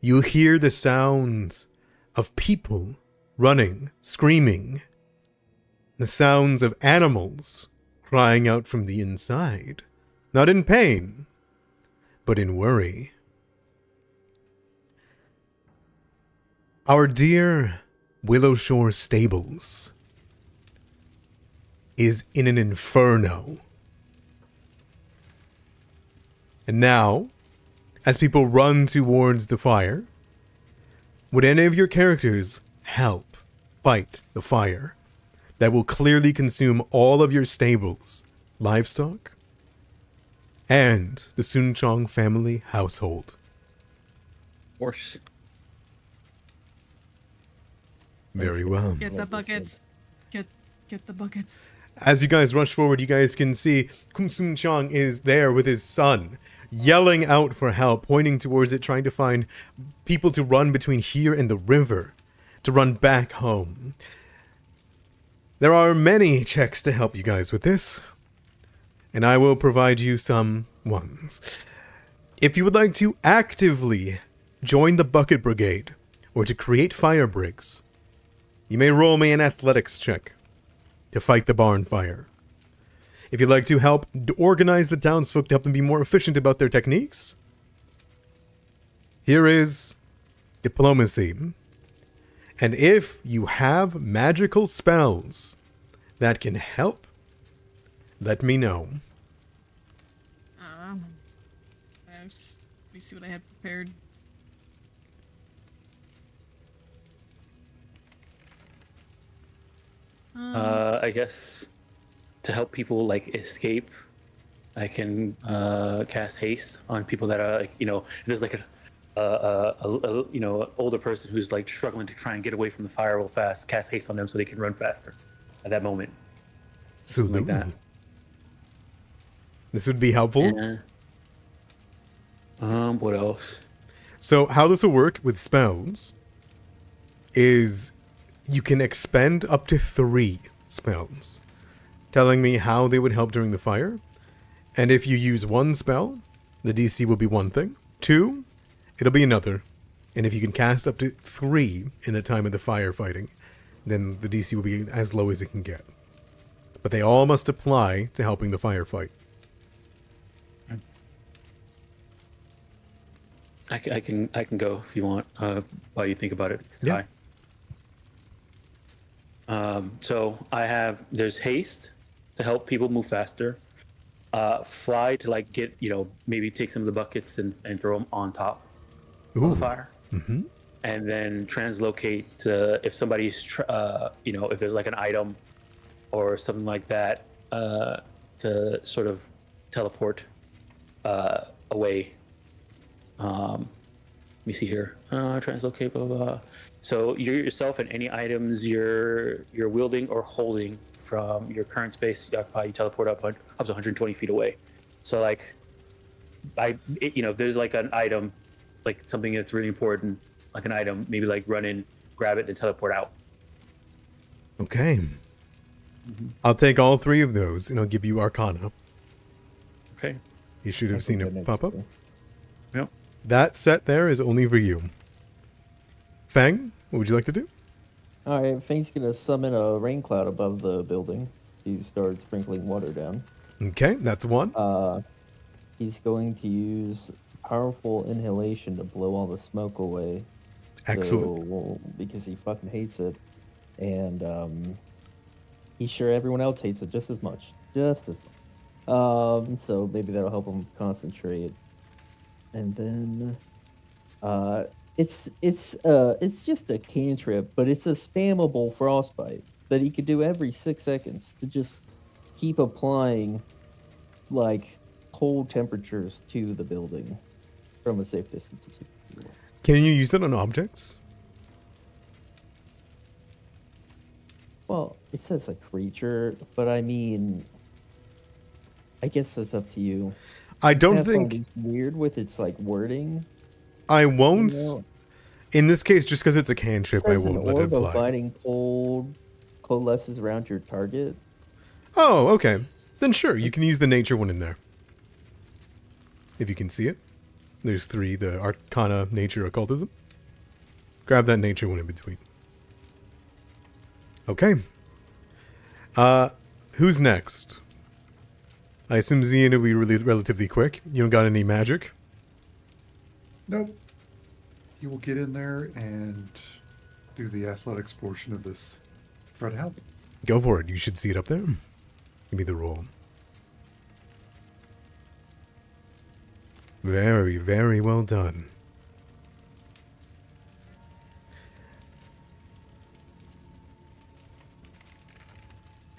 You hear the sounds of people running, screaming, The sounds of animals crying out from the inside. Not in pain, but in worry. Our dear Willowshore Stables is in an inferno. And now, as people run towards the fire, would any of your characters help fight the fire that will clearly consume all of your stables, livestock, and the Sunchong family household? Of course. Very well. Get the buckets. Get the buckets. As you guys rush forward, you guys can see Kum Sunchong is there with his son, yelling out for help, pointing towards it, trying to find people to run between here and the river, to run back home. There are many checks to help you guys with this, and I will provide you some ones. If you would like to actively join the Bucket Brigade, or to create fire breaks, you may roll me an athletics check to fight the barn fire. If you'd like to help organize the townsfolk to help them be more efficient about their techniques, here is diplomacy. And if you have magical spells that can help, let me know. Let me see what I have prepared. I guess to help people like escape, I can cast haste on people that are like, if there's like an older person who's like struggling to try and get away from the fire real fast, cast haste on them so they can run faster at that moment. Something like that. This would be helpful. Yeah. What else? So how this will work with spells is you can expend up to 3 spells, telling me how they would help during the fire. And if you use 1 spell, the DC will be 1 thing. 2, it'll be another. And if you can cast up to 3 in the time of the firefighting, then the DC will be as low as it can get. But they all must apply to helping the firefight. I can go if you want. While you think about it. Yeah. So there's haste to help people move faster. Fly to like get, maybe take some of the buckets and throw them on top of the fire. Mm-hmm. And then translocate to if somebody's, if there's like an item or something like that, to sort of teleport away. Let me see here. Translocate, blah, blah, blah. So you yourself and any items you're wielding or holding from your current space you occupy, you teleport up to 120 feet away. So like, if there's like an item, like something that's really important, like an item, maybe like run in, grab it, and teleport out. Okay. Mm-hmm. I'll take all 3 of those, and I'll give you Arcana. Okay. You should have seen it pop up. Yep. That set there is only for you. Fang, what would you like to do? Alright, Fang's gonna summon a rain cloud above the building to start sprinkling water down. Okay, that's 1. He's going to use powerful inhalation to blow all the smoke away. Excellent. So, because he fucking hates it. And he's sure everyone else hates it just as much. So maybe that'll help him concentrate. And then it's just a cantrip, but it's a spammable frostbite that he could do every 6 seconds to just keep applying like cold temperatures to the building from a safe distance. Can you use that on objects? Well, it says a creature, but I mean, I guess that's up to you. I don't think it's weird with its like wording. I won't. You know? In this case, just because it's a cantrip, I won't let it apply. apply. Fighting coalesces around your target. Oh, okay. Then sure, you can use the nature one in there. If you can see it. There's 3, the Arcana, Nature, Occultism. Grab that nature one in between. Okay. Who's next? I assume Zian will be relatively quick. You don't got any magic? Nope. You will get in there and do the athletics portion of this. Try to help. Go for it. You should see it up there. Give me the roll. Very, very well done.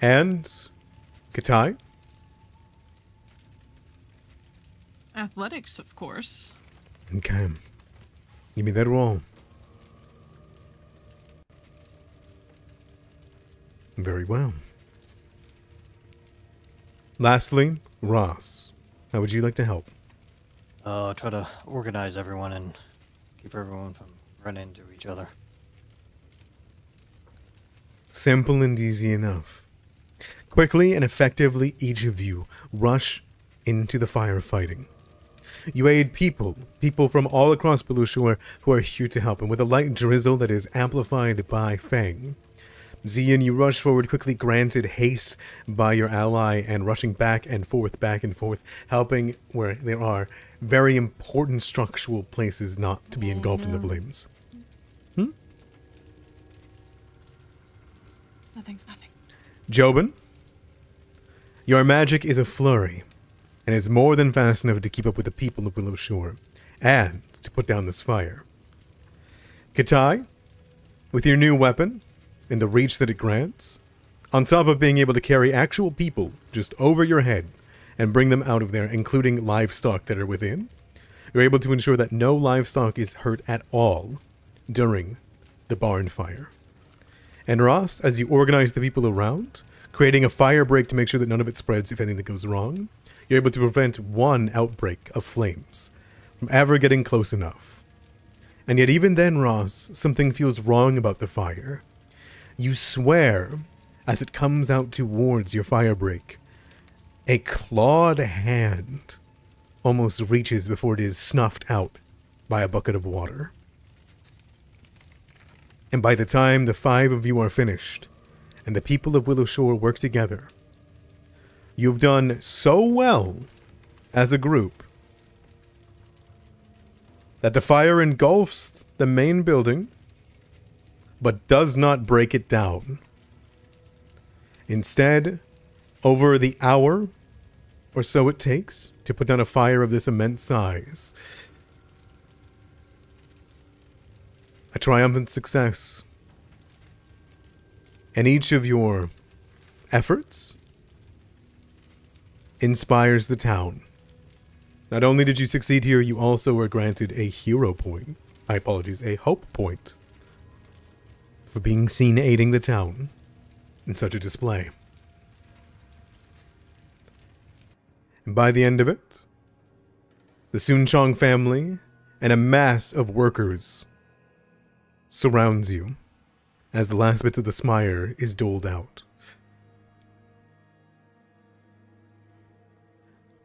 And Katai? Athletics, of course. Okay. Give me that roll. Very well. Lastly, Ross. How would you like to help? Try to organize everyone and keep everyone from running into each other. Simple and easy enough. Quickly and effectively, each of you rush into the firefighting. You aid people from all across Belushor who are here to help, and with a light drizzle that is amplified by Fang. Zian, you rush forward, quickly granted haste by your ally, and rushing back and forth, helping where there are very important structural places not to be engulfed in the flames. Nothing. Jobin, your magic is a flurry, and is more than fast enough to keep up with the people of Belushor, and to put down this fire. Katai, with your new weapon, and the reach that it grants, on top of being able to carry actual people just over your head and bring them out of there, including livestock that are within, you're able to ensure that no livestock is hurt at all during the barn fire. And Ross, as you organize the people around, creating a fire break to make sure that none of it spreads if anything goes wrong, you're able to prevent one outbreak of flames from ever getting close enough. And yet even then, Ross, something feels wrong about the fire. You swear, as it comes out towards your fire break, a clawed hand almost reaches before it is snuffed out by a bucket of water. And by the time the 5 of you are finished, and the people of Willowshore work together, you've done so well as a group that the fire engulfs the main building, but does not break it down. Instead, over the hour or so it takes to put down a fire of this immense size, a triumphant success. And each of your efforts inspires the town. Not only did you succeed here, you also were granted a hero point. A hope point. For being seen aiding the town in such a display. And by the end of it, the Soonchong family and a mass of workers surrounds you as the last bits of the smire is doled out.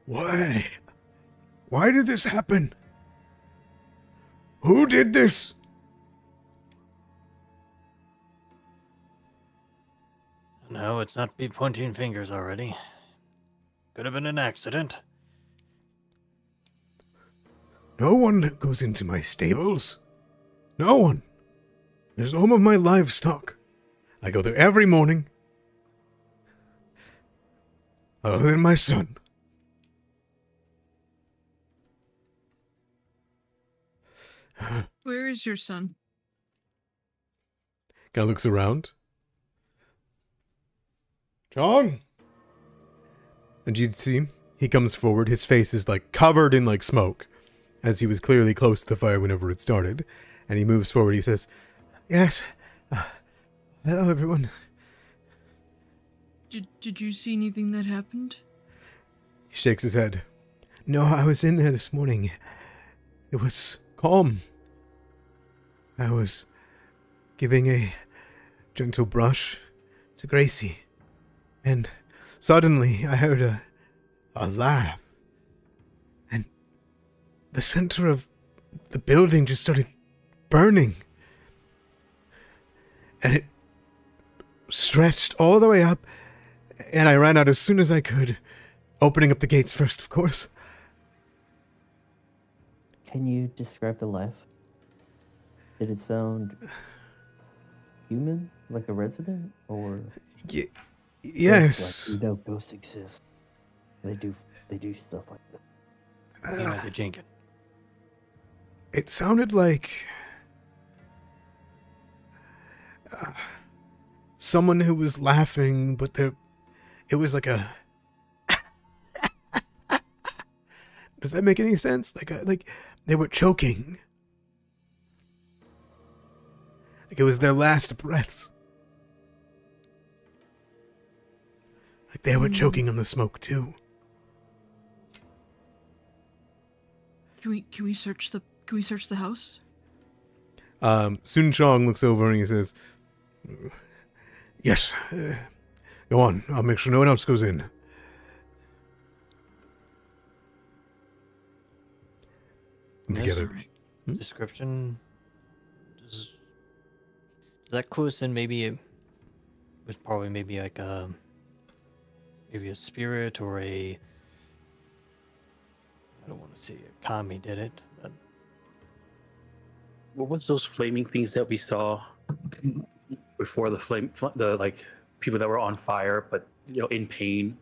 Why? Why did this happen? Who did this? No, it's not be pointing fingers already. Could have been an accident. No one goes into my stables. No one. There's home of my livestock. I go there every morning. Other than my son. Where is your son? Guy looks around. John? And you'd see, he comes forward. His face is like covered in like smoke, as he was clearly close to the fire whenever it started. And he moves forward. He says, "Yes. Hello, everyone." Did you see anything that happened? He shakes his head. "No, I was in there this morning. It was calm. I was giving a gentle brush to Gracie, and suddenly I heard a laugh, and the center of the building just started burning, and it stretched all the way up and I ran out as soon as I could, opening up the gates first, of course. Can you describe the laugh? Did it sound human, like a resident, or Yes. Like, you know, ghosts exist. They do stuff like that. You know, the Jenkins. It sounded like someone who was laughing, but it was like a. Does that make any sense? Like they were choking. Like it was their last breaths. Like they were choking on the smoke too. Can we search the house? Sun Chong looks over and he says, "Yes, go on. I'll make sure no one else goes in." And Yes. together. Description. Does that clue us in? Maybe it was probably maybe like maybe a spirit or a. I don't want to say a kami did it. But What was those flaming things that we saw before the like people that were on fire, but in pain?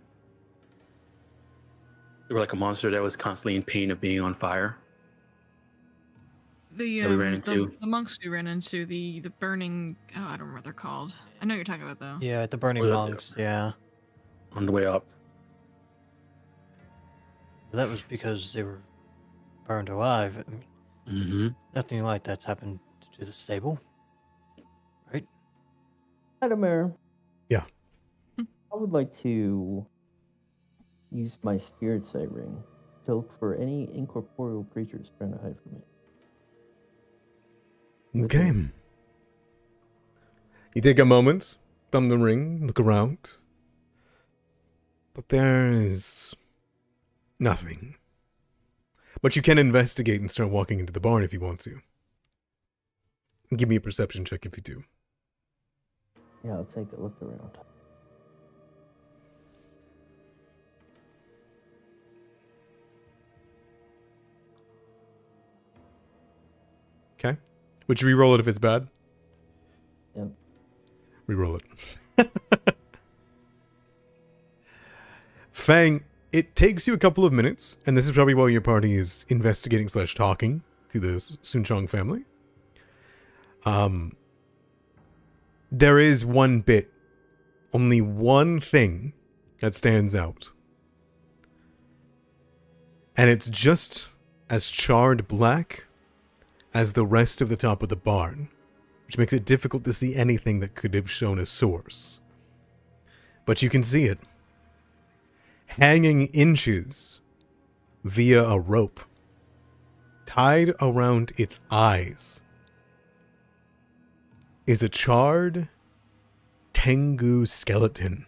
They were like a monster that was constantly in pain of being on fire. The That we ran into. the monks we ran into, the burning. Oh, I don't remember what they're called. I know what you're talking about though. yeah, the burning Oh, yeah. monks. Yeah, On the way up. that was because they were burned alive. I mean, Mm-hmm. nothing like that's happened to the stable, right? Adamir. Yeah. I would like to use my spirit sight ring to look for any incorporeal creatures trying to hide from me. Okay. You take a moment, thumb the ring, look around. But there is nothing. But you can investigate and start walking into the barn if you want to. Give me a perception check if you do. Yeah, I'll take a look around. Okay. Would you re-roll it if it's bad? Yep. Re-roll it. Fang, it takes you a couple of minutes, and this is probably while your party is investigating / talking to the Sun Chong family. There is one bit, only one thing that stands out. And it's just as charred black as the rest of the top of the barn, which makes it difficult to see anything that could have shown a source. But you can see it. Hanging inches via a rope, tied around its eyes, is a charred Tengu skeleton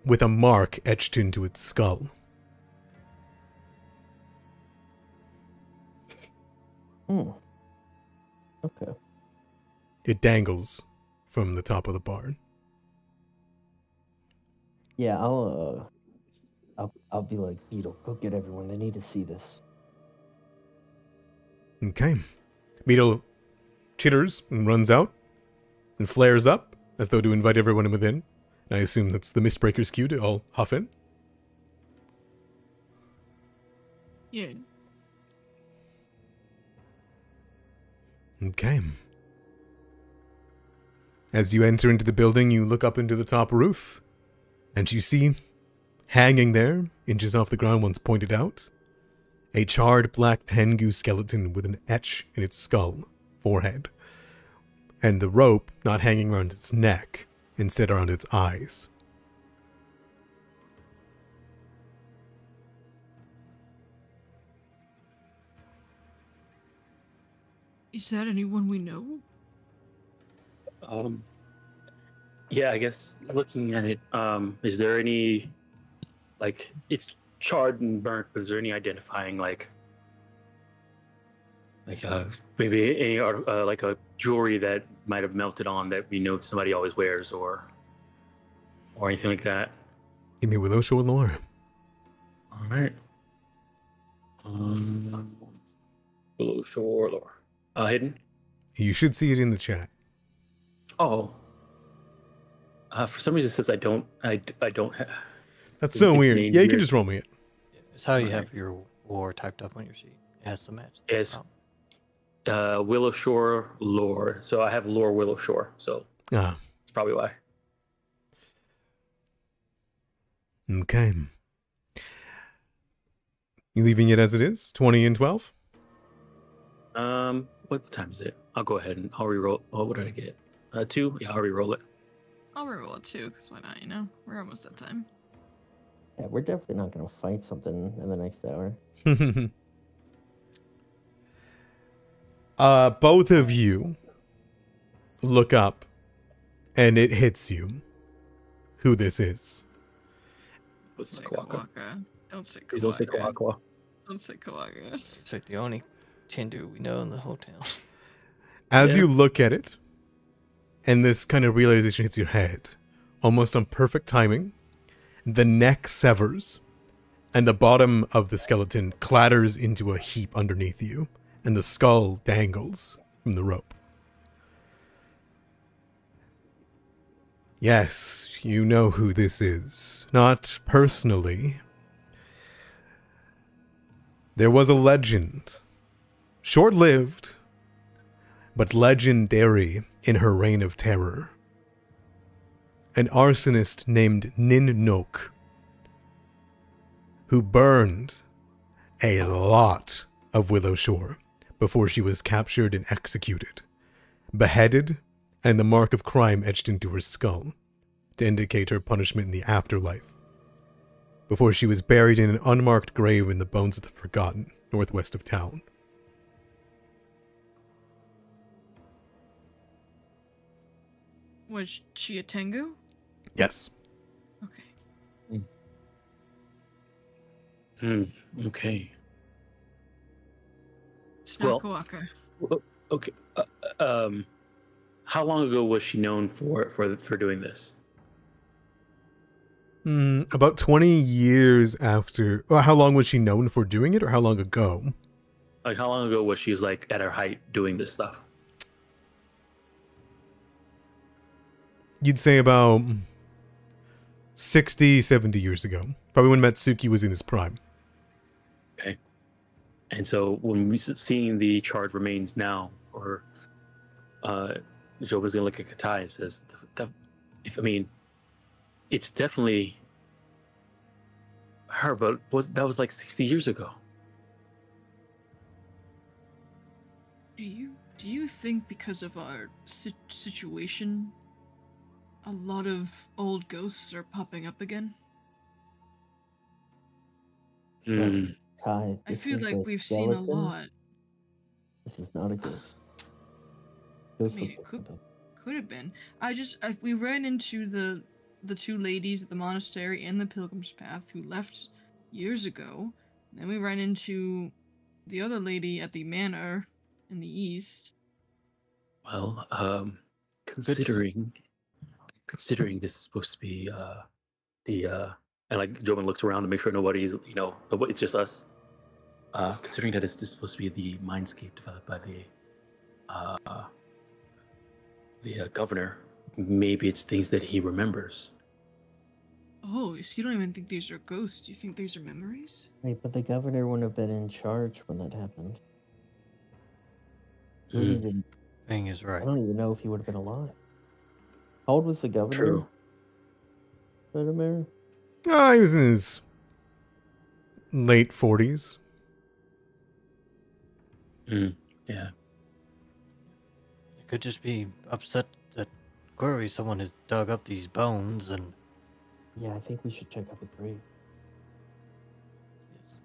with a mark etched into its skull. Okay. It dangles from the top of the barn. Yeah, I'll be like, Beetle, go get everyone. They need to see this. Okay. Beetle chitters and runs out and flares up as though to invite everyone within. I assume that's the Mistbreaker's cue to all huff in. Yeah. Okay. As you enter into the building, you look up into the top roof, and you see, hanging there, inches off the ground once pointed out, a charred black Tengu skeleton with an etch in its skull, forehead, and the rope not hanging around its neck, instead around its eyes. Is that anyone we know? Yeah, I guess looking at it, is there any, like, it's charred and burnt, but is there any identifying, like, Like maybe any like a jewelry that might have melted on that we know somebody always wears, or anything like that. Give me Willow Shore lore. All right. Willow Shore lore. Hidden. You should see it in the chat. Oh. For some reason, it says I don't. I don't have. That's so weird. named Yeah, you can here. just roll me it. It's how you Alright. have your lore typed up on your sheet. It has to match. the Yes. prompt. Willow Shore lore. So I have lore Willow Shore. So Ah, that's probably why. okay. You leaving it as it is? 20 and 12? What time is it? I'll go ahead and I'll reroll. Oh, what did I get? 2. Yeah, I'll reroll it. I'll reroll it too, because why not? You know, we're almost at time. Yeah, we're definitely not gonna fight something in the next hour. Both of you look up and it hits you who this is. What's Say Kawaka? Kawaka. Don't say Please don't say Kawaka. Kawaka. Don't say Kawaka. It's like the only Chindu we know in the hotel. As Yeah. you look at it, and this kind of realization hits your head, almost on perfect timing, the neck severs, and the bottom of the skeleton clatters into a heap underneath you, and the skull dangles from the rope. Yes, you know who this is. Not personally. There was a legend. Short-lived, but legendary in her reign of terror. An arsonist named Nin Nok, who burned a lot of Willow Shore before she was captured and executed, beheaded, and the mark of crime etched into her skull to indicate her punishment in the afterlife, before she was buried in an unmarked grave in the Bones of the Forgotten, northwest of town. Was she a Tengu? Yes. Okay. Okay. It's not Well- Kawaka. Okay. How long ago was she known for doing this? About 20 years after. Well, how long was she known for doing it, or how long ago? Like, how long ago was she like at her height doing this stuff? You'd say about 60, 70 years ago. Probably when Matsuki was in his prime. Okay. And so when we seeing the charred remains now, or Joba's gonna look at Katai and says, it's definitely her, but that was like 60 years ago. Do you think because of our situation, a lot of old ghosts are popping up again? Hmm. Ty, I this feel is like a we've seen a skeleton. lot. This is not a ghost. Ghosts mean, look it different. Could have been. We ran into the two ladies at the monastery and the Pilgrim's Path who left years ago. And then we ran into the other lady at the manor in the east. Well, considering this is supposed to be and like Joban looks around to make sure nobody's, it's just us. Considering that it's supposed to be the mindscape developed by the governor, maybe it's things that he remembers. Oh, so you don't even think these are ghosts? You think these are memories? Wait, but the governor wouldn't have been in charge when that happened. He wouldn't Hmm. even, Thing is I right. don't even know if he would have been alive. How old was the governor? True. Vladimir? He was in his late 40s. Yeah. It could just be upset that clearly someone has dug up these bones and Yeah, I think we should check out the grave.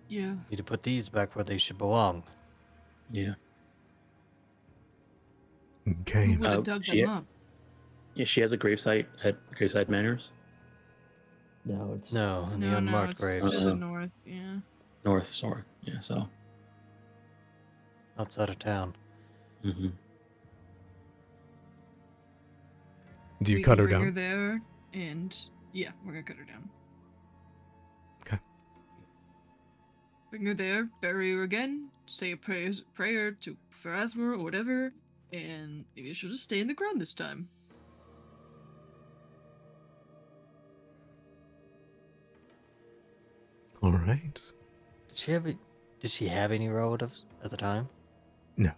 Yeah. need to put these back where they should belong. Yeah. Okay. Who would have dug she- them up? Yeah. She has a gravesite at Graveside Manors, No, it's No, in the No, unmarked it's graves. to the north. Yeah. north. Sorry. Yeah. So. outside of town. Mm-hmm. Do you We cut can her bring down? her there, and yeah, we're gonna cut her down. Okay. Bring her there, bury her again, say a prayer to Pharasma or whatever, and maybe she'll just stay in the ground this time. All right. Did she have any relatives at the time? No.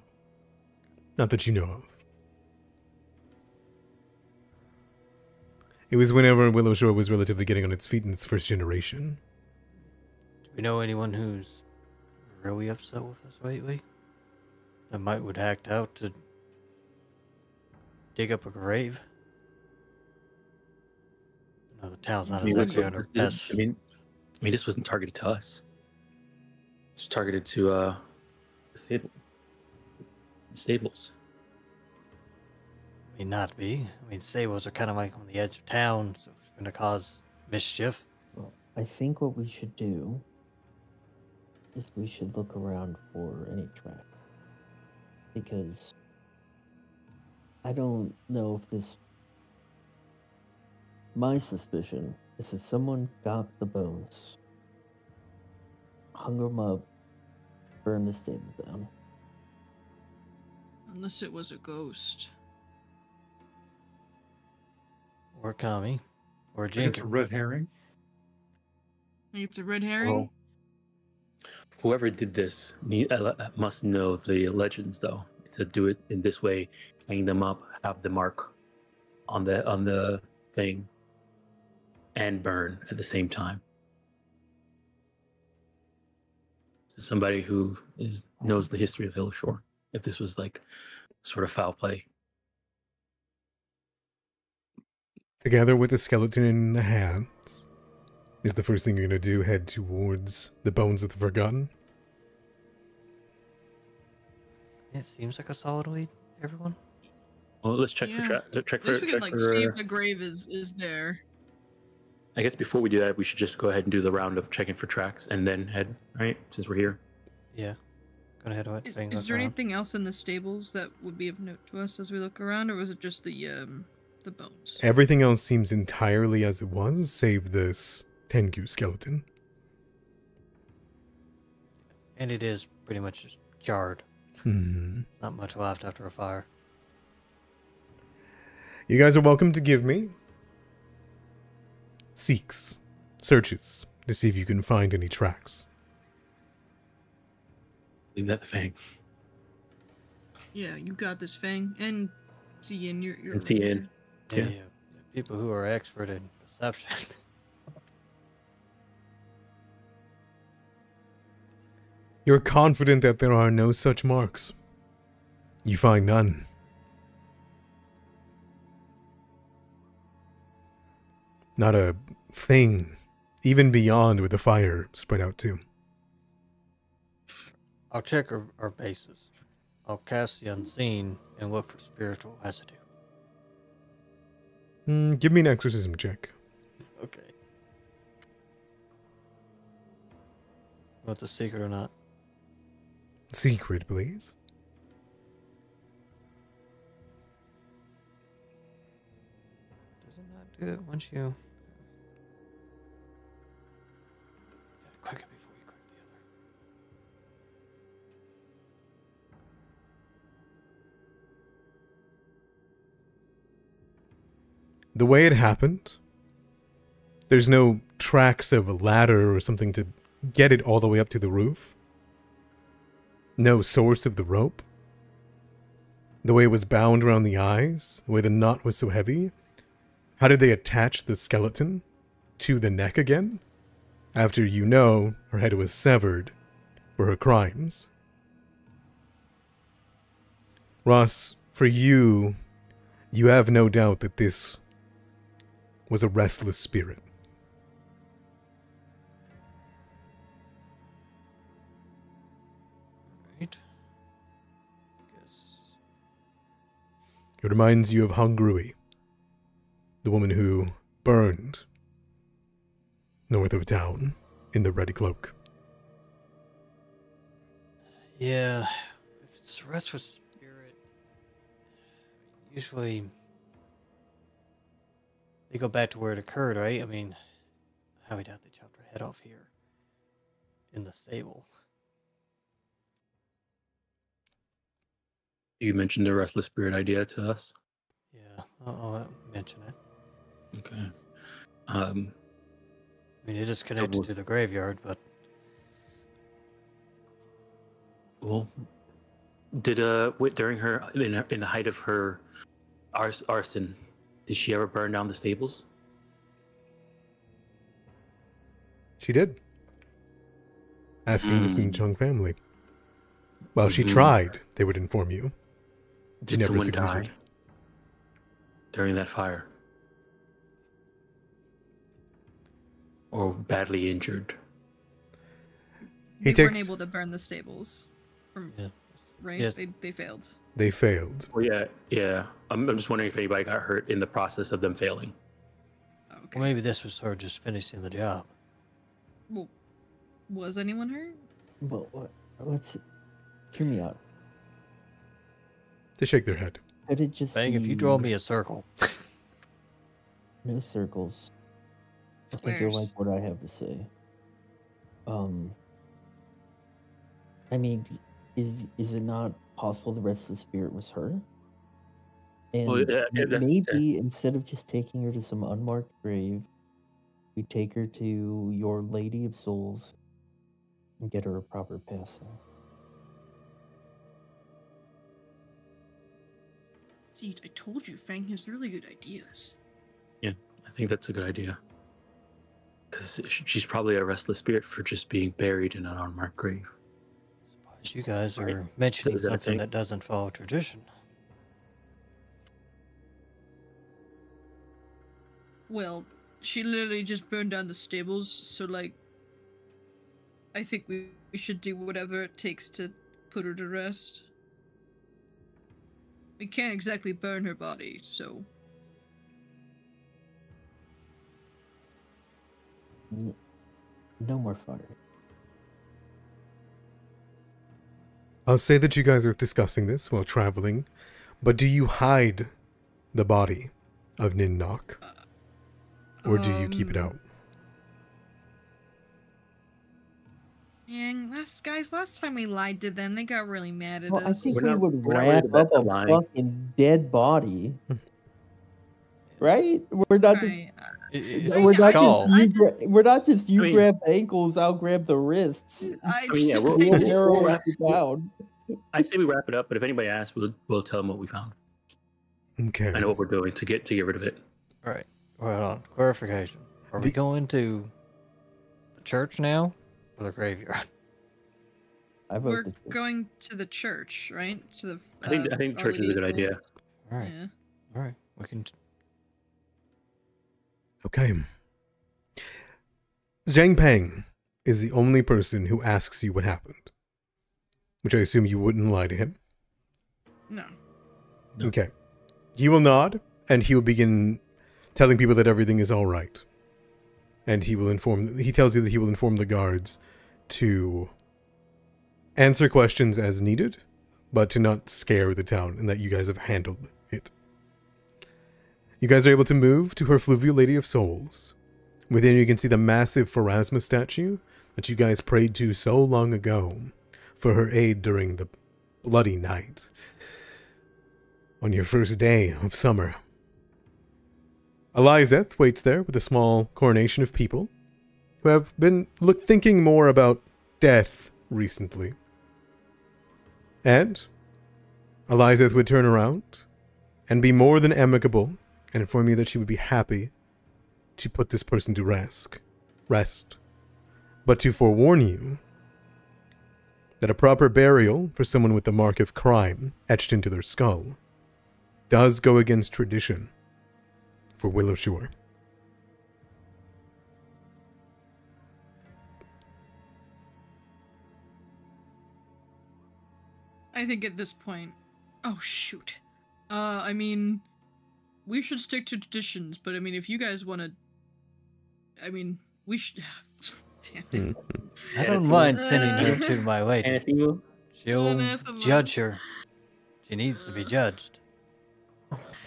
Not that you know of. It was whenever Willow Shore was relatively getting on its feet in its first generation. Do we know anyone who's really upset with us lately? That would act out to dig up a grave? No, the town's not exactly under pests. I mean, this wasn't targeted to us. It's targeted to the stables. I mean, not be. I mean, stables are kind of like on the edge of town, so it's going to cause mischief. Well, I think what we should do is we should look around for any track. Because I don't know if this... My suspicion is that someone got the bones, hung them up, burned the stable down. Unless it was a ghost. Or Kami. Or I think it's a Jinker. red herring. I think it's a red herring. Well, whoever did this must know the legends, though. To do it in this way, hang them up, have the mark on the thing, and burn at the same time. So somebody who knows the history of Hillshore. If this was like sort of foul play. Together with the skeleton in the hands, is the first thing you're going to do head towards the bones of the Forgotten? It seems like a solid lead, everyone. Well, let's check Yeah. for check At least for we can like see if the grave is there. I guess before we do that, we should just go ahead and do the round of checking for tracks and then head, right? Since we're here. Yeah. Go ahead and Is there anything else in the stables that would be of note to us as we look around, or was it just the bones? Everything else seems entirely as it was, save this Tengu skeleton. And it is pretty much just charred. Hmm. Not much left after a fire. You guys are welcome to give me seeks, searches, to see if you can find any tracks. Leave that to Fang. Yeah, you got this, Fang, and Cian, you're And Cian. Yeah. Yeah. People who are expert in perception. You're confident that there are no such marks. You find none. Not a thing, even beyond where the fire spread out to. I'll check our bases. I'll cast the unseen and look for spiritual residue. Give me an exorcism check. Okay. What's a secret or not? Secret, please. Does it not do it once you... Gotta click it before you click the other. The way it happened, there's no tracks of a ladder or something to get it all the way up to the roof. No source of the rope. The way it was bound around the eyes, the way the knot was so heavy. How did they attach the skeleton to the neck again? After you know her head was severed for her crimes. Ross, for you, you have no doubt that this was a restless spirit. Right. Guess. It reminds you of Hangrui, the woman who burned north of town in the red cloak. Yeah. If It's restless spirit. Usually, they go back to where it occurred, right? I mean, how we doubt they chopped her head off here in the stable. You mentioned the restless spirit idea to us. Yeah, I'll mention it. Okay. I mean, it is connected to the graveyard, but Well, did during her in the height of her arson, did she ever burn down the stables? She did. Asking the Sun Chung family. Well, she Mhm. tried, they would inform you. She Did never someone succeeded. die during that fire? Or badly injured? He They weren't takes- able to burn the stables. From, yeah. right? Yes. They failed. They failed. Well, yeah. I'm just wondering if anybody got hurt in the process of them failing. Okay. Well, maybe this was her just finishing the job. Well, was anyone hurt? Well, let's hear me out. They shake their head. Could it just Bang, if you be draw me a circle. no circles? I think you'll like Squares. what I have to say. I mean, is it not possible the rest of the spirit was her? And Well, yeah, that's- maybe instead of just taking her to some unmarked grave, we take her to your Lady of Souls and get her a proper passing. See, I told you, Fang has really good ideas. I think that's a good idea. Because she's probably a restless spirit for just being buried in an unmarked grave. Surprised you guys Right. are mentioning Is that a something thing? that doesn't follow tradition. Well, she literally just burned down the stables, so like, I think we should do whatever it takes to put her to rest. We can't exactly burn her body, so No more fire. I'll say that you guys are discussing this while traveling, but do you hide the body of Ninnok? Or do you keep it out? man, last time we lied to them, they got really mad at Well, I us. think We're we not- would we're not worried wrap about up the a line. fucking dead body. Right? We're not just Right, It's we're a not skull. just we're not just you I mean- grab ankles, I'll grab the wrists. I mean, yeah, we'll- We'll we'll- narrow we'll- it down. I say we wrap it up, but if anybody asks, we'll tell them what we found. Okay. I know what we're doing to get rid of it. All right. Hold on. Clarification. Are we The- going to the church now or the graveyard? I vote we're the- going to the church, right? To the. I think Our church is a Lady of good idea. Souls. All right. Yeah. All right. We can. Okay. Zhang Peng is the only person who asks you what happened. Which I assume you wouldn't lie to him. No. No. Okay. He will nod, and he will begin telling people that everything is all right. And he tells you that he will inform the guards to answer questions as needed, but to not scare the town, and that you guys have handled it. You guys are able to move to her Fluvial Lady of Souls. Within you can see the massive Pharasma statue that you guys prayed to so long ago for her aid during the bloody night on your first day of summer. Elizeth waits there with a small coronation of people who have been thinking more about death recently. And Elizeth would turn around and be more than amicable and inform you that she would be happy to put this person to rest, but to forewarn you that a proper burial for someone with the mark of crime etched into their skull does go against tradition for Willowshore. I think at this point. Oh shoot. I mean, we should stick to traditions, but I mean, if you guys want to, I mean, we should. Damn it. I don't mind sending her to my lady. And if you She'll Anathema. judge her. She needs to be judged.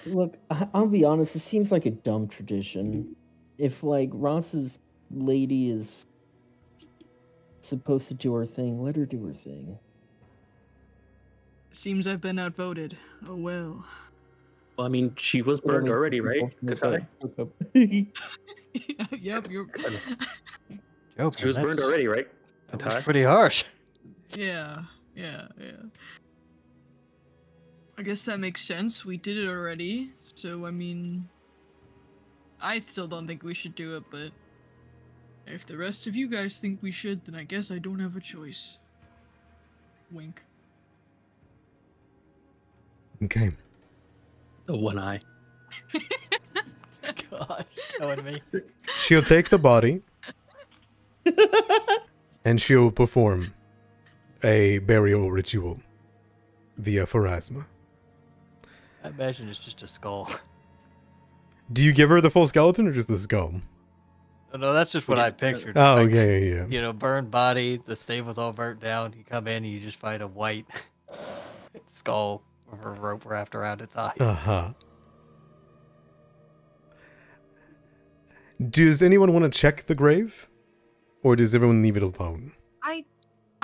Look, I'll be honest. It seems like a dumb tradition. If like Ross's lady is supposed to do her thing, let her do her thing. Seems I've been outvoted. Oh well. Well, I mean, she was But I burned mean, already, people right? smoke Katai? up, smoke up. Yep, you're. Joker, She was burned that's- already, right? That was Katai? pretty harsh. Yeah. I guess that makes sense. We did it already, so I mean, I still don't think we should do it, but if the rest of you guys think we should, then I guess I don't have a choice. Wink. Okay. The one eye. Gosh, killing me. She'll take the body and she'll perform a burial ritual via Pharasma. I imagine it's just a skull. Do you give her the full skeleton or just the skull? Oh, no, that's just what I pictured. Oh, Like, yeah. You know, burned body, the stable's all burnt down. You come in and you just find a white skull with a rope wrapped around its eyes. Uh-huh. Does anyone want to check the grave? Or does everyone leave it alone?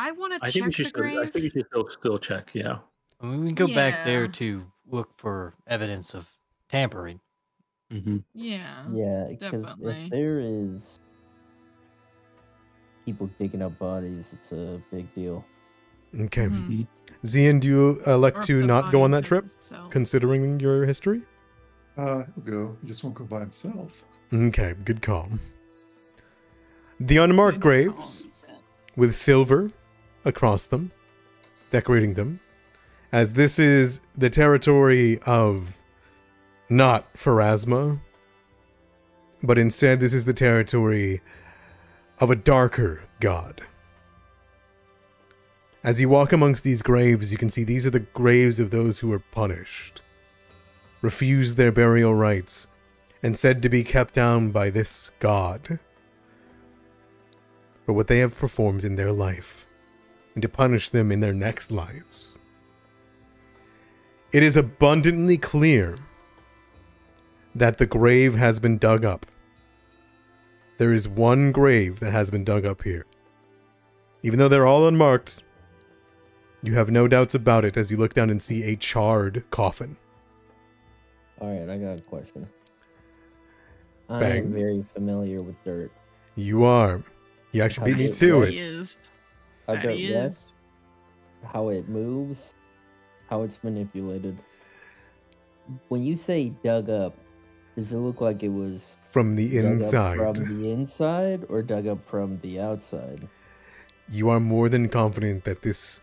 I want to I check think we the should still, grave. I think we should still check, yeah. I mean, we can go back there Yeah. to look for evidence of tampering. Mm-hmm. Yeah. Yeah, because Definitely. if there is people digging up bodies, it's a big deal. Okay. Mhm. Zian, do you elect Or to the not go on body that trip, itself. considering your history? He'll go. He just won't go by himself. Okay, good call. The unmarked Good graves, call, he said. with silver across them, decorating them, as this is the territory of not Pharasma, but instead this is the territory of a darker god. As you walk amongst these graves, you can see these are the graves of those who were punished, refused their burial rites, and said to be kept down by this god for what they have performed in their life, and to punish them in their next lives. It is abundantly clear that the grave has been dug up. There is one grave that has been dug up here. Even though they're all unmarked, you have no doubts about it as you look down and see a charred coffin. Alright, I got a question. I Bang. am very familiar with dirt. You are. You actually beat me How to did He it. is. How That dirt he rests, is. how it moves, how it's manipulated. When you say dug up, does it look like it was From the dug up inside. from the inside or dug up from the outside? You are more than confident that this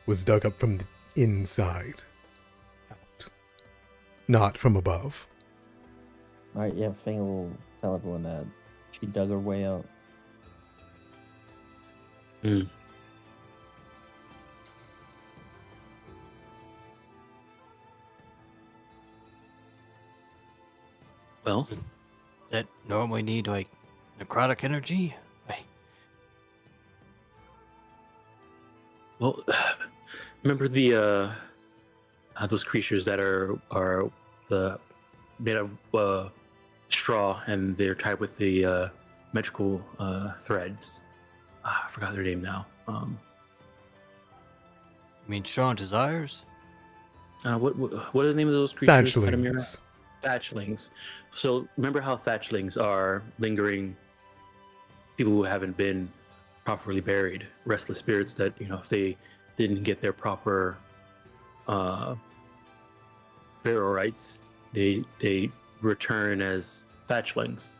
was dug up from the inside out, not from above. Alright, yeah, Finger will tell everyone that she dug her way out. Well, That normally need like necrotic energy. Hey, well, remember the those creatures that are the made of straw and they're tied with the magical threads. I forgot their name now. you mean strong desires? What are the name of those creatures? Adamira? Thatchlings. Thatchlings. So remember how thatchlings are lingering people who haven't been properly buried, restless spirits that, you know, if they didn't get their proper burial rites, they return as thatchlings.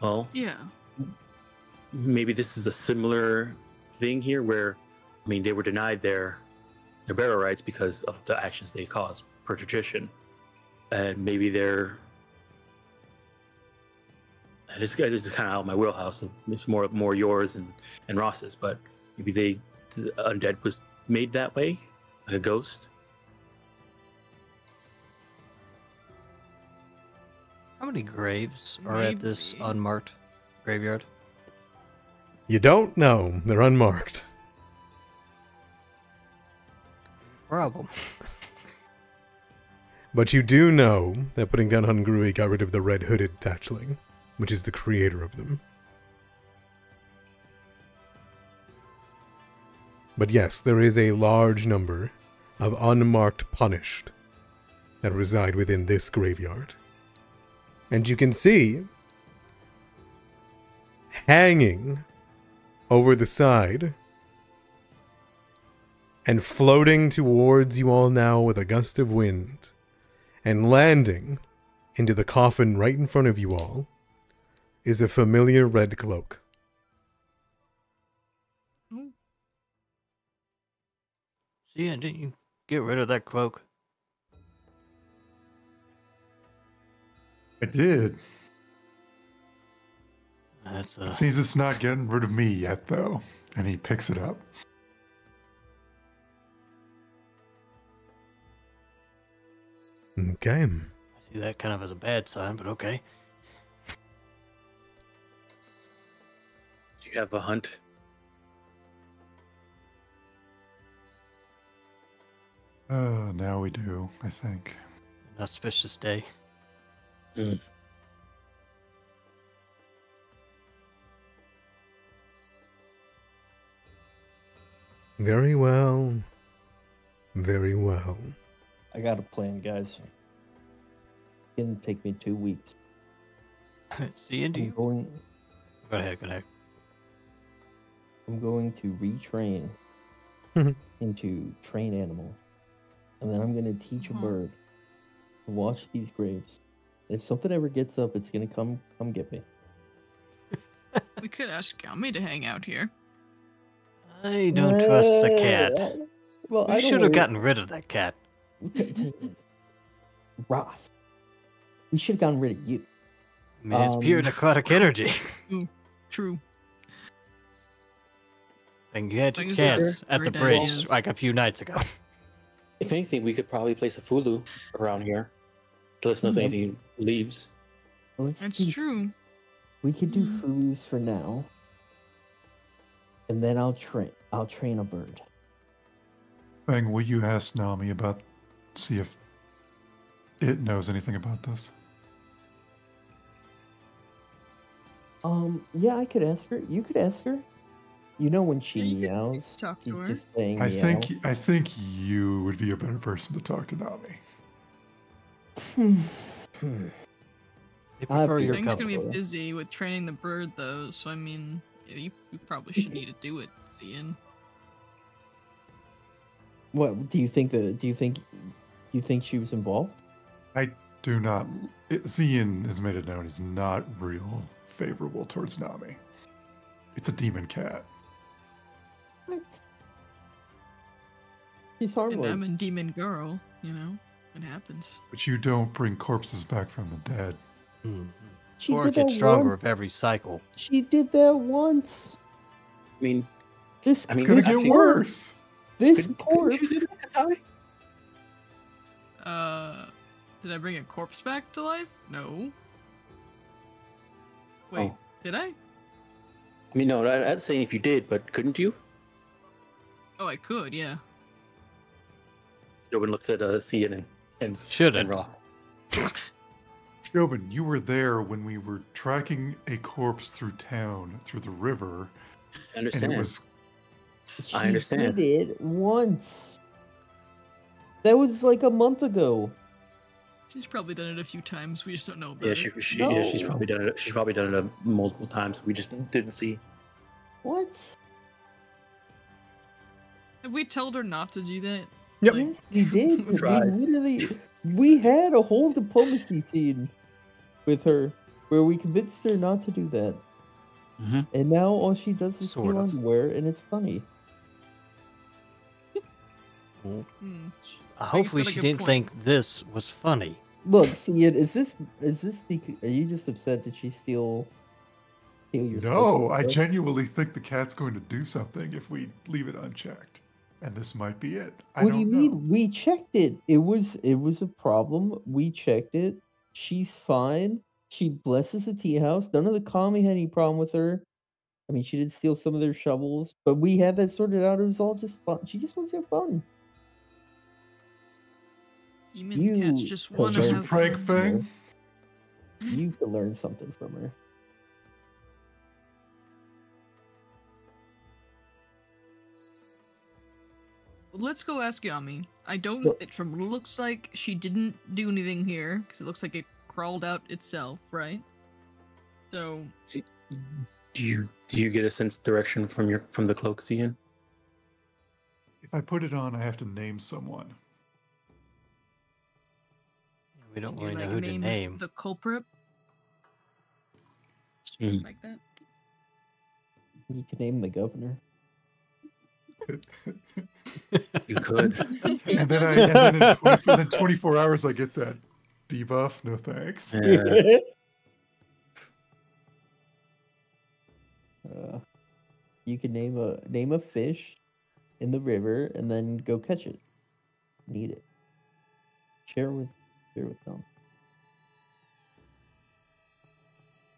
Well, Yeah. maybe this is a similar thing here where, I mean, they were denied their burial rights because of the actions they caused per tradition. And maybe they're, and this is kind of out of my wheelhouse. It's more yours and Ross's, but maybe the undead was made that way, like a ghost. How many graves are at this Maybe. unmarked graveyard? You don't know. They're unmarked. problem. But you do know that putting down Hungrui got rid of the red-hooded Tatchling, which is the creator of them. But yes, there is a large number of unmarked punished that reside within this graveyard. And you can see, hanging over the side, and floating towards you all now with a gust of wind, and landing into the coffin right in front of you all, is a familiar red cloak. So yeah, didn't you get rid of that cloak? I did. That's It seems it's not getting rid of me yet, though. And he picks it up. Okay. I see that kind of as a bad sign, but okay. Do you have a hunt? Now we do, I think. An auspicious day. Very well. Very well. I got a plan, guys. It's gonna take me 2 weeks. See, Indy. I'm going. Go ahead. I'm going to retrain into train animal, and then I'm gonna teach a bird to watch these graves. If something ever gets up, it's gonna come get me. We could ask Gummy to hang out here. I don't trust the cat. Well, We should have gotten rid of that cat. Ross. We should have gotten rid of you. I mean, it's pure necrotic energy. True. And you had your Things are chance at the very bridge dense. like a few nights ago. If anything, we could probably place a Fulu around here to let us know if anything leaves. That's true. We could do Mhm. foos for now, and then I'll train a bird. Bang, will you ask Nami about, see if it knows anything about this? Yeah, I could ask her. You could ask her. You know when she Yeah, you could meows, talk to she's her. just saying I meow. think you would be a better person to talk to Nami. They prefer your Thing's gonna be company. busy with training the bird, though. So I mean, yeah, you probably should need to do it, Ian. What do you think? Do you think she was involved? I do not. Zian has made it known is not real favorable towards Nami. It's a demon cat. What? She's And harmless. I'm a demon girl, you know. It happens. But you don't bring corpses back from the dead. She Or did get that stronger once. with every cycle. She did that once. I mean, This I mean, It's gonna actually- get worse. this couldn't corpse. you do that, Katai? Did I bring a corpse back to life? No. Wait, Oh. did I? I mean, no, I'd say if you did, but couldn't you? Oh, I could, yeah. Robin looks at Cian and Shouldn't. Ra. Jobin, you were there when we were tracking a corpse through town, through the river, I and understand. it was She I understand. did it once. That was like a month ago. She's probably done it a few times. We just don't know about Yeah, it. she's No. probably done it. She's probably done it multiple times. We just didn't see. What? Have we told her not to do that? Yep. Like, Yes, we did. We tried. literally, we had a whole diplomacy scene with her where we convinced her not to do that. Mhm. And now all she does is Sort steal of. underwear, and it's funny. hmm. Hopefully got a she good didn't point. think this was funny. Look, see it. Is this because are you just upset that she steal your no. I stuff? genuinely think the cat's going to do something if we leave it unchecked, and this might be it. I What don't do you know. mean? We checked it. It was a problem. We checked it. She's fine. She blesses the tea house. None of the commie had any problem with her. I mean, she did steal some of their shovels, but we had that sorted out. It was all just fun. She just wants to have fun. Demon cats You just could want to Just a learn have prank something thing. from her. You could learn something from her. Let's go ask Yami. I don't. Look. It from what it looks like she didn't do anything here because it looks like it crawled out itself, right? So Do you get a sense of direction from the cloak, Cian? If I put it on, I have to name someone. We don't can you, really know like, who to name. the culprit Hmm. like that. You could name the governor. You could. And then in 24 hours, I get that debuff. No thanks. Yeah. You could name a fish in the river and then go catch it. Need it. Share with them.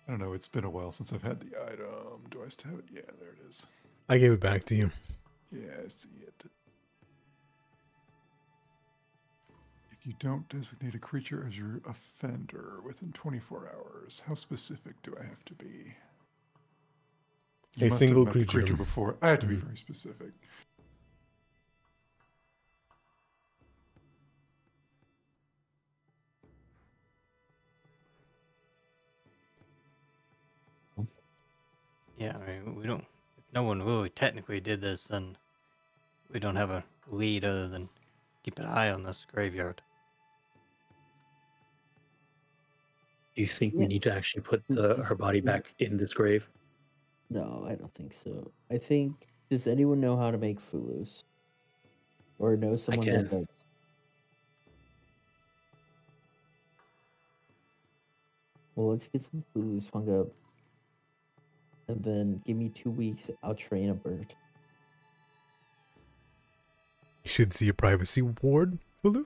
I don't know. It's been a while since I've had the item. Do I still have it? Yeah, there it is. I gave it back to you. Yeah, I see it. If you don't designate a creature as your offender within 24 hours, how specific do I have to be? You A must have single met the creature. before. I had to be very specific. Yeah, I mean, we don't. If no one really technically did this, then we don't have a lead other than keep an eye on this graveyard. Do you think we need to actually put her body back in this grave? No, I don't think so. I think. Does anyone know how to make fulus? Or know someone can. that does? Well, let's get some fulus hung up. And then give me 2 weeks. I'll train a bird. You should see a privacy ward, Fulu.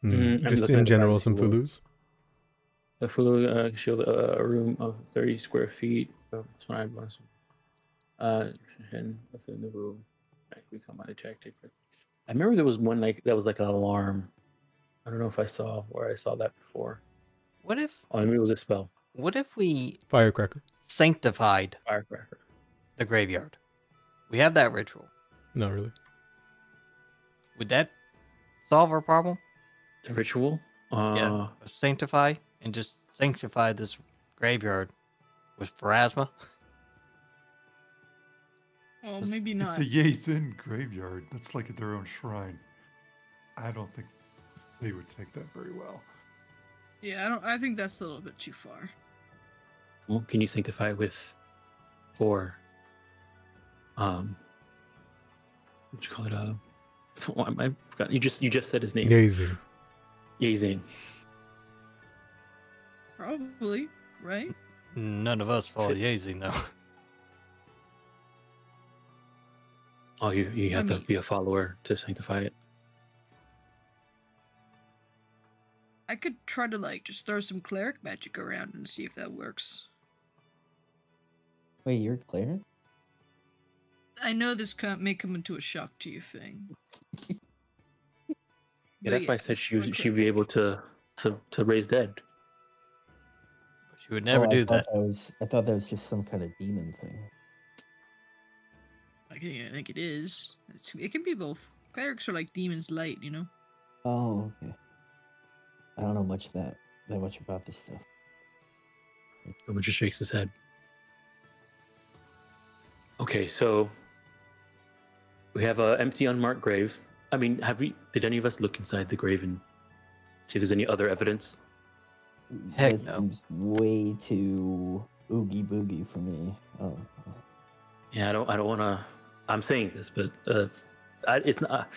I'm Just looking in at the general, privacy some ward. Fulus. The Fulu showed a room of 30 square feet. That's what I was. Hidden within the room. We come out of tactic. I remember there was one that was like an alarm. I don't know if I saw where I saw that before. What if? Oh, maybe it was a spell. What if we Firecracker. sanctified Firecracker. the graveyard? We have that ritual. Not really. Would that solve our problem? The ritual? Yeah, sanctify and just sanctify this graveyard with pharasma. Well, maybe It's not. a Yazin graveyard. That's like their own shrine. I don't think they would take that very well. Yeah, I think that's a little bit too far. Well, can you sanctify it with what you call it? I forgot. You just said his name. Gazing. Yazin. Probably, right? None of us follow Yazing though. Oh, you have to mean- be a follower to sanctify it. I could try to just throw some cleric magic around and see if that works. Wait, you're cleric? I know this may come into a shock to you thing. Yeah, that's why I said she'd be able to raise dead. She would never Oh, do that. I thought that was just some kind of demon thing. I think it is. It can be both. Clerics are like demons light, you know? Oh, okay. I don't know that much about this stuff. Roman just shakes his head. Okay, so we have an empty, unmarked grave. I mean, did any of us look inside the grave and see if there's any other evidence? Heck that no. seems way too oogie boogie for me. Oh. Yeah, I don't want to. I'm saying this, but it's not.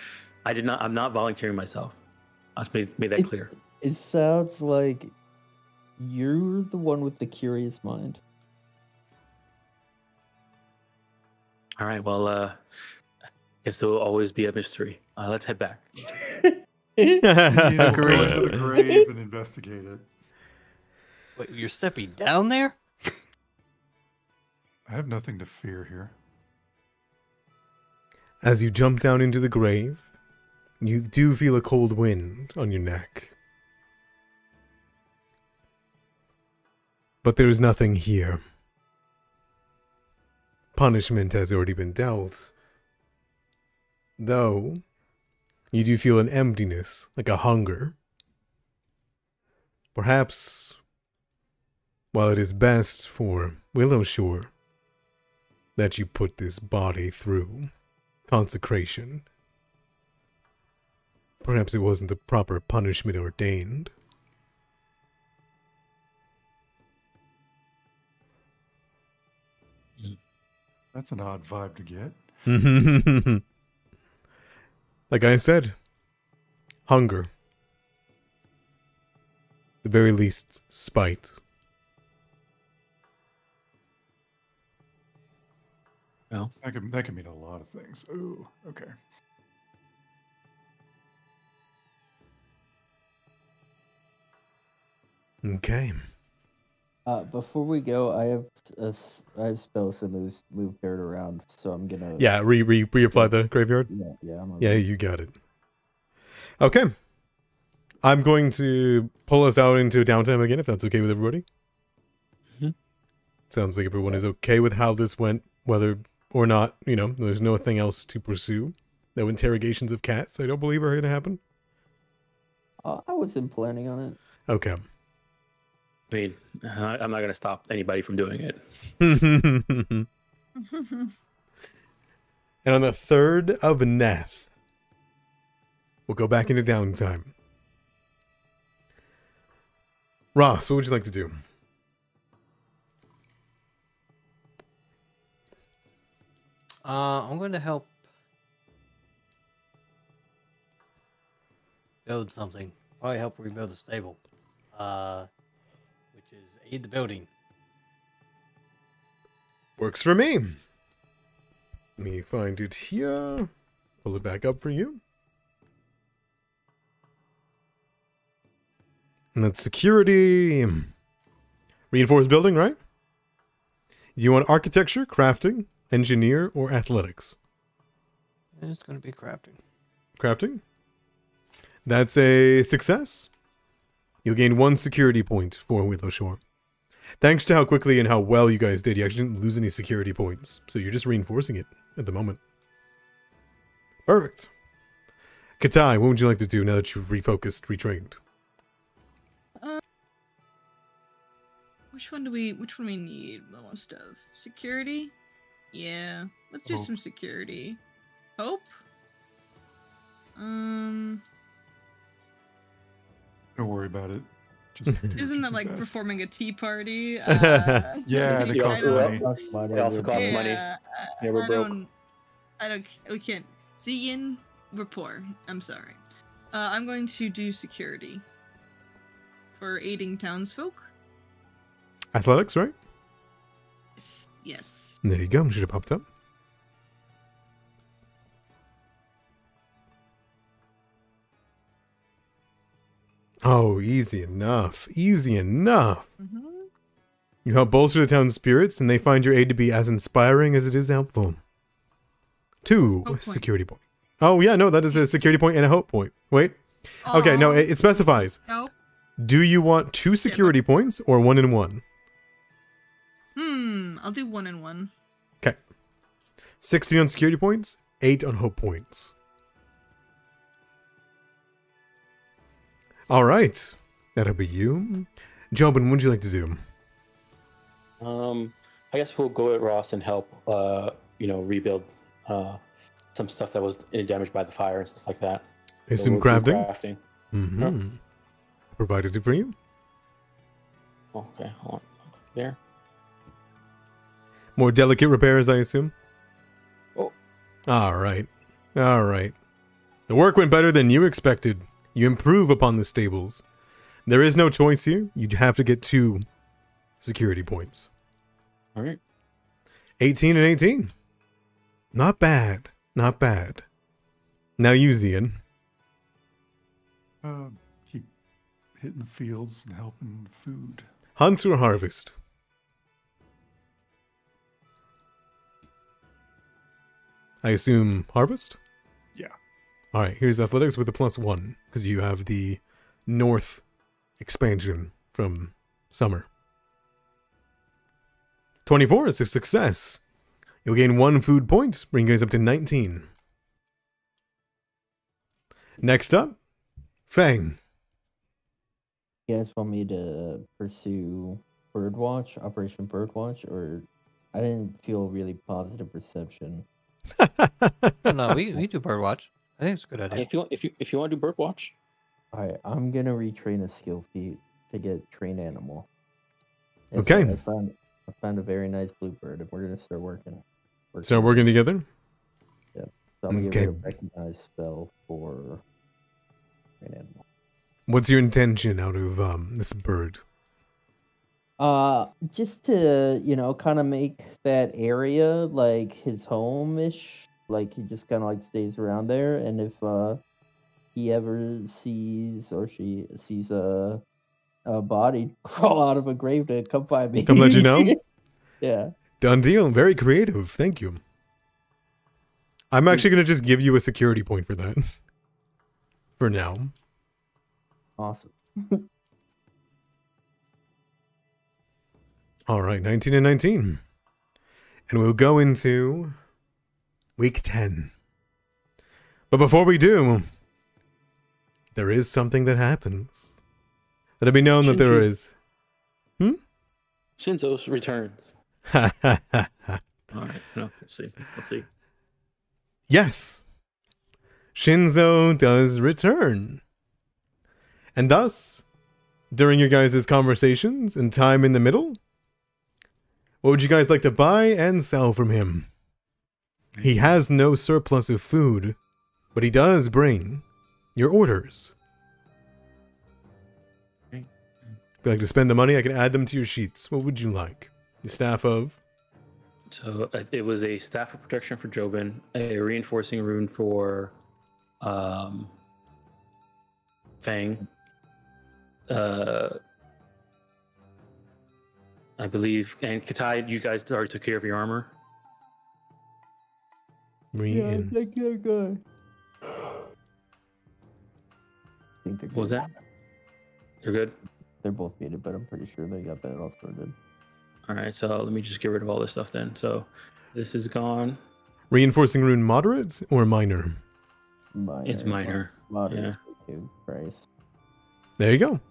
I'm not volunteering myself. I just made that clear. It sounds like you're the one with the curious mind. All right. Well, guess there will always be a mystery. Let's head back. You know, go Agreed. into the grave and investigate it. Wait, you're stepping down there? I have nothing to fear here. As you jump down into the grave, You do feel a cold wind on your neck. But there is nothing here. Punishment has already been dealt. Though, you do feel an emptiness, like a hunger. Perhaps, while it is best for Willowshore that you put this body through consecration, perhaps it wasn't the proper punishment ordained. That's an odd vibe to get. Like I said, hunger. The very least, spite. Well, That can mean a lot of things. Ooh, okay. Okay. Before we go, I have spells that move dirt around, so I'm gonna. Yeah, reapply the graveyard. Yeah. Yeah, you got it. Okay. I'm going to pull us out into downtime again, if that's okay with everybody. Mhm. Sounds like everyone is okay with how this went, whether or not, there's nothing else to pursue. No interrogations of cats, I don't believe, are going to happen. I wasn't planning on it. Okay. I mean, I'm not going to stop anybody from doing it. And on the 3rd of Neth, we'll go back into downtime. Ross, what would you like to do? I'm going to help build something. Probably help rebuild the stable. Which is aid the building. Works for me. Let me find it here. Pull it back up for you. And that's security. Reinforced building, right? Do you want architecture, crafting, engineer, or athletics? It's going to be crafting. Crafting? That's a success. You'll gain 1 security point for Willowshore. Thanks to how quickly and how well you guys did, you actually didn't lose any security points. So you're just reinforcing it at the moment. Perfect. Katai, what would you like to do now that you've refocused, retrained? Which one we need the most of? Security? Yeah. Let's do Hope. some security. Hope? Um Don't worry about it. Just do what isn't you that do like best. performing a tea party? Yeah, and it You costs also- money. It also costs money. Never I broke. we can't. Zian, we're poor. I'm sorry. I'm going to do security for aiding townsfolk. Athletics, right? Yes. There you go. Should have popped up. Oh, easy enough. Easy enough. Mm-hmm. You help bolster the town's spirits, and they find your aid to be as inspiring as it is helpful. 2 Hope point. security point. Oh, yeah, no, that is a security point and a hope point. Wait. Okay, no, it specifies. Nope. Do you want 2 security points or 1 and 1? I'll do 1 and 1. Okay. 16 on security points, 8 on hope points. All right. That'll be you. Jobin, what would you like to do? I guess we'll go at Ross and help, rebuild some stuff that was damaged by the fire and stuff like that. I So assume we'll do crafting? crafting. Mm-hmm. Provided it for you. Okay, hold on. There. More delicate repairs, I assume? Oh. All right. All right. The work went better than you expected. You improve upon the stables. There is no choice here. You'd have to get 2 security points. All right. 18 and 18. Not bad. Not bad. Now you, Zian. Keep hitting the fields and helping food. Hunt or harvest? I assume harvest? Yeah. All right, here's athletics with a +1 because you have the north expansion from summer. 24 is a success. You'll gain 1 food point, bringing you guys up to 19. Next up, Fang. You guys want me to pursue Birdwatch, Operation Birdwatch, or I didn't feel really positive reception. Oh, no, we do Birdwatch. I think it's a good idea. If you want to do Birdwatch, Alright, I'm gonna retrain a skill feat to get train animal. And Okay. So I found a very nice bluebird, and we're gonna start working. Start working together. So I'm gonna Okay. get rid of recognize spell for train animal. What's your intention out of this bird? Just to, kind of make that area like his home-ish. Like he just kind of like stays around there, and if he ever sees or she sees a body crawl out of a grave to come find me. Come let you know? Yeah. Done deal. Very creative. Thank you. I'm actually going to just give you a security point for that. For now. Awesome. All right, 19 and 19. And we'll go into week 10. But before we do, there is something that happens. Let it be known that there is. Shinzo returns. All right, no, we'll see. We'll see. Yes. Shinzo does return. And thus, during your guys' conversations and time in the middle, what would you guys like to buy and sell from him? He has no surplus of food, but he does bring your orders. Okay. If you'd like to spend the money, I can add them to your sheets. What would you like? The staff of? So it was a staff of protection for Jobin, a reinforcing rune for Fang. I believe, and Katai, you guys already took care of your armor. Thank you, good. What was that? You're good? They're both muted, but I'm pretty sure they got that all sorted. All right, so let me just get rid of all this stuff then. So this is gone. Reinforcing rune moderate or minor? Minor. It's minor. Moderate to price. There you go.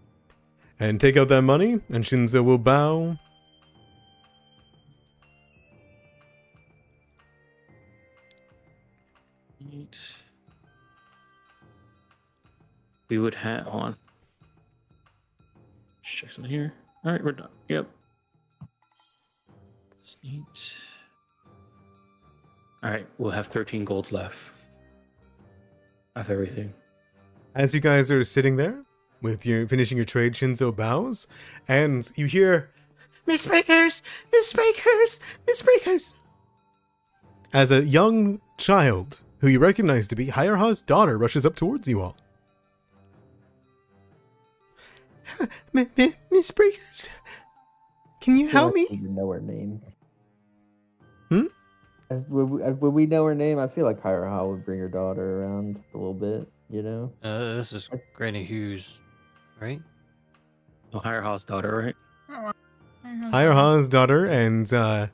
And take out that money, and Shinzo will bow. We would have on. Just check something here. All right, we're done. Yep. 8. All right, we'll have 13 gold left. I have everything. As you guys are sitting there, with your finishing your trade, Shinzo bows, and you hear, Mistbreakers! Mistbreakers! Mistbreakers! as a young child, who you recognize to be Hayarha's daughter, rushes up towards you all. Mistbreakers! Can you help me? We know her name. Hmm? When we know her name, I feel like Hyraha would bring her daughter around a little bit, This is Granny Hughes, right? Oh, Hirehouse daughter, right? Hayarha's daughter, and I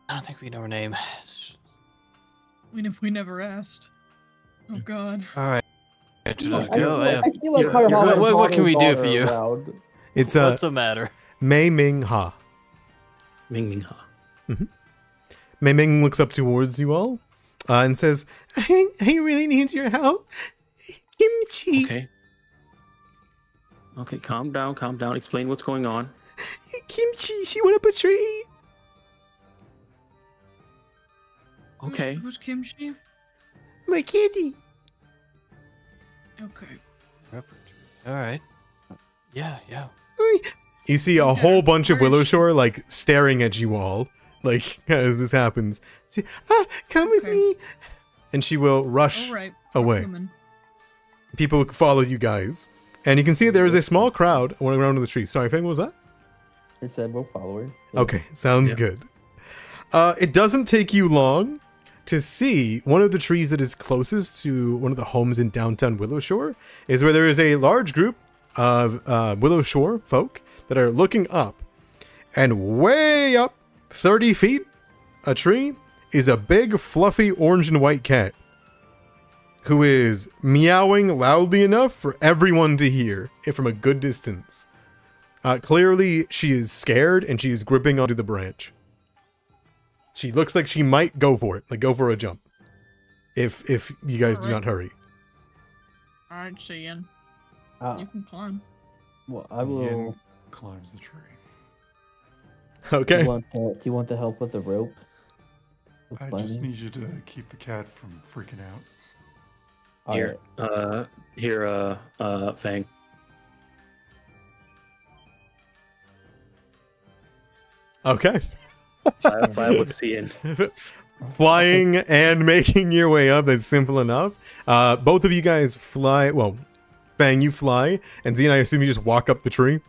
don't think we know her name. We never asked. Oh God. All right. I feel like Hyraha What- would what bring can we her do for daughter you? around. it's What's the matter? Mei Ming Ha. Ming Ming Ha. Mei Ming looks up towards you all, and says, I really need your help. Kimchi. Okay. Okay, calm down, calm down. Explain what's going on. Kimchi, she went up a tree. Okay. Who's Kimchi? My kitty. Okay. All right. Yeah. you see a whole bunch of Willowshore, like, staring at you all, like, as this happens. She, Come with Okay. me. and she will rush All right. away. Woman. People follow you guys. And you can see there is a small crowd around the tree. Sorry, Fang, what was that? It said we'll follow her. Yeah. Okay, sounds Yeah. good. It doesn't take you long to see one of the trees that is closest to one of the homes in downtown Willowshore is where there is a large group of Willowshore folk that are looking up, and way up 30 feet a tree is a big fluffy orange and white cat who is meowing loudly enough for everyone to hear it from a good distance. Clearly she is scared and she is gripping onto the branch. She looks like she might go for it, like go for a jump, if you guys do not hurry. All right, Cheyenne. Uh, You can climb. well, I will. Yin climbs the tree. Okay. Do you want the help with the rope? With I just climbing? need you to keep the cat from freaking out. All Here, right. Fang. Okay. Five with Cian. Flying and making your way up, that's simple enough. Both of you guys fly. Well, Fang, you fly, and Z and I assume you just walk up the tree.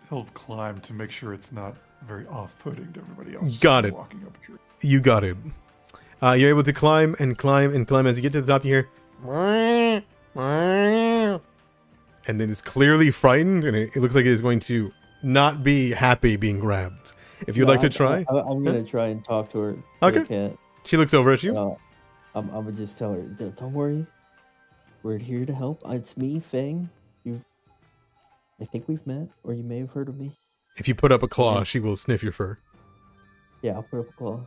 He'll climb to make sure it's not very off-putting to everybody else. Got it. Walking up a tree. You got it. You're able to climb and climb and climb. As you get to the top, you hear, and then it's clearly frightened, and it looks like it is going to not be happy being grabbed. If you'd No, like to try, I'm gonna try and talk to her. Okay. The cat. she looks over at you. I'm gonna just tell her, don't worry. We're here to help. It's me, Fang. I think we've met, or you may have heard of me. If you put up a claw, she will sniff your fur. Yeah, I'll put up a claw.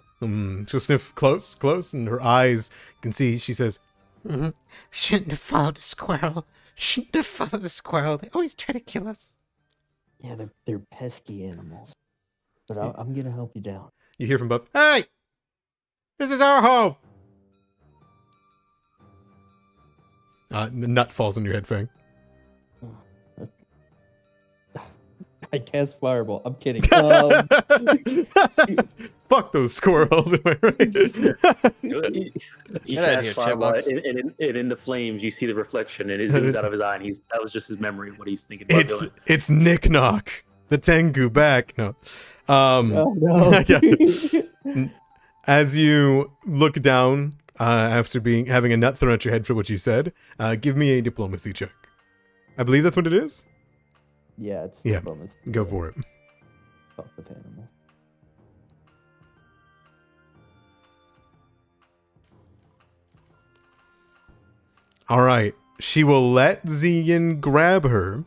She'll sniff close, and her eyes, you can see, she says, Shouldn't have followed the squirrel. Shouldn't have followed the squirrel. They always try to kill us. Yeah, they're pesky animals. But I'm gonna help you down. you hear from above, hey! This is our home! The nut falls on your head, Fang. I cast fireball. I'm kidding. Fuck those squirrels, am I right? You Get out of flash here, fireball, Chatbox. and in the flames, you see the reflection, and it zooms out of his eye, and that was just his memory of what he's thinking about doing. It's Nick Knock, the Tengu back. No. Oh no. Yeah. As you look down, after having a nut thrown at your head for what you said, give me a diplomacy check. I believe that's what it is. Yeah, it's Yeah. diplomacy. Go for it. Talk with animal. All right. She will let Zian grab her,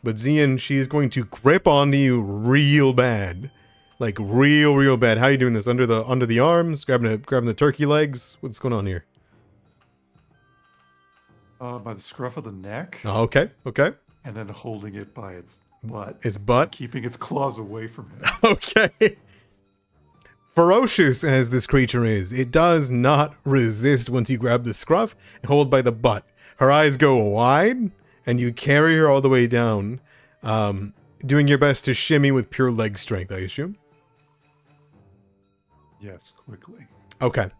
but Zian, she is going to grip onto you real bad. Like real bad. How are you doing this? Under the arms? Grabbing the turkey legs? What's going on here? By the scruff of the neck, Oh, okay. and then holding it by its butt, Its butt. keeping its claws away from him. Okay. Ferocious as this creature is, it does not resist once you grab the scruff and hold by the butt. Her eyes go wide, and you carry her all the way down, doing your best to shimmy with pure leg strength, I assume. Yes, quickly. Okay.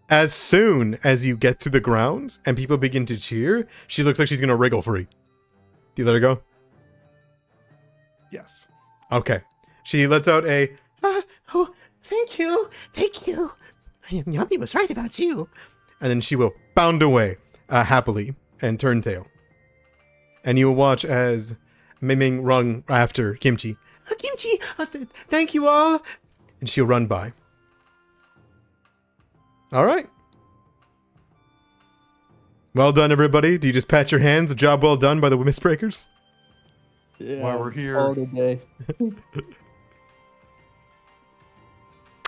As soon as you get to the ground and people begin to cheer, she looks like she's going to wriggle free. Do you let her go? Yes. Okay. She lets out a, Oh, thank you. Thank you. Yummy was right about you. and then she will bound away happily and turn tail. And you will watch as Miming run after Kimchi. Kimchi, thank you all. And she'll run by. All right. Well done, everybody. Do you just pat your hands? A job well done by the Mistbreakers? Yeah, While we're here- all today.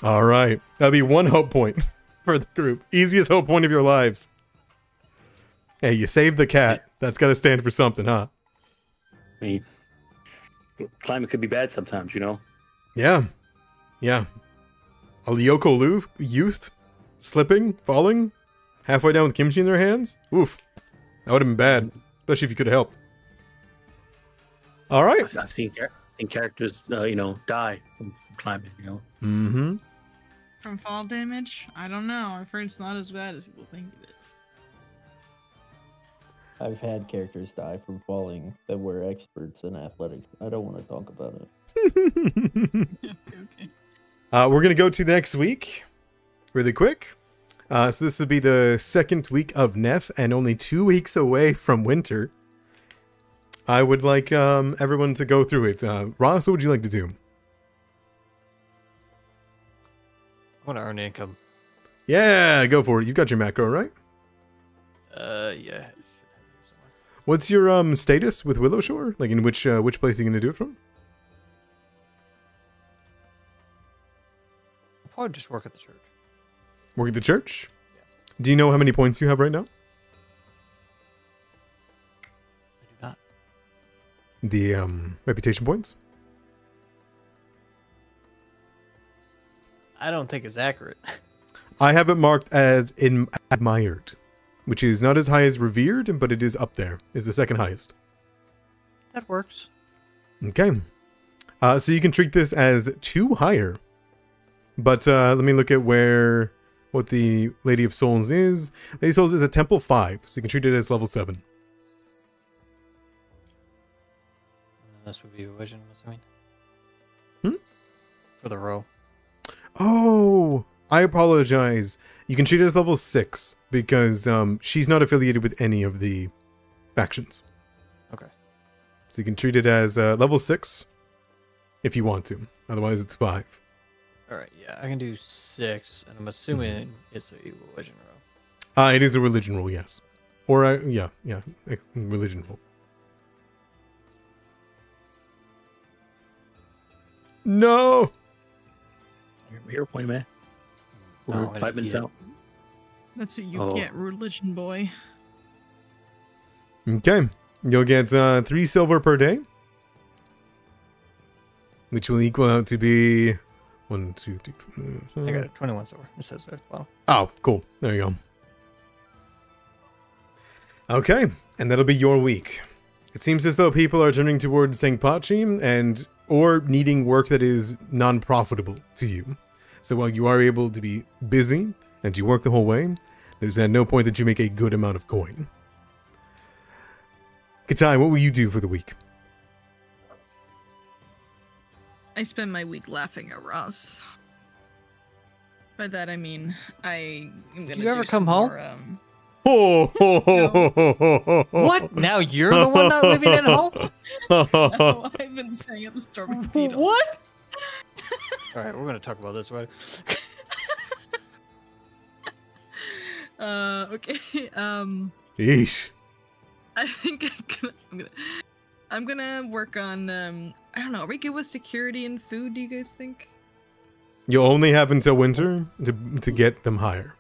All right. That'll be one hope point for the group. Easiest hope point of your lives. Hey, you saved the cat. That's got to stand for something, huh? I mean, climate could be bad sometimes, you know? Yeah. Yeah. A Lyoko youth slipping, falling, halfway down with kimchi in their hands? Oof. That would have been bad. Especially if you could have helped. All right. I've seen characters, die from climbing, you know? Mm-hmm. From fall damage? I don't know. I've heard it's not as bad as people think it is. I've had characters die from falling that were experts in athletics. I don't want to talk about it. Okay. We're going to go to the next week really quick. So this would be the second week of Neth and only 2 weeks away from winter. I would like everyone to go through it. Ross, what would you like to do? I want to earn income. Yeah, go for it. You got your macro, right? Yeah. What's your status with Willowshore? Like in which place are you going to do it from? I'll probably just work at the church. Work at the church? Yeah. Do you know how many points you have right now? I do not. The reputation points? I don't think it's accurate. I have it marked as admired, which is not as high as revered, but it is up there. It's the second highest. That works. Okay. So you can treat this as 2 higher. But let me look at what the Lady of Souls is. Lady of Souls is a Temple 5, so you can treat it as level 7. This would be a vision, I'm assuming. Hmm? For the row. Oh, I apologize. You can treat it as level 6 because she's not affiliated with any of the factions. Okay. So you can treat it as level 6 if you want to. Otherwise, it's 5. Alright, yeah, I can do 6, and I'm assuming it's a religion row. It is a religion rule, yes. Or, yeah, religion rule. No! Your hero point, man. We're No, I 5 minutes didn't out. That's what you Oh. get, religion boy. Okay. You'll get 3 silver per day. Which will equal out to be 1, 2, 3. I got it, 21 silver. It says there at the bottom. Oh, cool. There you go. Okay, and that'll be your week. It seems as though people are turning towards St. Pachi or needing work that is non-profitable to you. So while you are able to be busy and you work the whole way, there's at no point that you make a good amount of coin. Katai, what will you do for the week? I spend my week laughing at Ross. By that I mean I am gonna. Do you ever some come home? more, What? Now you're the one not living at home? No, I've been saying at the Stormy Cathedral. What? Alright, we're gonna talk about this, right? Okay. Yeesh. I think I'm gonna work on. I don't know. Are we good with security and food? Do you guys think? You'll only have until winter to get them higher.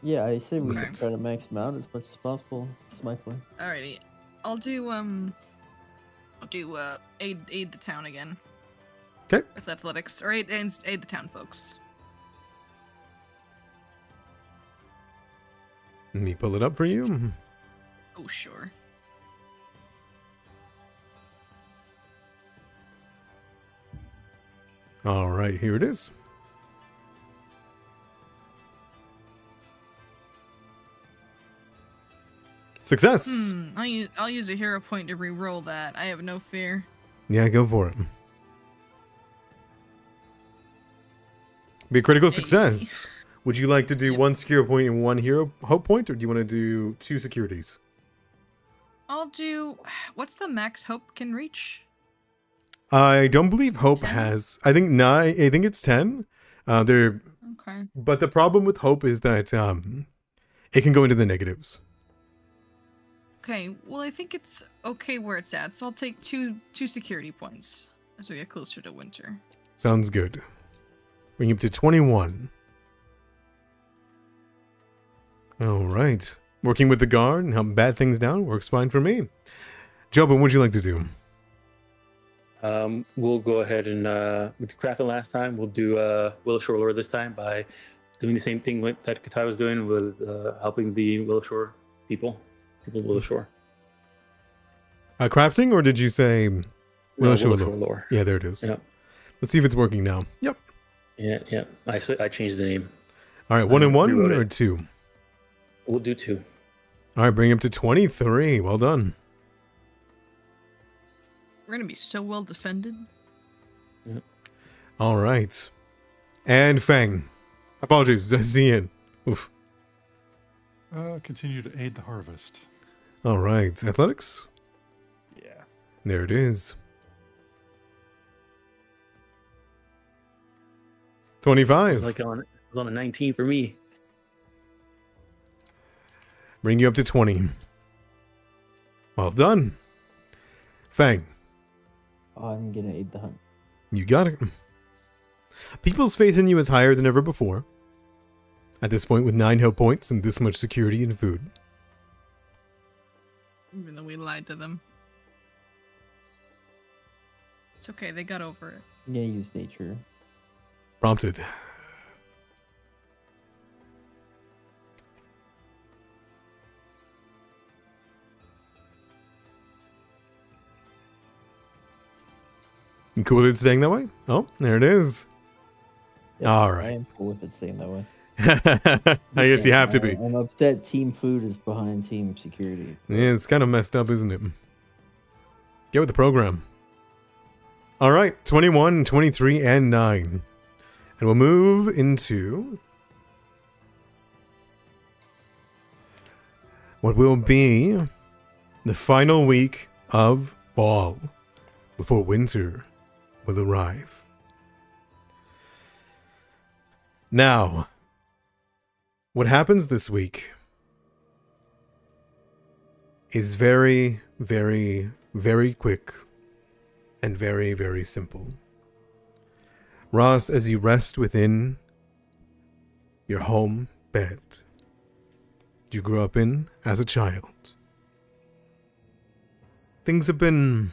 Yeah, I say we Okay. try to max them out as much as possible. That's my plan. Alrighty. I'll do aid the town again. Okay. With athletics, or aid the town folks. Let me pull it up for you. Oh sure. All right, here it is. Success. I'll use a hero point to re-roll that. I have no fear. Yeah, go for it. Be a critical Hey. success. Would you like to do Yep. 1 secure point and 1 hero hope point, or do you want to do 2 securities? I'll do. What's the max hope can reach? I don't believe hope 10? has. I think 9. I think it's 10. Okay. But the problem with hope is that it can go into the negatives. Okay. Well, I think it's okay where it's at, so I'll take two security points as we get closer to winter. Sounds good. Bring you up to 21. All right. Working with the guard and helping bad things down works fine for me. Jobin, what would you like to do? We'll go ahead and we did Craft last time. We'll do Willowshore Lore this time by doing the same thing that Katai was doing with helping the Willowshore people of Willowshore. Crafting, or did you say Willowshore Lore? Lore. Yeah, there it is. Yep. Let's see if it's working now. Yep. Yeah. I changed the name. All right, 1 and 1 rewrote or it. 2? We'll do 2. All right, bring him to 23. Well done. We're gonna be so well defended. All right. And Fang. Apologies, Zian. Oof. Continue to aid the harvest. All right, athletics. Yeah. There it is. 25. It's like it was on a 19 for me. Bring you up to 20. Well done. Fang, I'm gonna aid the hunt. you got it. People's faith in you is higher than ever before. At this point, with 9 health points and this much security and food. Even though we lied to them. It's okay, they got over it. I'm gonna use nature. Prompted. You cool with it staying that way? Oh, there it is. Yeah, All I right. am cool with it staying that way. I guess you have to be. I'm upset Team Food is behind Team Security. Yeah, it's kind of messed up, isn't it? Get with the program. All right, 21, 23, and 9. And we'll move into what will be the final week of fall before winter will arrive. Now, what happens this week is very, very, very quick and very, very simple. Ross, as you rest within your home bed you grew up in as a child, things have been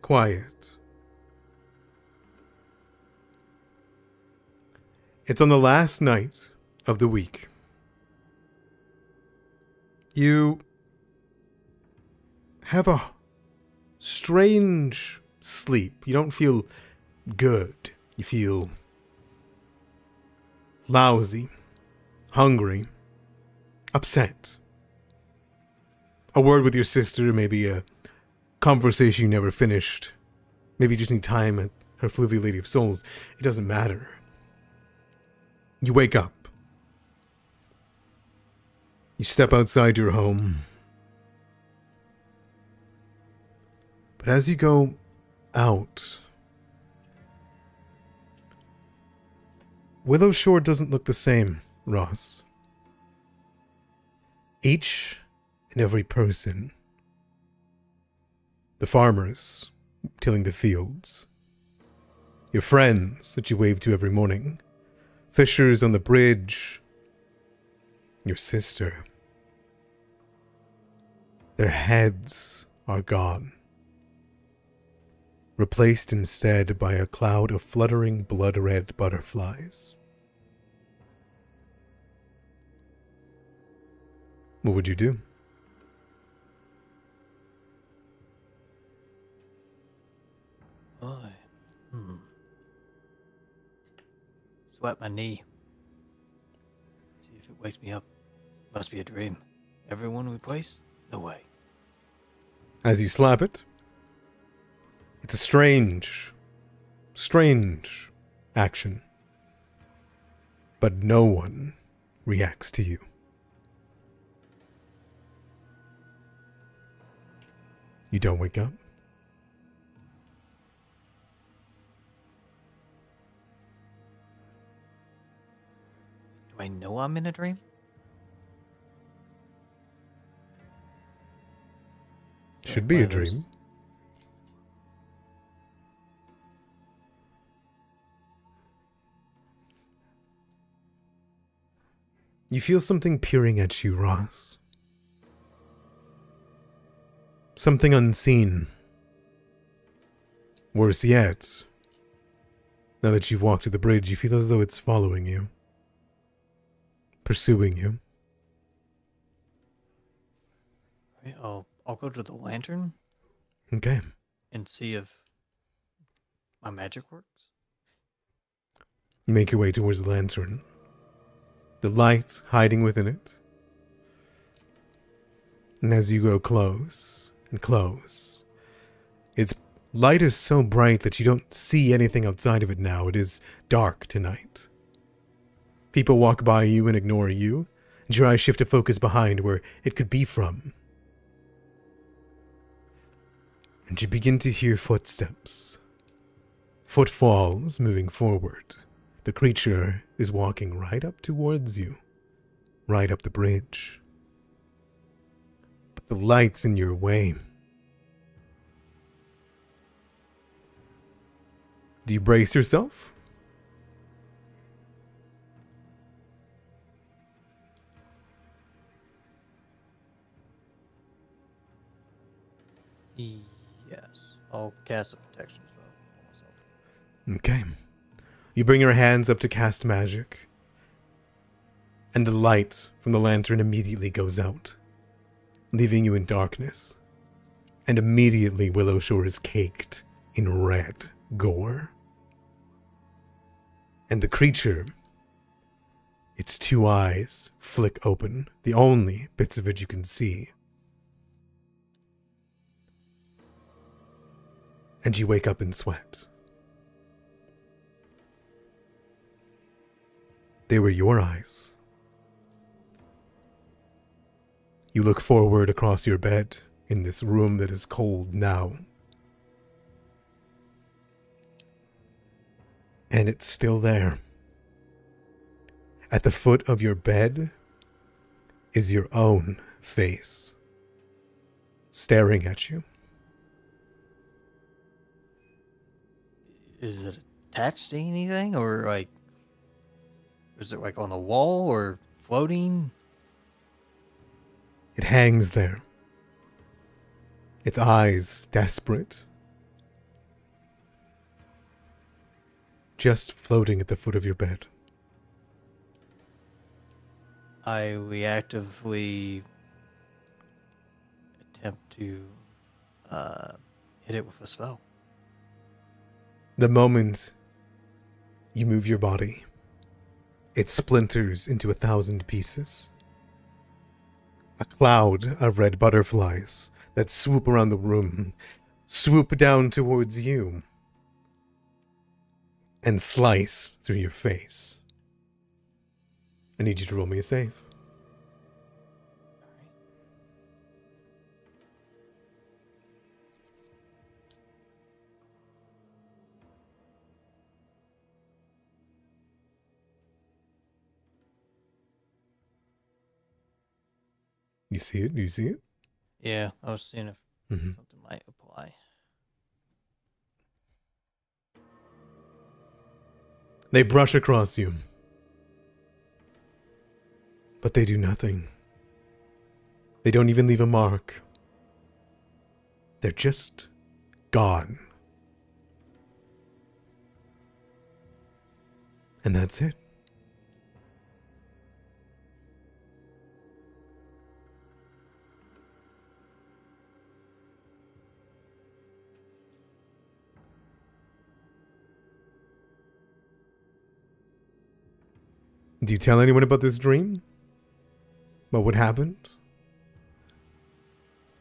quiet. It's on the last night of the week. You have a strange sleep. You don't feel good. You feel lousy, hungry, upset. A word with your sister, maybe a conversation you never finished. Maybe you just need time at her Fluvy Lady of Souls. It doesn't matter. You wake up. You step outside your home. But as you go out, Willow Shore doesn't look the same, Ross. Each and every person, the farmers tilling the fields, your friends that you wave to every morning, fishers on the bridge, your sister, their heads are gone, replaced instead by a cloud of fluttering blood-red butterflies. What would you do? Boy. Sweat my knee. See if it wakes me up. Must be a dream. Everyone we place? No way. As you slap it, it's a strange action. But no one reacts to you. You don't wake up. Do I know I'm in a dream? Should be a dream. You feel something peering at you, Ross. Something unseen. Worse yet, now that you've walked to the bridge, you feel as though it's following you. Pursuing you. Right, I'll go to the lantern Okay. and see if my magic works. You make your way towards the lantern. The light hiding within it. And as you go close and close, it's light is so bright that you don't see anything outside of it now. It is dark tonight. People walk by you and ignore you, and your eyes shift to focus behind where it could be from. And you begin to hear footsteps. Footfalls moving forward. The creature is walking right up towards you. Right up the bridge. But the light's in your way. Do you brace yourself? Yes. I'll cast a protection spell on myself. Okay. You bring your hands up to cast magic. And the light from the lantern immediately goes out, leaving you in darkness. And immediately Willowshore is caked in red gore. And the creature, its two eyes flick open, the only bits of it you can see. And you wake up in sweat. They were your eyes. You look forward across your bed in this room that is cold now. And it's still there. At the foot of your bed is your own face, staring at you. Is it attached to anything, or like, is it like on the wall or floating? It hangs there. Its eyes desperate. Just floating at the foot of your bed. I reactively attempt to hit it with a spell. The moment you move your body, it splinters into 1,000 pieces. A cloud of red butterflies that swoop around the room, swoop down towards you, and slice through your face. I need you to roll me a save. You see it? Do you see it? Yeah, I was seeing if Mm-hmm. something might apply. They brush across you. But they do nothing. They don't even leave a mark. They're just gone. And that's it. Do you tell anyone about this dream? About what happened?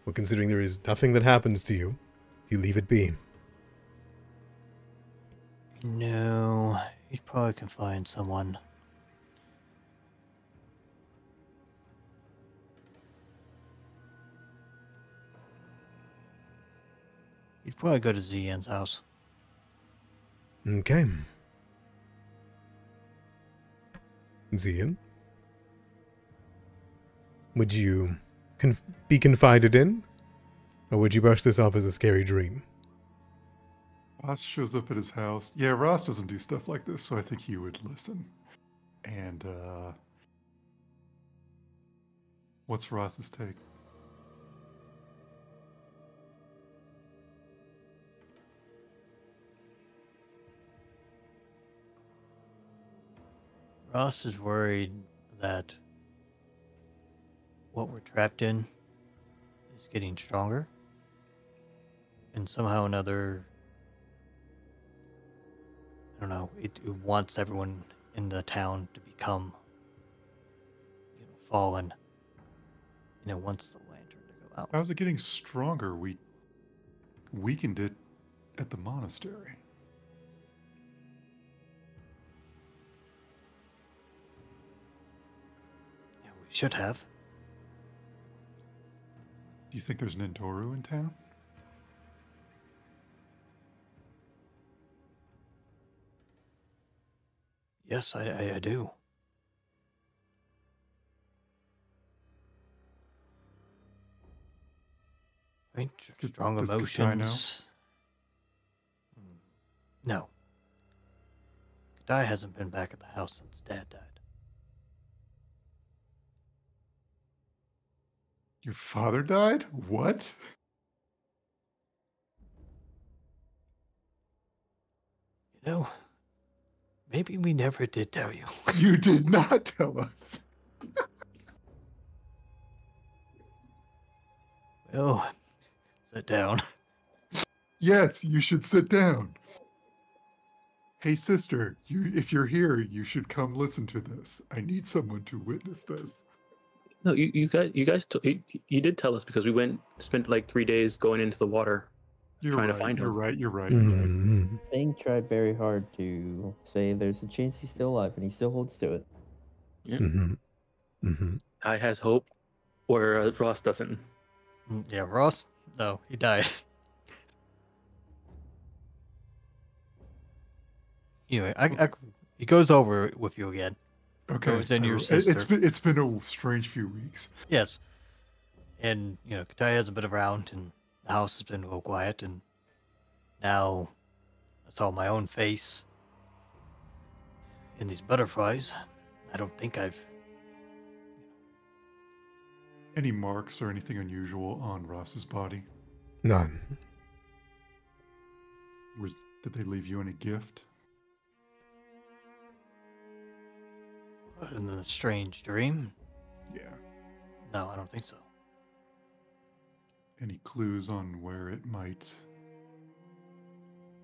Well, considering there is nothing that happens to you, you leave it be. No, you probably can find someone. You'd probably go to Zian's house. Okay. Zian? Would you be confided in? Or would you brush this off as a scary dream? Ross shows up at his house. Yeah, Ross doesn't do stuff like this, so I think he would listen. And, what's Ross's take? Ross is worried that what we're trapped in is getting stronger. And somehow or another, I don't know, it wants everyone in the town to become, fallen. And it wants the lantern to go out. How's it getting stronger? We weakened it at the monastery. Yeah, we should have. Do you think there's an Entoru in town? Yes, I do. I mean, strong Does Katai know? emotions. No. Kadai hasn't been back at the house since Dad died. Your father died? What? You know, maybe we never did tell you. You did not tell us. Well, sit down. Yes, you should sit down. Hey, sister, if you're here, you should come listen to this. I need someone to witness this. No, you guys, you did tell us because we spent like 3 days going into the water. You're Trying to right, find you're him. right, you're right. Mhm. Fang tried very hard to say there's a chance he's still alive, and he still holds to it. Mhm. Mhm. I has hope, where Ross doesn't. Yeah, Ross? No, he died. Anyway, he goes over it with you again. Okay. Goes in your It's sister. been a strange few weeks. Yes. And, Katai hasn't been around, and the house has been real quiet, and now I saw my own face in these butterflies. I don't think I've... Any marks or anything unusual on Ross's body? None. Did they leave you any gift? In the strange dream? Yeah. No, I don't think so. Any clues on where it might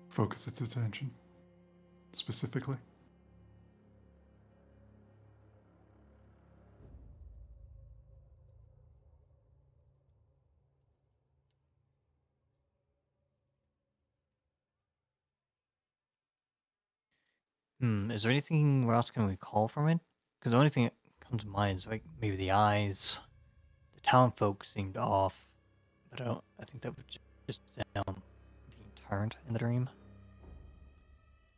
focus its attention specifically? Is there anything Ross can recall from it? Because the only thing that comes to mind is like maybe the eyes. The town folk seemed off, but I think that was just them being turned in the dream.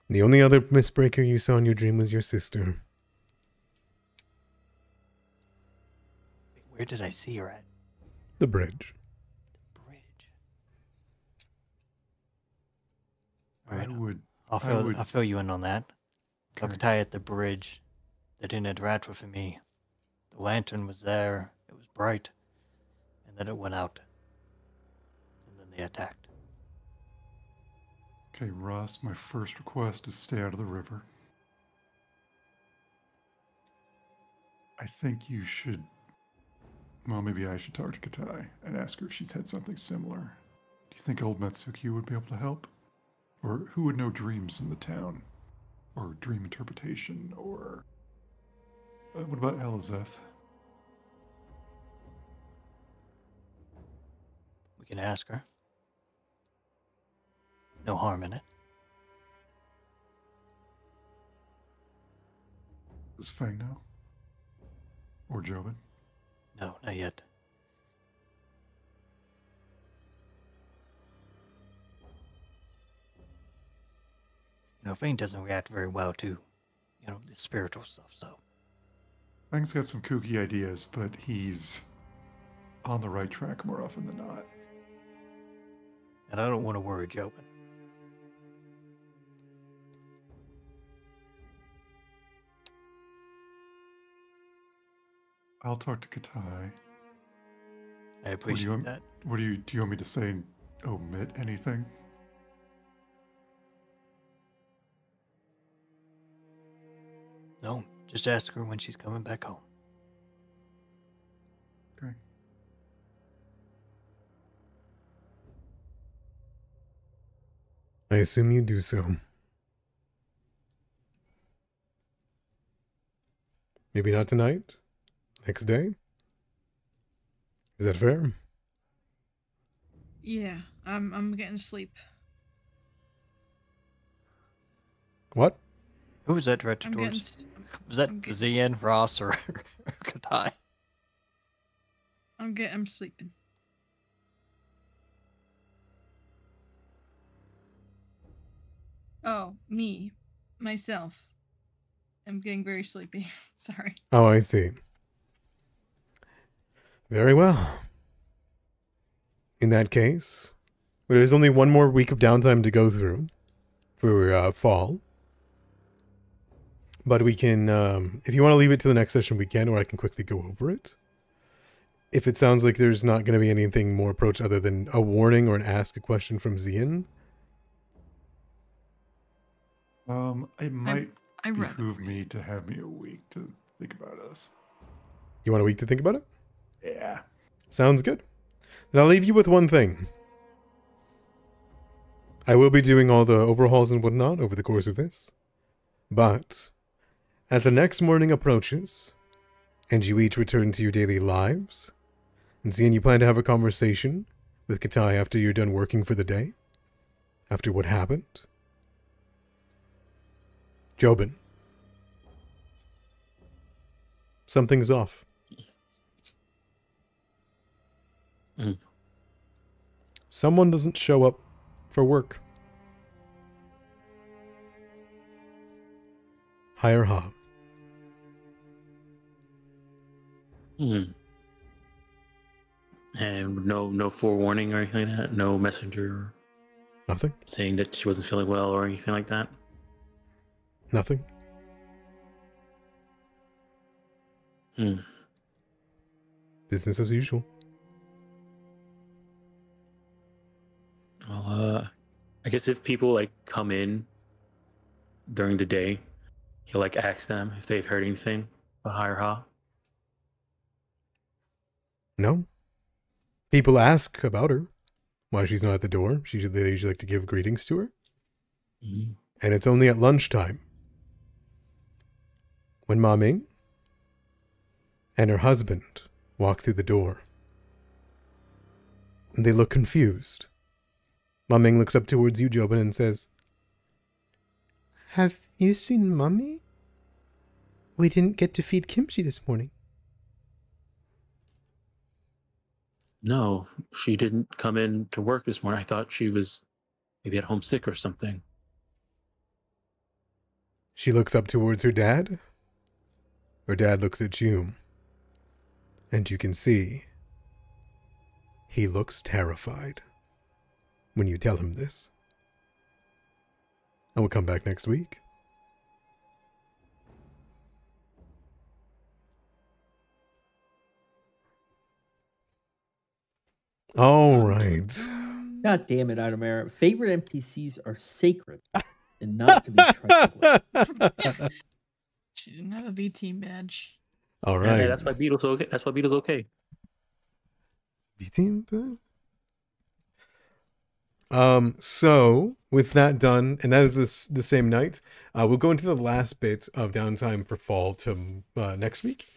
The only other Mistbreaker you saw in your dream was your sister. Where did I see her at? The bridge. The bridge. All right, I would. I'll fill you in on that. Okay. Katai at the bridge. They didn't interact with me. The lantern was there. It was bright. And then it went out. And then they attacked. Okay, Ross, my first request is stay out of the river. I think you should... Well, maybe I should talk to Katai and ask her if she's had something similar. Do you think old Metsuki would be able to help? Or who would know dreams in the town? Or dream interpretation? Or... what about Elizeth? We can ask her. No harm in it. Does Fang know? Or Jobin? No, not yet. Fane doesn't react very well to, the spiritual stuff, so. Fang's got some kooky ideas, but he's on the right track more often than not. And I don't want to worry Jobin. I'll talk to Katai. I appreciate that. Do you want me to say omit anything? No, just ask her when she's coming back home. Okay. I assume you do so. Maybe not tonight? Next day? Is that fair? Yeah, I'm getting sleep. What? Who was that directed I'm getting. towards? Was that I'm getting- Zian, Ross, or Katai? I'm sleeping. Oh, me, myself. I'm getting very sleepy. Sorry. Oh, I see. Very well. In that case, there's only one more week of downtime to go through for fall. But we can, if you want to leave it to the next session, we can, or I can quickly go over it. If it sounds like there's not going to be anything more approach other than a warning or an ask a question from Zian. It might I read. behoove me to have me a week to think about us. You want a week to think about it? Yeah. Sounds good. Then I'll leave you with one thing. I will be doing all the overhauls and whatnot over the course of this. But, as the next morning approaches, and you each return to your daily lives, and seeing you plan to have a conversation with Katai after you're done working for the day, after what happened, Jobin, something's off. Someone doesn't show up for work. Higher Ha. And no forewarning or anything like that? No messenger Nothing? saying that she wasn't feeling well or anything like that? Nothing? Business as usual. Well, I guess if people like come in during the day, he'll like ask them if they've heard anything about Higher Ha. No. People ask about her. Why she's not at the door. They usually like to give greetings to her. Mm-hmm. And it's only at lunchtime when Ma Ming and her husband walk through the door. And they look confused. Ma Ming looks up towards you, Jobin, and says, Have you seen Mummy? We didn't get to feed kimchi this morning. No, she didn't come in to work this morning. I thought she was maybe at home sick or something. She looks up towards her dad. Her dad looks at you. And you can see he looks terrified when you tell him this. And we'll come back next week. All right. God damn it, Adamara. Favorite NPCs are sacred and not to be trifled with. She didn't have a B team badge. All Yeah, right. that's why Beetle's okay. That's why Beetle's okay. B-team? So with that done, and that is the same night, we'll go into the last bit of downtime for fall to next week.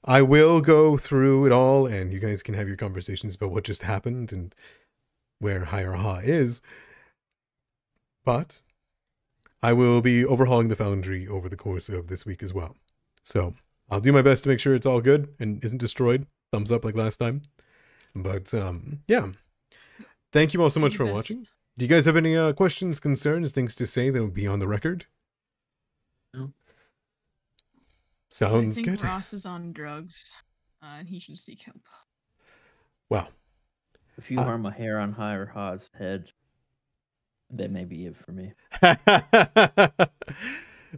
I will go through it all, and you guys can have your conversations about what just happened and where Higher Ha is. But I will be overhauling the foundry over the course of this week as well. So I'll do my best to make sure it's all good and isn't destroyed. Thumbs up like last time. But yeah. Thank you all so much for watching. Do you guys have any questions, concerns, things to say that will be on the record? No. Sounds I think good. Ross is on drugs. And he should seek help. Well, If you harm a hair on Higher Ha's head, that may be it for me.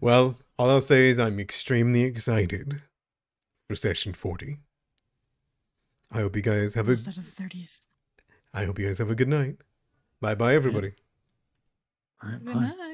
well, all I'll say is I'm extremely excited for session 40. I hope you guys have a Almost out of the 30s. I hope you guys have a good night. Bye bye everybody. All right, Good bye. night.